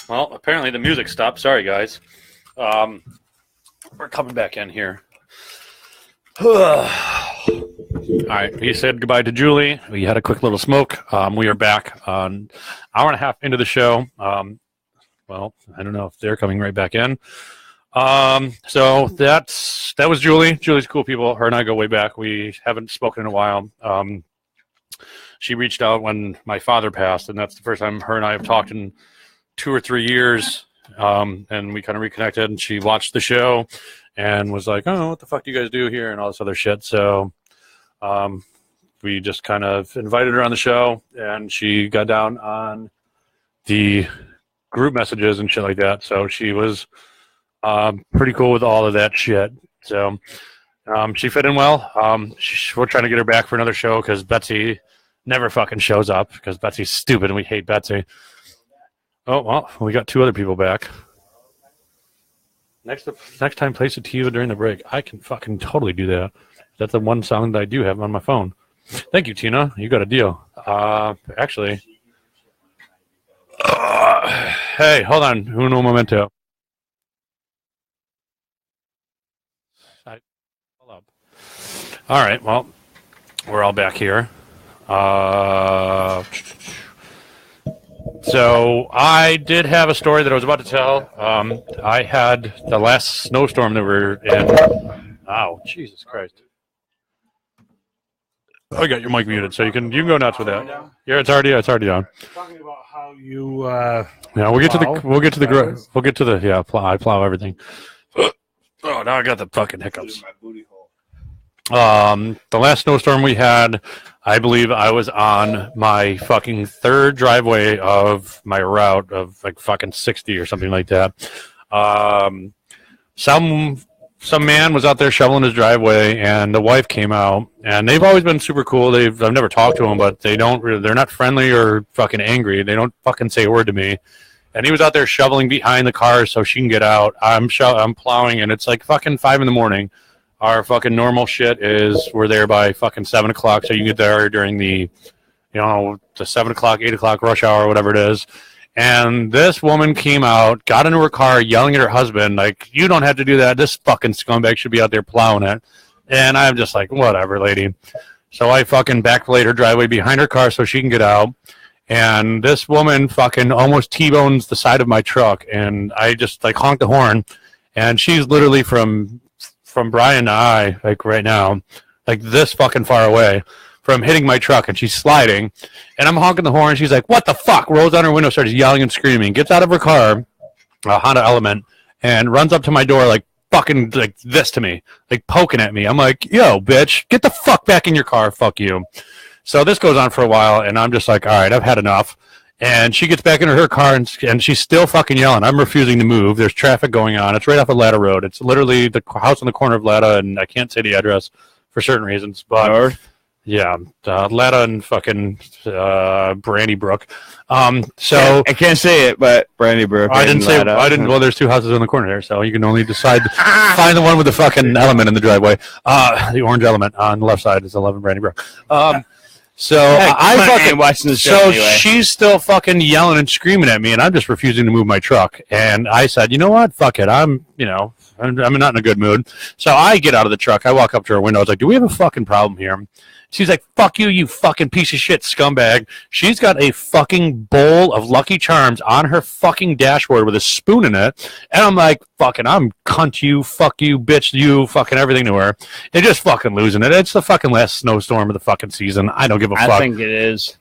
Well, apparently the music stopped. Sorry, guys. We're coming back in here. All right, we said goodbye to Julie. We had a quick little smoke. We are back an hour and a half into the show. Well, I don't know if they're coming right back in. So that was Julie. Julie's cool people. Her and I go way back. We haven't spoken in a while. She reached out when my father passed, and that's the first time her and I have talked in 2 or 3 years. And we kind of reconnected, and she watched the show and was like, oh, what the fuck do you guys do here, and all this other shit. So we just kind of invited her on the show, and she got down on the group messages and shit like that. So she was pretty cool with all of that shit. So she fit in well. We're trying to get her back for another show because Betsy never fucking shows up because Betsy's stupid and we hate Betsy. Oh, well, we got 2 other people back. Next time, play Sativa during the break. I can fucking totally do that. That's the one song that I do have on my phone. Thank you, Tina. You got a deal. Actually. Hey, hold on. Uno momento. Hold up. All right, well, we're all back here. So I did have a story that I was about to tell. I had the last snowstorm that we're in. Oh, Jesus Christ! I got your mic muted, so you can go nuts with that. Yeah, it's already on. Talking about how you. Yeah, we'll get to the. I plow everything. Oh, now I got the fucking hiccups. The last snowstorm we had, I believe I was on my fucking 3rd driveway of my route of like fucking 60 or something like that. Some man was out there shoveling his driveway, and the wife came out, and they've always been super cool. I've never talked to them, but they're not friendly or fucking angry. They don't fucking say a word to me. And he was out there shoveling behind the car so she can get out. I'm plowing, and it's like fucking 5 a.m. Our fucking normal shit is we're there by fucking 7 o'clock, so you can get there during the 7 o'clock, 8 o'clock rush hour, whatever it is. And this woman came out, got into her car, yelling at her husband, like, you don't have to do that. This fucking scumbag should be out there plowing it. And I'm just like, whatever, lady. So I fucking backplayed her driveway behind her car so she can get out. And this woman fucking almost T-bones the side of my truck. And I just like honked the horn. And she's literally from Brian to I, like right now, like this fucking far away from hitting my truck, and she's sliding, and I'm honking the horn. She's like, what the fuck? Rolls down her window, starts yelling and screaming, gets out of her car, a Honda Element, and runs up to my door like fucking like this to me, like poking at me. I'm like, yo, bitch, get the fuck back in your car. Fuck you. So this goes on for a while, and I'm just like, all right, I've had enough. And she gets back into her car, and she's still fucking yelling. I'm refusing to move. There's traffic going on. It's right off of Latta Road. It's literally the house on the corner of Latta, and I can't say the address for certain reasons. But yeah, Latta and fucking Brandybrook. So I can't say it, but Brandybrook. I didn't say. I didn't. Well, there's 2 houses on the corner there, so you can only decide. Find the one with the fucking element in the driveway. The orange element on the left side is 11 Brandybrook. So I fucking watching the show. So anyway. She's still fucking yelling and screaming at me, and I'm just refusing to move my truck. And I said, you know what? Fuck it. I'm not in a good mood. So I get out of the truck. I walk up to her window. I was like, do we have a fucking problem here? She's like, fuck you, you fucking piece of shit scumbag. She's got a fucking bowl of Lucky Charms on her fucking dashboard with a spoon in it. And I'm like, fucking, I'm cunt you, fuck you, bitch you, fucking everything to her. They're just fucking losing it. It's the fucking last snowstorm of the fucking season. I don't give a fuck. I think it is.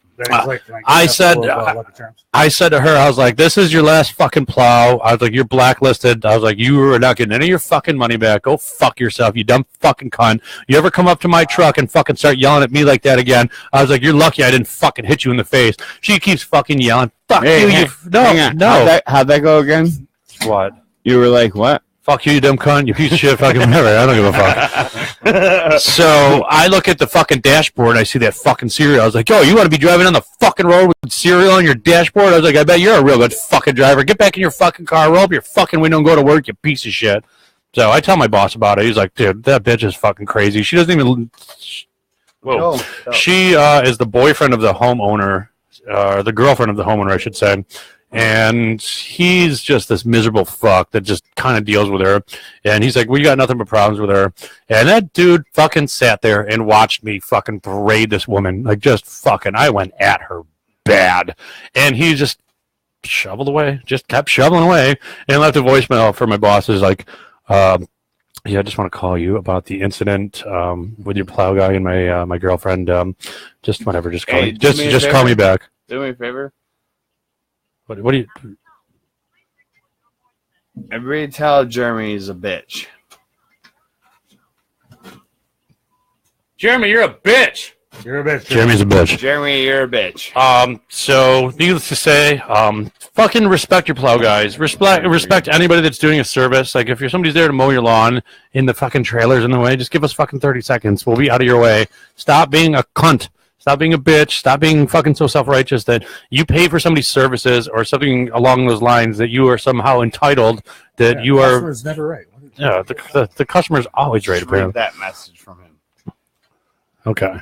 I said to her, I was like, this is your last fucking plow. I was like, you're blacklisted. I was like, you are not getting any of your fucking money back. Go fuck yourself, you dumb fucking cunt. You ever come up to my truck and fucking start yelling at me like that again? I was like, you're lucky I didn't fucking hit you in the face. She keeps fucking yelling. Fuck you. No. How'd that go again? What? You were like, what? Fuck you, dumb cunt, you piece of shit, fucking whatever. I don't give a fuck. So I look at the fucking dashboard, and I see that fucking cereal. I was like, yo, you want to be driving on the fucking road with cereal on your dashboard? I was like, I bet you're a real good fucking driver. Get back in your fucking car, roll up your fucking window and go to work, you piece of shit. So I tell my boss about it. He's like, dude, that bitch is fucking crazy. She doesn't even... Whoa. She is the boyfriend of the homeowner, the girlfriend of the homeowner, I should say. and he's just this miserable fuck that just kind of deals with her. And he's like, "We got nothing but problems with her." And that dude fucking sat there and watched me fucking berate this woman, like just fucking. I went at her bad, and he just shoveled away, just kept shoveling away, and left a voicemail for my boss. Is like, "Yeah, I just want to call you about the incident with your plow guy and my girlfriend. Just whatever, just call just call me back." Do me a favor. What do you? Everybody tell Jeremy he's a bitch. Jeremy, you're a bitch. You're a bitch. Jeremy's a bitch. Jeremy, you're a bitch. So needless to say, fucking respect your plow guys. Respect anybody that's doing a service. Like if you're somebody's there to mow your lawn in the fucking trailers in the way, just give us fucking 30 seconds. We'll be out of your way. Stop being a cunt. Stop being a bitch. Stop being fucking so self-righteous that you pay for somebody's services or something along those lines that you are somehow entitled that you are. The customer's never right. Yeah, the customer's always right. Just read Apparently. that message from him. Okay.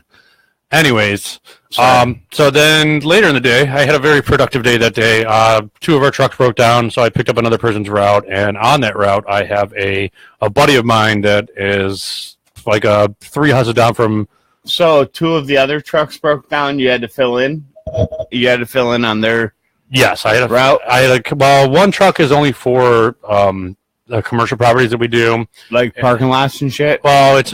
Anyways, so then later in the day, I had a very productive day that day. 2 of our trucks broke down, so I picked up another person's route, and on that route, I have a buddy of mine that is like 3 houses down from. So 2 of the other trucks broke down. You had to fill in. You had to fill in on their. Yes, I had a route. Well, one truck is only for the commercial properties that we do, Like parking lots and shit. Well, it's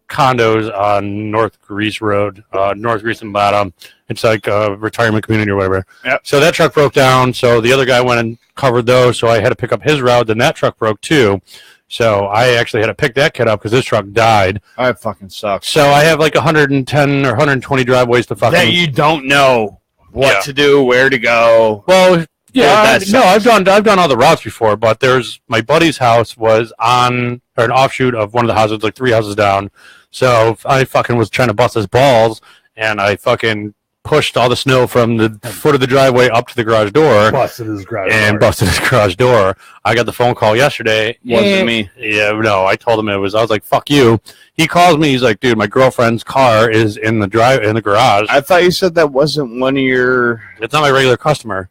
condos on North Greece Road, North Greece and Latta. It's like a retirement community or whatever. Yep. So that truck broke down. So the other guy went and covered those. So I had to pick up his route. Then that truck broke too. So I actually had to pick that kid up because his truck died. Oh, it fucking sucks. So I have like 110 or 120 driveways to fucking. That you don't know what Yeah. to do, where to go. Well, yeah, that no, I've done all the routes before, but there's my buddy's house was on or an offshoot of one of the houses, like 3 houses down. So I fucking was trying to bust his balls, and I fucking pushed all the snow from the foot of the driveway up to the garage door. Busted his garage And door. busted his garage door. I got the phone call yesterday. Wasn't me. Yeah, no, I told him I was like, "Fuck you." He calls me. He's like, "Dude, my girlfriend's car is in the garage. I thought you said that wasn't one of your. It's not my regular customer.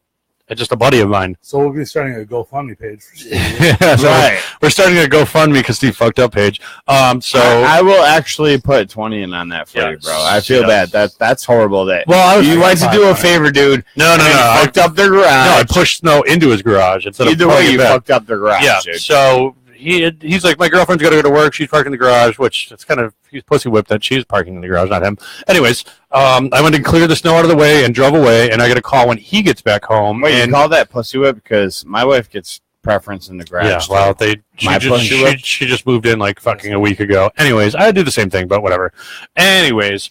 It's just a buddy of mine." So we'll be starting a GoFundMe page for Steve. Yeah, so Right. we're starting a GoFundMe because Steve fucked up page. So I will actually put 20 in on that for Yeah. you, bro. I feel Yes. bad. That's horrible. That well, I was you like to do a favor, dude. no, and you fucked up their garage. I pushed snow into his garage instead Either of way, putting you it back. fucked up their garage, Yeah, dude. so he's like, my girlfriend's got to go to work. She's parking in the garage, which it's kind of he's pussy whipped that she's parking in the garage, not him. Anyways, I went and cleared the snow out of the way and drove away, and I got a call when he gets back home. Wait, and you call that pussy whip? Because my wife gets preference in the garage. yeah, well, My pussy whip? she just moved in like fucking a week ago. Anyways, I do the same thing, but whatever. Anyways,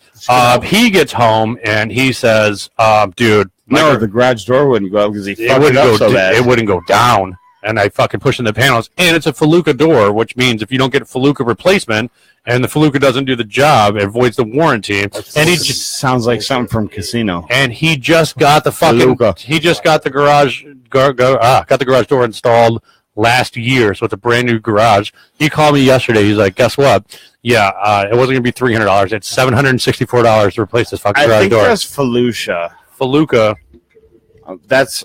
he gets home and he says, "Dude, No, the garage door wouldn't go up because he it fucked it wouldn't up go. so bad. It wouldn't go down." And I fucking push in the panels, and it's a Feluca door, which means if you don't get a Feluca replacement, and the Feluca doesn't do the job, it voids the warranty. And he just sounds like something from Casino. just got the fucking Feluca. he just got the garage got the garage door installed last year, so it's a brand new garage. He called me yesterday. He's like, "Guess what? Yeah, it wasn't gonna be $300. It's $764 to replace this fucking I garage think door." that's Felucia. Feluca. That's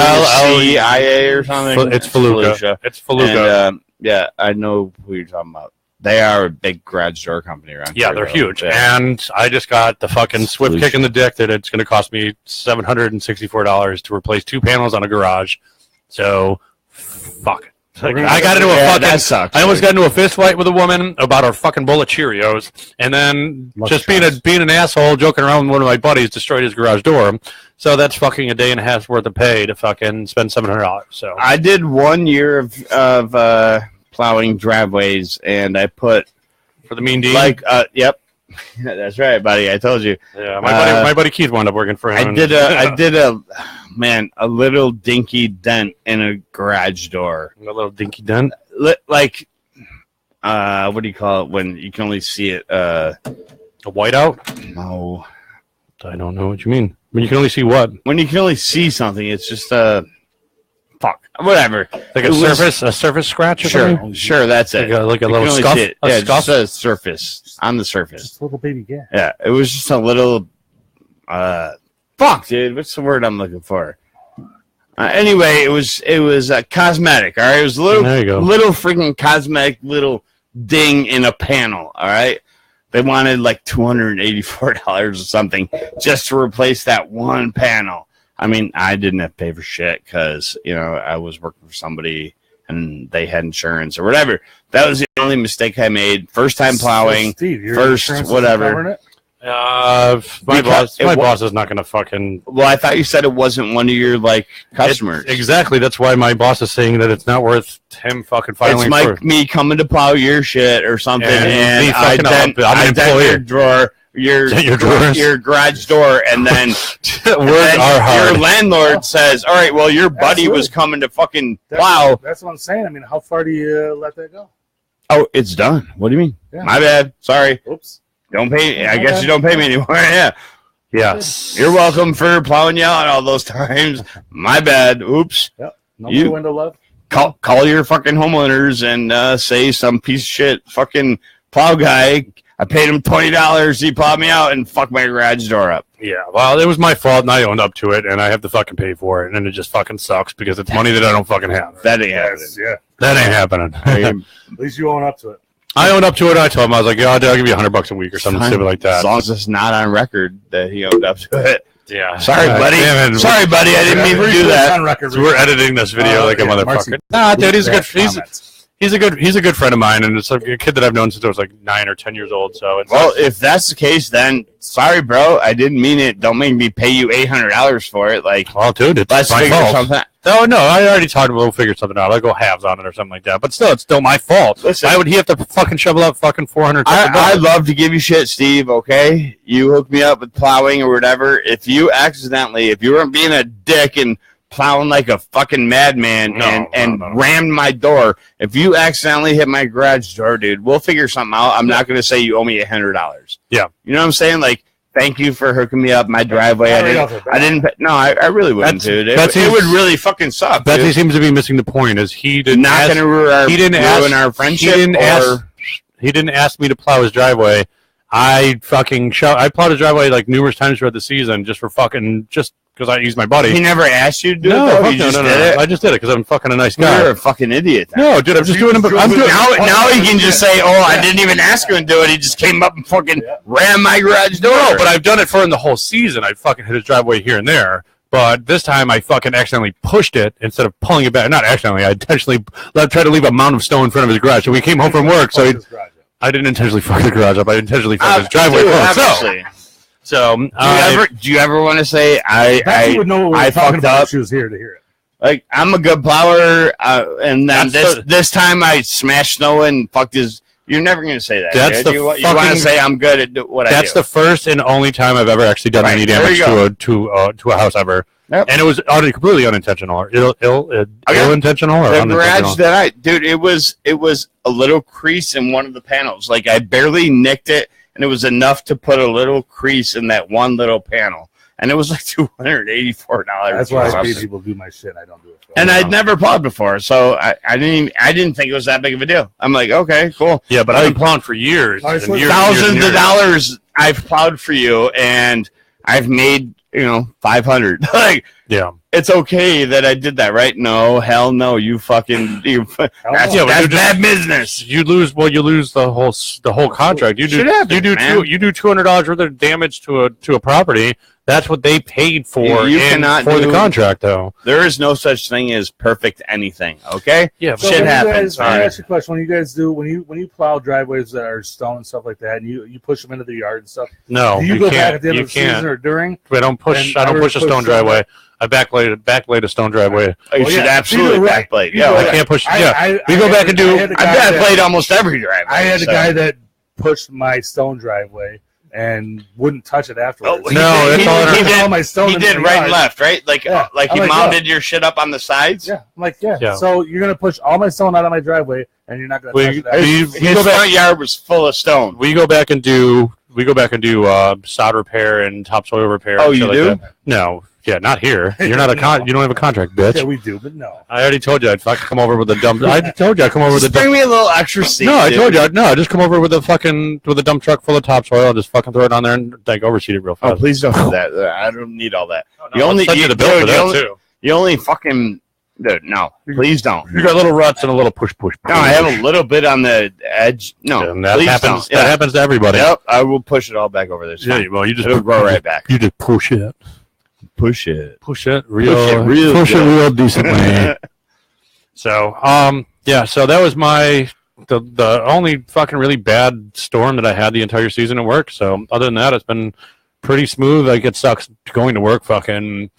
FELLUCIA or something. It's Feluca. It's Feluca. And, yeah, I know who you're talking about. They are a big garage door company around Yeah, here. they're bro. huge. Yeah. And I just got the fucking swift kick in the dick that it's going to cost me $764 to replace 2 panels on a garage. So, fuck it. Like, I got into a Yeah, fucking. that sucks, I almost dude. got into a fist fight with a woman about our fucking bowl of Cheerios, and then Lucky just being shots. an asshole, joking around with one of my buddies, destroyed his garage door. So that's fucking a day and a half's worth of pay to fucking spend $700. So I did 1 year of plowing driveways, and I put for the mean deed, yep, that's right, buddy. I told you. yeah, my buddy Keith wound up working for him. I did a little dinky dent in a garage door. a little dinky dent. Like, what do you call it when you can only see it? A whiteout. No, I don't know what you mean. I mean, you can only see what? when you can only see something, it's just fuck, whatever. Like It was- a surface scratch or something? Sure, that's it. Like a You little can only scuff? see it. A Yeah, scuff? just a surface on the surface. Just a little baby gas. Yeah, it was just a little. Fuck, fuck, dude. What's the word I'm looking for? Anyway, it was cosmetic. All right, it was a little freaking cosmetic little ding in a panel. All right, they wanted like $284 or something just to replace that one panel. I mean, I didn't have to pay for shit because I was working for somebody and they had insurance or whatever. That was the only mistake I made. First time plowing. Steve, first whatever. My boss is not going to fucking. Well, I thought you said it wasn't one of your customers. Exactly. That's why my boss is saying that it's not worth him fucking filing. It's like me coming to plow your shit or something, and I dent your garage door, and then your landlord says, "All right, well, your buddy was coming to fucking plow." That's what I'm saying. I mean, how far do you let that go? Oh, it's done. What do you mean? Yeah. My bad. Sorry. Oops. Don't pay. I guess you don't pay me anymore. Yeah. Yes. You're welcome for plowing you out all those times. My bad. Oops. Yep. No window love. Call your fucking homeowners and say some piece of shit fucking plow guy. I paid him $20. He plowed me out and fucked my garage door up. Yeah, well, it was my fault, and I owned up to it, and I have to fucking pay for it, and it just fucking sucks because it's money that I don't fucking have. That ain't happening. Yeah. That ain't happening. At least you own up to it. I owned up to it. I told him, I was like, I'll give you $100 a week or something stupid like that. As long as it's not on record that he owned up to it. Yeah. Sorry, buddy. Sorry, buddy. I didn't mean to do that. So we're editing this video like a motherfucker. Nah, dude, he's a good. He's a good friend of mine, and it's a kid that I've known since I was like 9 or 10 years old. So, if that's the case, then sorry, bro. I didn't mean it. Don't make me pay you $800 for it. Well, dude, it's let's my figure fault. something out. No, I already talked about we'll figure something out. I'll go halves on it or something like that. But still, it's still my fault. Listen, why would he have to fucking shovel out fucking $400? I'd love to give you shit, Steve. Okay, you hook me up with plowing or whatever. If you weren't being a dick and plowing like a fucking madman and rammed my door. If you accidentally hit my garage door, dude, we'll figure something out. I'm not going to say you owe me $100. Yeah. You know what I'm saying? Thank you for hooking me up my driveway. I really wouldn't, dude. It would really fucking suck. Betsy seems to be missing the point. Is he didn't not going to ruin our friendship? He didn't ask me to plow his driveway. I plowed his driveway numerous times throughout the season just because I used my buddy. He never asked you to do it? No. I just did it because I'm fucking a nice guy. You're a fucking idiot. No, dude, I'm just doing it. Now he can just say, I didn't even ask him to do it. He just came up and fucking rammed my garage door. No, but I've done it for him the whole season. I fucking hit his driveway here and there. But this time I fucking accidentally pushed it instead of pulling it back. Not accidentally. I intentionally tried to leave a mound of stone in front of his garage. So we came home from work. So I didn't intentionally fuck the garage up. I intentionally fucked his driveway up. So, do you ever want to say I would know what I fucked up? She was here to hear it. I'm a good plower, and then this time I smashed snow and fucked his. You're never going to say that. That's you want to say I'm good at what I do. That's the first and only time I've ever actually done any damage to a house ever. Yep. And it was completely unintentional, or ill-intentional, or the garage that it was a little crease in one of the panels. I barely nicked it. And it was enough to put a little crease in that one little panel. And it was $284. That's why I pay people do my shit. I don't do it. And I'd never plowed before, so I didn't think it was that big of a deal. I'm like, okay, cool. Yeah, but I've been plowing for years. Thousands of dollars I've plowed for you, and I've made $500. Yeah. It's okay that I did that, right? No, hell no. That's bad business. You lose the whole contract. You do $200 worth of damage to a property. That's what they paid for the contract, though. There is no such thing as perfect anything. Okay. Yeah. So shit happens. Let me ask you a question. When you guys when you plow driveways that are stone and stuff like that, and you push them into the yard and stuff. No, do you go back at the end of the season or during? I don't push a stone driveway. I backblade a stone driveway. You should absolutely backblade. Yeah, I can't push. We go back and do. I backblade almost every driveway. I had a guy that pushed my stone driveway and wouldn't touch it afterwards. He did right and left, right? He mounted your shit up on the sides? Yeah. I'm like, yeah. So you're going to push all my stone out of my driveway, and you're not going to touch it. His front yard was full of stone. We go back and do sod repair and topsoil repair. Oh, you do? No. Yeah, not here. You're not a you don't have a contract, bitch. Yeah, we do, but no. I already told you I'd fucking come over with a dump. I told you I'd come over with a Just bring dump. me a little extra seat. No, I dude. told you. No, I just come over with a dump truck full of topsoil. I'll just fucking throw it on there and like overseed it real fast. Oh, please don't do that. I don't need all that. No, I'll send you the bill for that too. You only fucking dude. No, please don't. You got little ruts and a little push. No, I have a little bit on the edge. No, and that please happens. don't. That happens to everybody. Yep, I will push it all back over there. It's Yeah, fine. well, you just It'll grow right back. You just push it. Push it. Push it real. Push it real good. Decently. So, yeah. So that was the only fucking really bad storm that I had the entire season at work. So other than that, it's been pretty smooth. Like it sucks going to work. Fucking,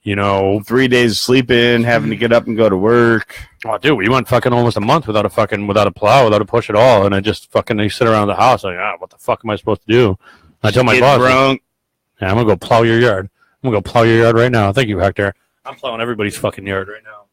3 days sleeping, having to get up and go to work. Oh, dude, we went fucking almost a month without a plow, without a push at all, and I just fucking sit around the house like, what the fuck am I supposed to do? I tell my Get boss, drunk. yeah, I'm gonna go plow your yard. I'm gonna go plow your yard right now. Thank you, Hector. I'm plowing everybody's fucking yard right now.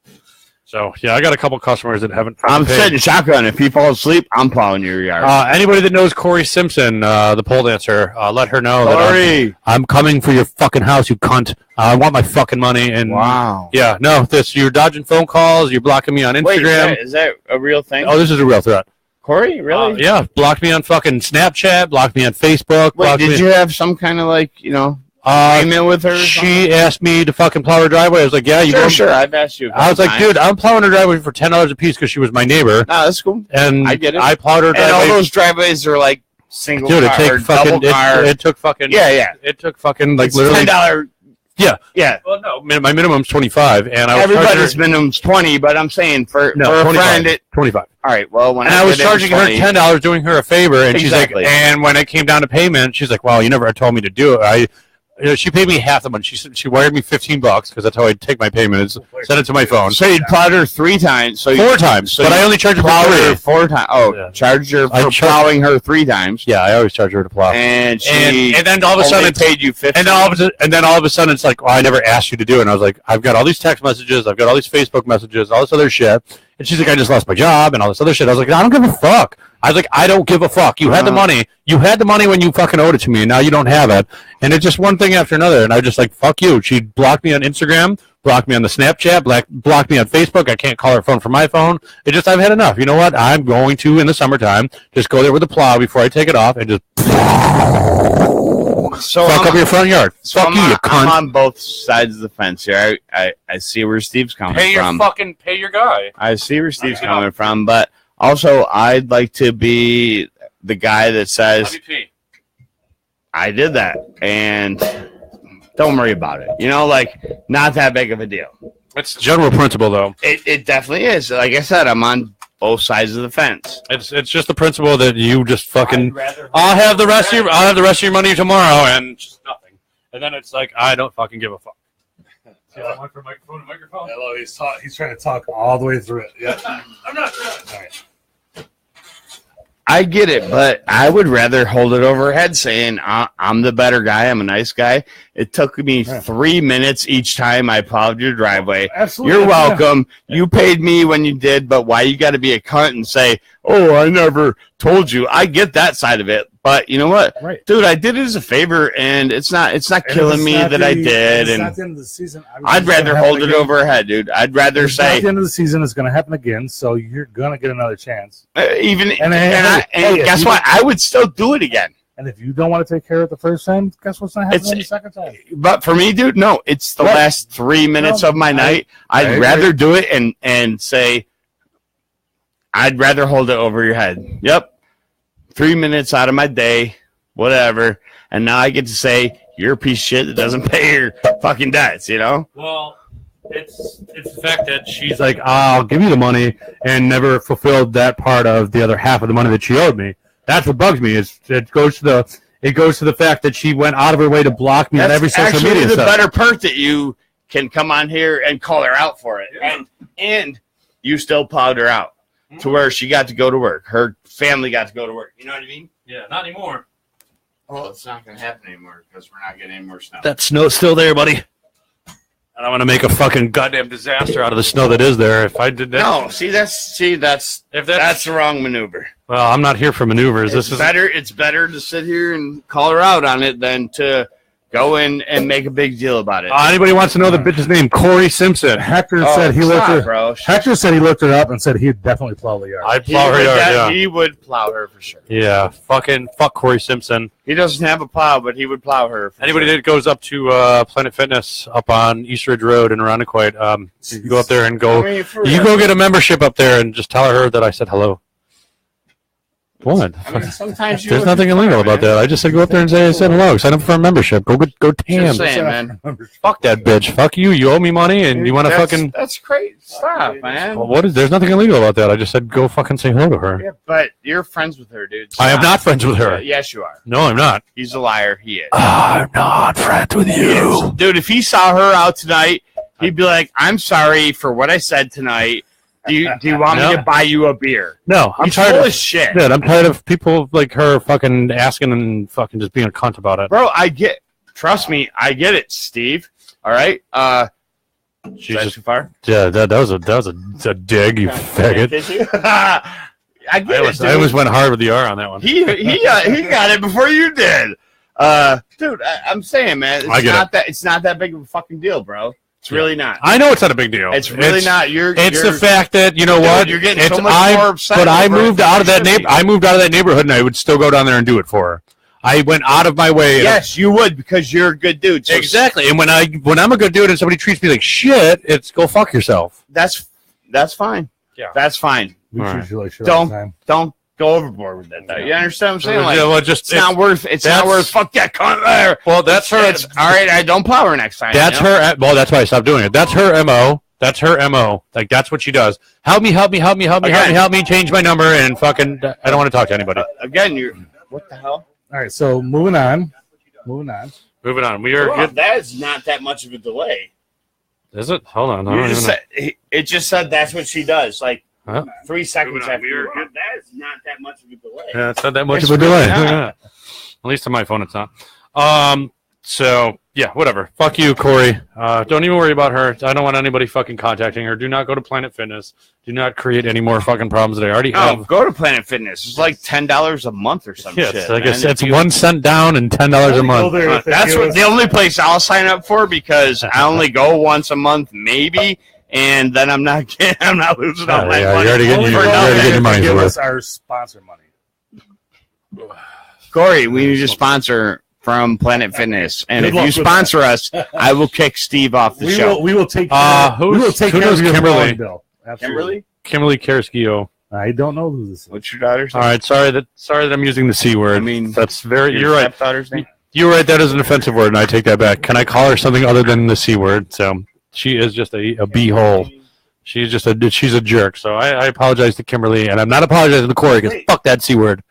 So yeah, I got a couple customers that haven't. I'm paid. setting shotgun. If he falls asleep, I'm plowing your yard. Anybody that knows Corey Simpson, the pole dancer, let her know that Corey. I'm coming for your fucking house, you cunt. I want my fucking money. And Wow. yeah, no, you're dodging phone calls. You're blocking me on Instagram. Wait, is that a real thing? Oh, this is a real threat. Corey, really? Yeah, blocked me on fucking Snapchat, blocked me on Facebook. Wait, did you have some kind of agreement with her? Or She asked me to fucking plow her driveway. I was like, yeah, you something? go. Sure. I've asked you. I was like, dude, I'm plowing her driveway for $10 a piece because she was my neighbor, no, that's cool. and I get it. I plowed her And driveway. all those driveways are like single Dude, car or double car. it took fucking Yeah. It took fucking like It's literally. $10. Yeah. Yeah. Well, no, my minimum's 25, and I was Everybody's charging her, minimum's 20, but I'm saying for a 25, friend, 25. all right. Well, when And I was did it charging her 20, $10, doing her a favor, and Exactly. she's like, and when it came down to payment, she's like, well, you never told me to do it. She paid me half the money. She wired me $15 because that's how I take my payment. Send it to my phone. So you plowed her 3 times. So 4 times, but I only charge her plowed for her 3. 4 times. Oh, Yeah. charged her I for char- plowing her 3 times. Yeah, I always charge her to plow. And she And then all of a only sudden, paid you 50. and then all of a sudden, it's like, well, I never asked you to do it. And I was like, I've got all these text messages, I've got all these Facebook messages, all this other shit. And she's like, I just lost my job and all this other shit. I was like, I don't give a fuck. I was like, I don't give a fuck. You had the money. You had the money when you fucking owed it to me, and now you don't have it. And it's just one thing after another. And I was just like, fuck you. She blocked me on Instagram, blocked me on the Snapchat, blocked me on Facebook. I can't call her phone from my phone. I've had enough. You know what? I'm going to, in the summertime, just go there with a plow before I take it off and just So fuck up your front yard. So Fuck you, you I'm cunt. on both sides of the fence here. I see where Steve's coming from. Pay your guy. I see where Steve's coming from, but also I'd like to be the guy that says I did that and don't worry about it. Not that big of a deal. It's general principle, though. It definitely is. Like I said, I'm on both sides of the fence. It's just the principle that you just fucking. I'll have the rest of your money tomorrow, and just nothing. And then it's like I don't fucking give a fuck. Microphone. Hello, he's trying to talk all the way through it. Yeah. I'm not. All right. I get it, but I would rather hold it over her head saying, I'm the better guy. I'm a nice guy. It took me 3 minutes each time I plowed your driveway. Absolutely. You're welcome. You paid me when you did, but why you got to be a cunt and say, oh, I never told you. I get that side of it. But you know what? Right. Dude, I did it as a favor, and it's not killing me that I did. And at the end of the season. I'd rather hold it over her head, dude. I'd rather At say, the end of the season, it's going to happen again, so you're going to get another chance. and hey, guess what? I would still do it again. And if you don't want to take care of it the first time, guess what's not happening the second time? But for me, dude, no, it's the last 3 minutes of my night. I'd rather do it and say, I'd rather hold it over your head. Yep. 3 minutes out of my day, whatever. And now I get to say, you're a piece of shit that doesn't pay your fucking debts, Well, it's the fact that she's like, I'll give you the money, and never fulfilled that part of the other half of the money that she owed me. That's what bugs me. It goes to the fact that she went out of her way to block me on every social media. That's actually the stuff. better part that you can come on here and call her out for it. Yeah. And you still plowed her out to where she got to go to work. Her family got to go to work. You know what I mean? Yeah, not anymore. Well, it's not going to happen anymore because we're not getting any more snow. That snow's still there, buddy. And I'm gonna make a fucking goddamn disaster out of the snow that is there. If I did that, No, that's the wrong maneuver. well, I'm not here for maneuvers. It's better to sit here and call her out on it than to Go in and make a big deal about it. Anybody wants to know the bitch's name? Corey Simpson. Hector said he looked stop, her. bro. Hector said he looked her up and said he'd definitely plow the yard. I'd plow her yard, yeah. He would plow her for sure. Yeah, fuck Corey Simpson. He doesn't have a plow, but he would plow her. Anybody that goes up to Planet Fitness up on East Ridge Road in Irondequoit, you can go up there and go. You go get a membership up there and just tell her that I said hello. What? I mean, sometimes you There's nothing illegal about that. I just said go up there and say I said hello. Sign up for a membership. Go tam. Just saying, man. Fuck that bitch. Fuck you. You owe me money and you want to fucking. That's great. Stop, man. Well, what is? There's nothing illegal about that. I just said go fucking say hello to her. Yeah, but you're friends with her, dude. I am not friends with her. Yes, you are. No, I'm not. He's a liar. He is. I'm not friends with you. Dude, if he saw her out tonight, he'd be like, I'm sorry for what I said tonight. Do you want me to buy you a beer? No, I'm He's tired full of of shit. Dude, I'm tired of people like her fucking asking and fucking just being a cunt about it. Bro, trust me, I get it, Steve. All right? She's is that just, too far? yeah, that was a dig, you faggot. Did you? I get it, dude. I almost went hard with the R on that one. He got it before you did. Dude, I'm saying, man, it's not that big of a fucking deal, bro. It's really not. I know it's not a big deal. It's really not. It's the fact that you know what? You're getting so much more upset. But I moved out of that neighborhood, and I would still go down there and do it for her. I went out of my way. Yes, you would because you're a good dude. So exactly. And when I'm a good dude and somebody treats me like shit, it's go fuck yourself. That's fine. Yeah, that's fine. Right. Don't go overboard with that. Though. You understand what I'm saying? Like, well, it's not worth. It's not worth. Fuck that cunt there. Well, that's her. All right. I don't plow her next time. That's her. Well, that's why I stopped doing it. That's her mo. That's her mo. Like that's what she does. Help me. Change my number and fucking. I don't want to talk to anybody. Again, you're. What the hell? All right. So moving on. We are. That is not that much of a delay. Is it? Hold on. It just said that's what she does. Like. Huh? 3 seconds after that is not that much of a delay. Yeah, it's not that much of a delay. At least on my phone, it's not. So yeah, whatever. Fuck you, Corey. Don't even worry about her. I don't want anybody fucking contacting her. Do not go to Planet Fitness. Do not create any more fucking problems that I already have. Go to Planet Fitness. It's like $10 a month or something. Yes, I guess it's 1 cent down and $10 a month. That's the only place I'll sign up for because I only go once a month, maybe. And then I'm not losing all my money. You're already getting your money's give worth. us our sponsor money. Corey, we need a sponsor from Planet Fitness, and if you sponsor us, I will kick Steve off the show. We will take. Who knows Kimberly? Bill. Kimberly Karskio. I don't know who this is. What's your daughter's name? All right, sorry that I'm using the C word. I mean, that's very. You're right. Daughter's name? You're right. That is an offensive word, and I take that back. Can I call her something other than the C word? So. She is just a b-hole. She's a jerk. So I apologize to Kimberly, and I'm not apologizing to Corey because fuck that C word.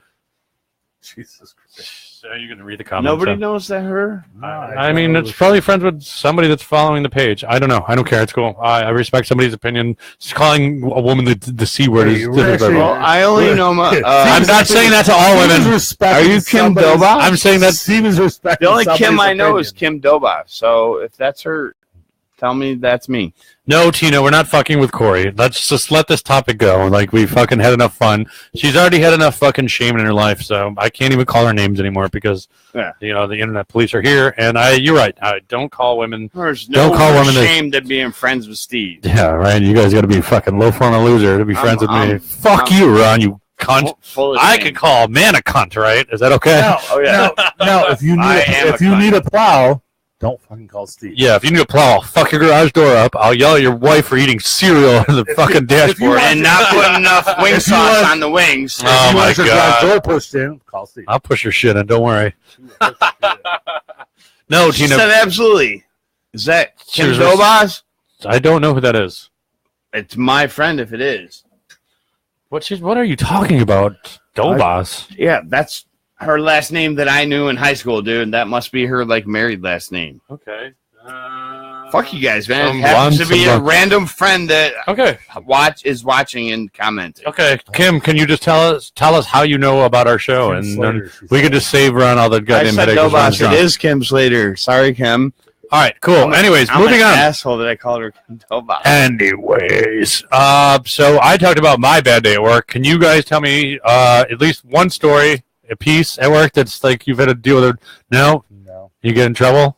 Jesus Christ. So you're going to read the comments. Nobody knows that her? I mean, it's probably friends with somebody that's following the page. I don't know. I don't care. It's cool. I respect somebody's opinion. Just calling a woman the C word is disrespectful. Well, I only know I'm not saying that to all women. Are you Kim Doba? I'm saying that Steven's respect. The only Kim I know is Kim Doba. So if that's her, tell me that's me. No, Tina, we're not fucking with Corey. Let's just let this topic go. Like, we fucking had enough fun. She's already had enough fucking shame in her life, so I can't even call her names anymore because, the internet police are here. And you're right. Don't call women. There's no shame to being friends with Steve. Yeah, right. You guys got to be fucking low form of loser to be friends with me. Fuck you, Ron, you cunt. I could call man a cunt, right? Is that okay? No, if you need a plow, don't fucking call Steve. Yeah, if you need a plow, I'll fuck your garage door up. I'll yell at your wife for eating cereal on the fucking dashboard. And not put enough wing sauce on the wings. Oh, my God. Garage door pushed in, call Steve. I'll push your shit in, don't worry. No, She Tina. said absolutely. Is that Kim Dobas? I don't know who that is. It's my friend if it is. What are you talking about? Dobas? Yeah, that's her last name that I knew in high school, dude. That must be her married last name. Okay. Fuck you guys, man. It happens to be a random friend that is watching and commenting. Okay, Kim, can you just tell us how you know about our show, Kim and Slater, then we could just save Ron all the goddamn I said headaches. Dobas. It is Kim Slater. Sorry, Kim. All right, cool. Anyways, moving on. Asshole that I called her Kim Dobas. Anyways, so I talked about my bad day at work. Can you guys tell me at least one story, a piece at work that's like you've had to deal with it? No. You get in trouble?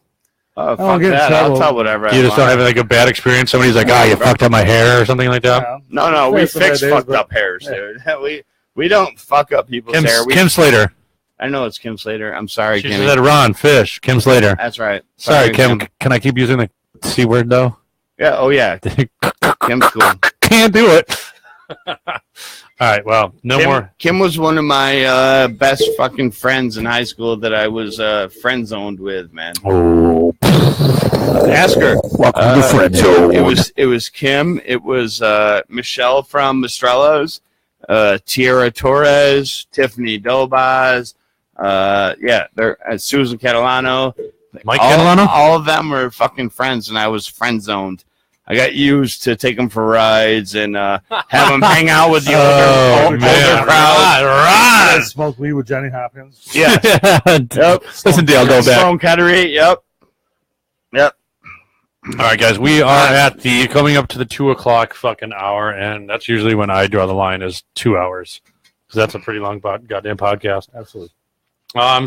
Oh, don't fuck get in that. trouble. I'll tell whatever. You just don't have like a bad experience. Somebody's like, you fucked up my hair or something like that. Yeah. No, we There's some bad fix days, fucked but- up hairs, dude. We don't fuck up people's hair. Kim Slater. I know it's Kim Slater. I'm sorry, She Kim. said Ron Fish. Kim Slater. That's right. Sorry, Kim. Can I keep using the C word though? Yeah. Oh yeah. Kim's cool. Can't do it. All right. Well, no more. Kim was one of my best fucking friends in high school that I was friend zoned with, man. Oh. Ask her. Welcome to friend zone. It was Kim. It was Michelle from Mastrello's, Tierra Torres, Tiffany Dobaz. Susan Catalano. Mike Catalano? All of them were fucking friends, and I was friend zoned. I got used to take them for rides and have them hang out with the older crowd. I smoked weed with Johnny Hopkins. Yeah. Yep. Listen, Dale, go back. Stone Cattery. Yep. All right, guys, we are coming up to the 2 o'clock fucking hour, and that's usually when I draw the line is 2 hours, because that's a pretty long goddamn podcast. Absolutely.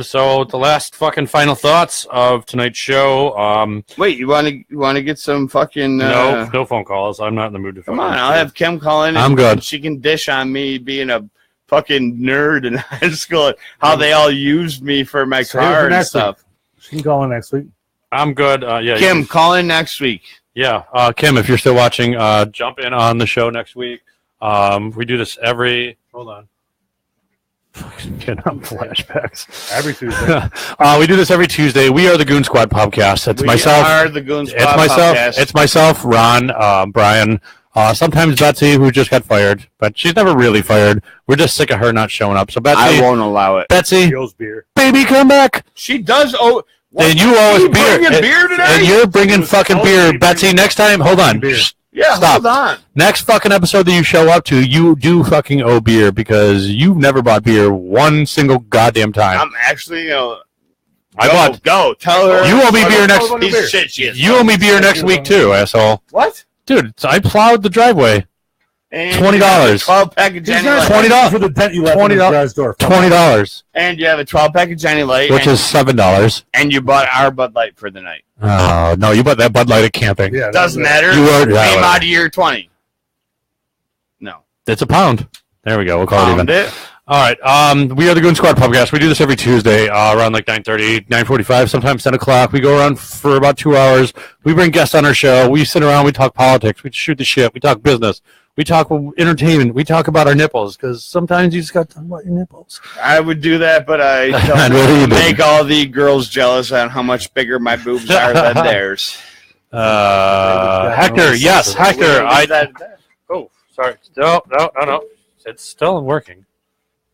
So the last fucking final thoughts of tonight's show. Wait, you want to get some fucking? No phone calls. I'm not in the mood to. Come on, I'll have Kim call in. I'm good. She can dish on me being a fucking nerd in high school. And how they all used me for my Save it car for and next stuff. She can call in next week. I'm good. Yeah, Kim, call in next week. Yeah, Kim, if you're still watching, jump in on the show next week. We do this every. Hold on. Fucking getting up flashbacks. Every Tuesday. We do this every Tuesday. We are the Goon Squad podcast. It's myself. We are the Goon Squad podcast. It's myself, Ron, Brian, sometimes Betsy, who just got fired, but she's never really fired. We're just sick of her not showing up. So Betsy, I won't allow it. Betsy, She owes beer. baby, come back. She does owe. Then you owe us beer. Bringing beer today? And you're bringing fucking beer, Betsy. Next time, hold on. Beer. Yeah, Stop. hold on. Next fucking episode that you show up to, you do fucking owe beer because you've never bought beer one single goddamn time. I'm actually, Go. Tell her. You owe me beer next. Piece of shit, she is. You owe me beer next week too, asshole. What? Dude, I plowed the driveway. And $20. 12 pack of Jenny Light. $20 for the dent you left in the garage door. $20, And you have a 12 pack of Jenny Light. which is $7. And you bought our Bud Light for the night. Oh no, you bought that Bud Light at camping. Yeah, Doesn't matter. You were- Came yeah, out of year 20. No. It's a pound. There we go. We'll call it even. Found it. All right. We are the Goon Squad podcast. We do this every Tuesday around like 9:30, 9:45, sometimes 10 o'clock. We go around for about 2 hours. We bring guests on our show. We sit around. We talk politics. We shoot the shit. We talk business. We talk entertainment. We talk about our nipples because sometimes you just got to talk about your nipples. I would do that, but I don't know you make all the girls jealous on how much bigger my boobs are than theirs. Hector, yes, Hector. Oh, sorry. No. It's still working.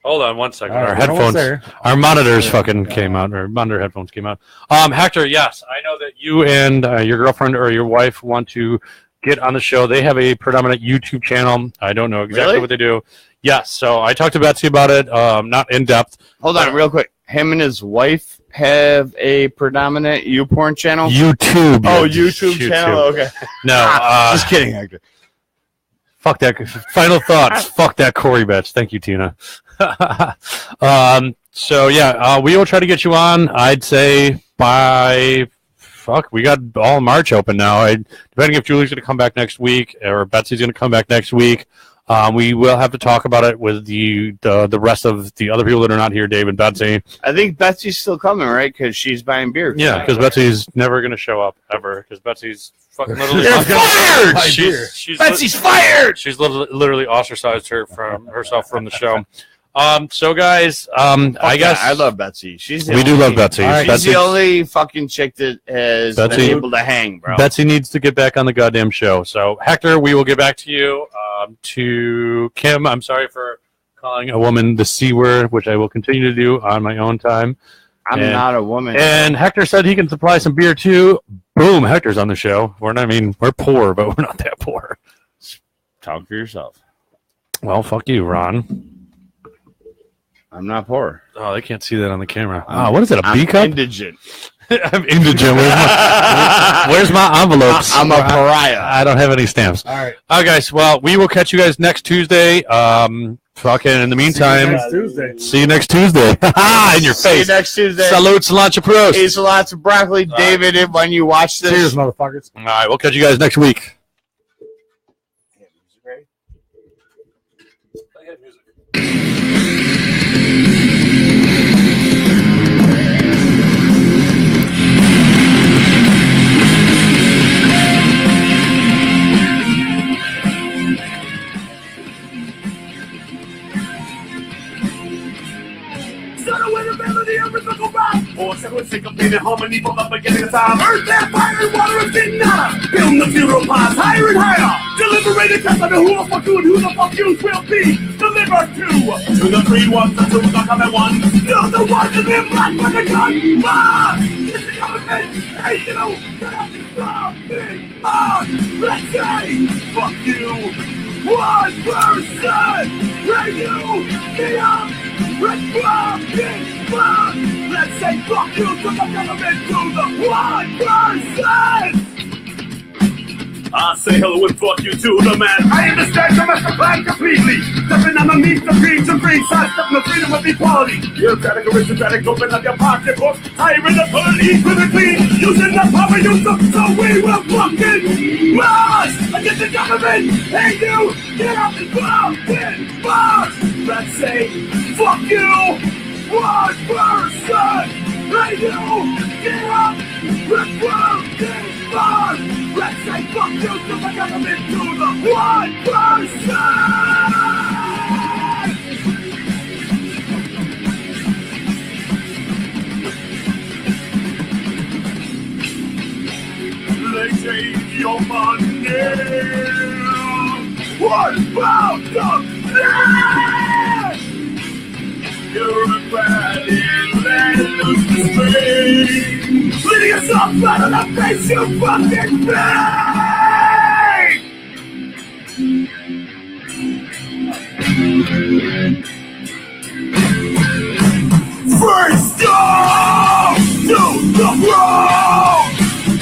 Hold on one second. All right, Our we're almost headphones, there. our monitors fucking came out. Our monitor headphones came out. Hector, yes, I know that you and your girlfriend or your wife want to get on the show. They have a predominant YouTube channel. I don't know exactly Really? what they do. Yes, so I talked to Betsy about it. Not in depth. Hold on, real quick. Him and his wife have a predominant YouPorn channel? YouTube. Oh, YouTube channel? Okay. No, Just kidding, Hector. fuck that. Final thoughts. Fuck that Corey bitch. Thank you, Tina. So yeah, we will try to get you on. I'd say by we got all March open now. Depending if Julie's going to come back next week or Betsy's going to come back next week, we will have to talk about it with the rest of the other people that are not here, Dave and Betsy. I think Betsy's still coming, right? Because she's buying beer. Yeah, because Betsy's never going to show up ever. Because Betsy's fucking literally You're fired! She's Betsy's fired! She's literally ostracized herself from the show. So guys, I guess I love Betsy. we do love Betsy. All right. She's the only fucking chick that has been Betsy- able to hang, bro. Betsy needs to get back on the goddamn show. So Hector, we will get back to you. To Kim, I'm sorry for calling a woman the C word, which I will continue to do on my own time. I'm not a woman. And Hector said he can supply some beer too. Boom, Hector's on the show. We're poor, but we're not that poor. Talk for yourself. Well, fuck you, Ron. I'm not poor. Oh, they can't see that on the camera. What is it, a I'm B cup? indigent. I'm indigent. Where's my envelopes? I'm a pariah. I don't have any stamps. All right. All right, guys. Well, we will catch you guys next Tuesday. Fucking in the meantime, Next Tuesday. see you next Tuesday. In your See you face. next Tuesday. Salutes, Lancha Pros. Eat lots of broccoli, David. And when you watch this, Cheers, motherfuckers. All right, we'll catch you guys next week. Syncopated harmony from the beginning of time. Earth, air, fire, and water is getting nada. Building the funeral piles higher and higher. Deliberated test on who the fuck you and who the fuck you will be delivered to the three ones, the two, the come at one. You're the one to live black with a gun. It's the government. Hey, you know, get up and stop me. Let's say, fuck you. One person. Hey, you, get up. Let's say fuck you to the government, to the one person. I say hello and fuck you to the man. I understand your master plan completely. Stepping underneath the dreams and dreams. I step in the freedom of equality. You're aristocratic, open up your pocketbook. Hiring the police with a clean. Using the power you took, so we will fucking march against the government. Hey you, get up and fucking march. Let's say fuck you, one person. Hey you, get up and fucking march. Let's say fuck you to the government, to the one person! They take your money. What about the land? You're a bad land, lose the strength. Leading us up out of the face, you fucking thing! First off, to the wrong,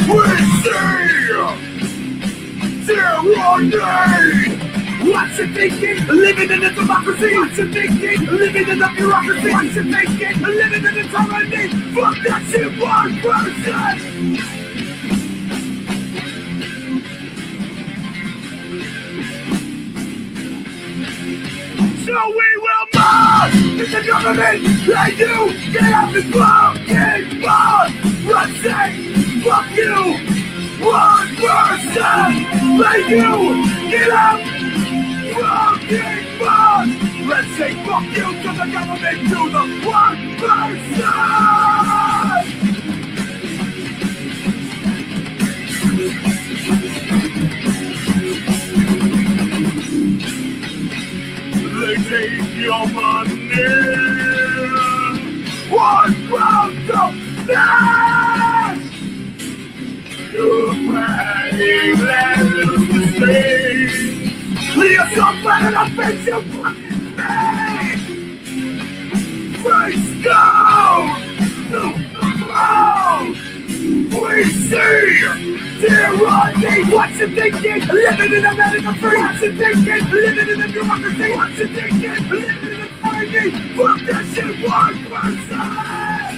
we see tyranny. What's you thinking? Living in a democracy. What's you thinking? Living in a bureaucracy. What's you thinking? Living in a tyranny. Fuck that shit, one person. So we will march to the government. Hey you, get up and fucking march. Let's say, fuck you, one person. Hey you, get up. Fucking march! Let's say fuck you to the government, to the one person! They take your money. One round of that! You're crying, let loose the stage. You're so bad and I face you fucking thing! Face down! To the ground! We see tyranny! What's you thinking? Living in America free! What's you thinking? Living in a democracy! What's you thinking? Living in a tyranny! Fuck that shit, one person!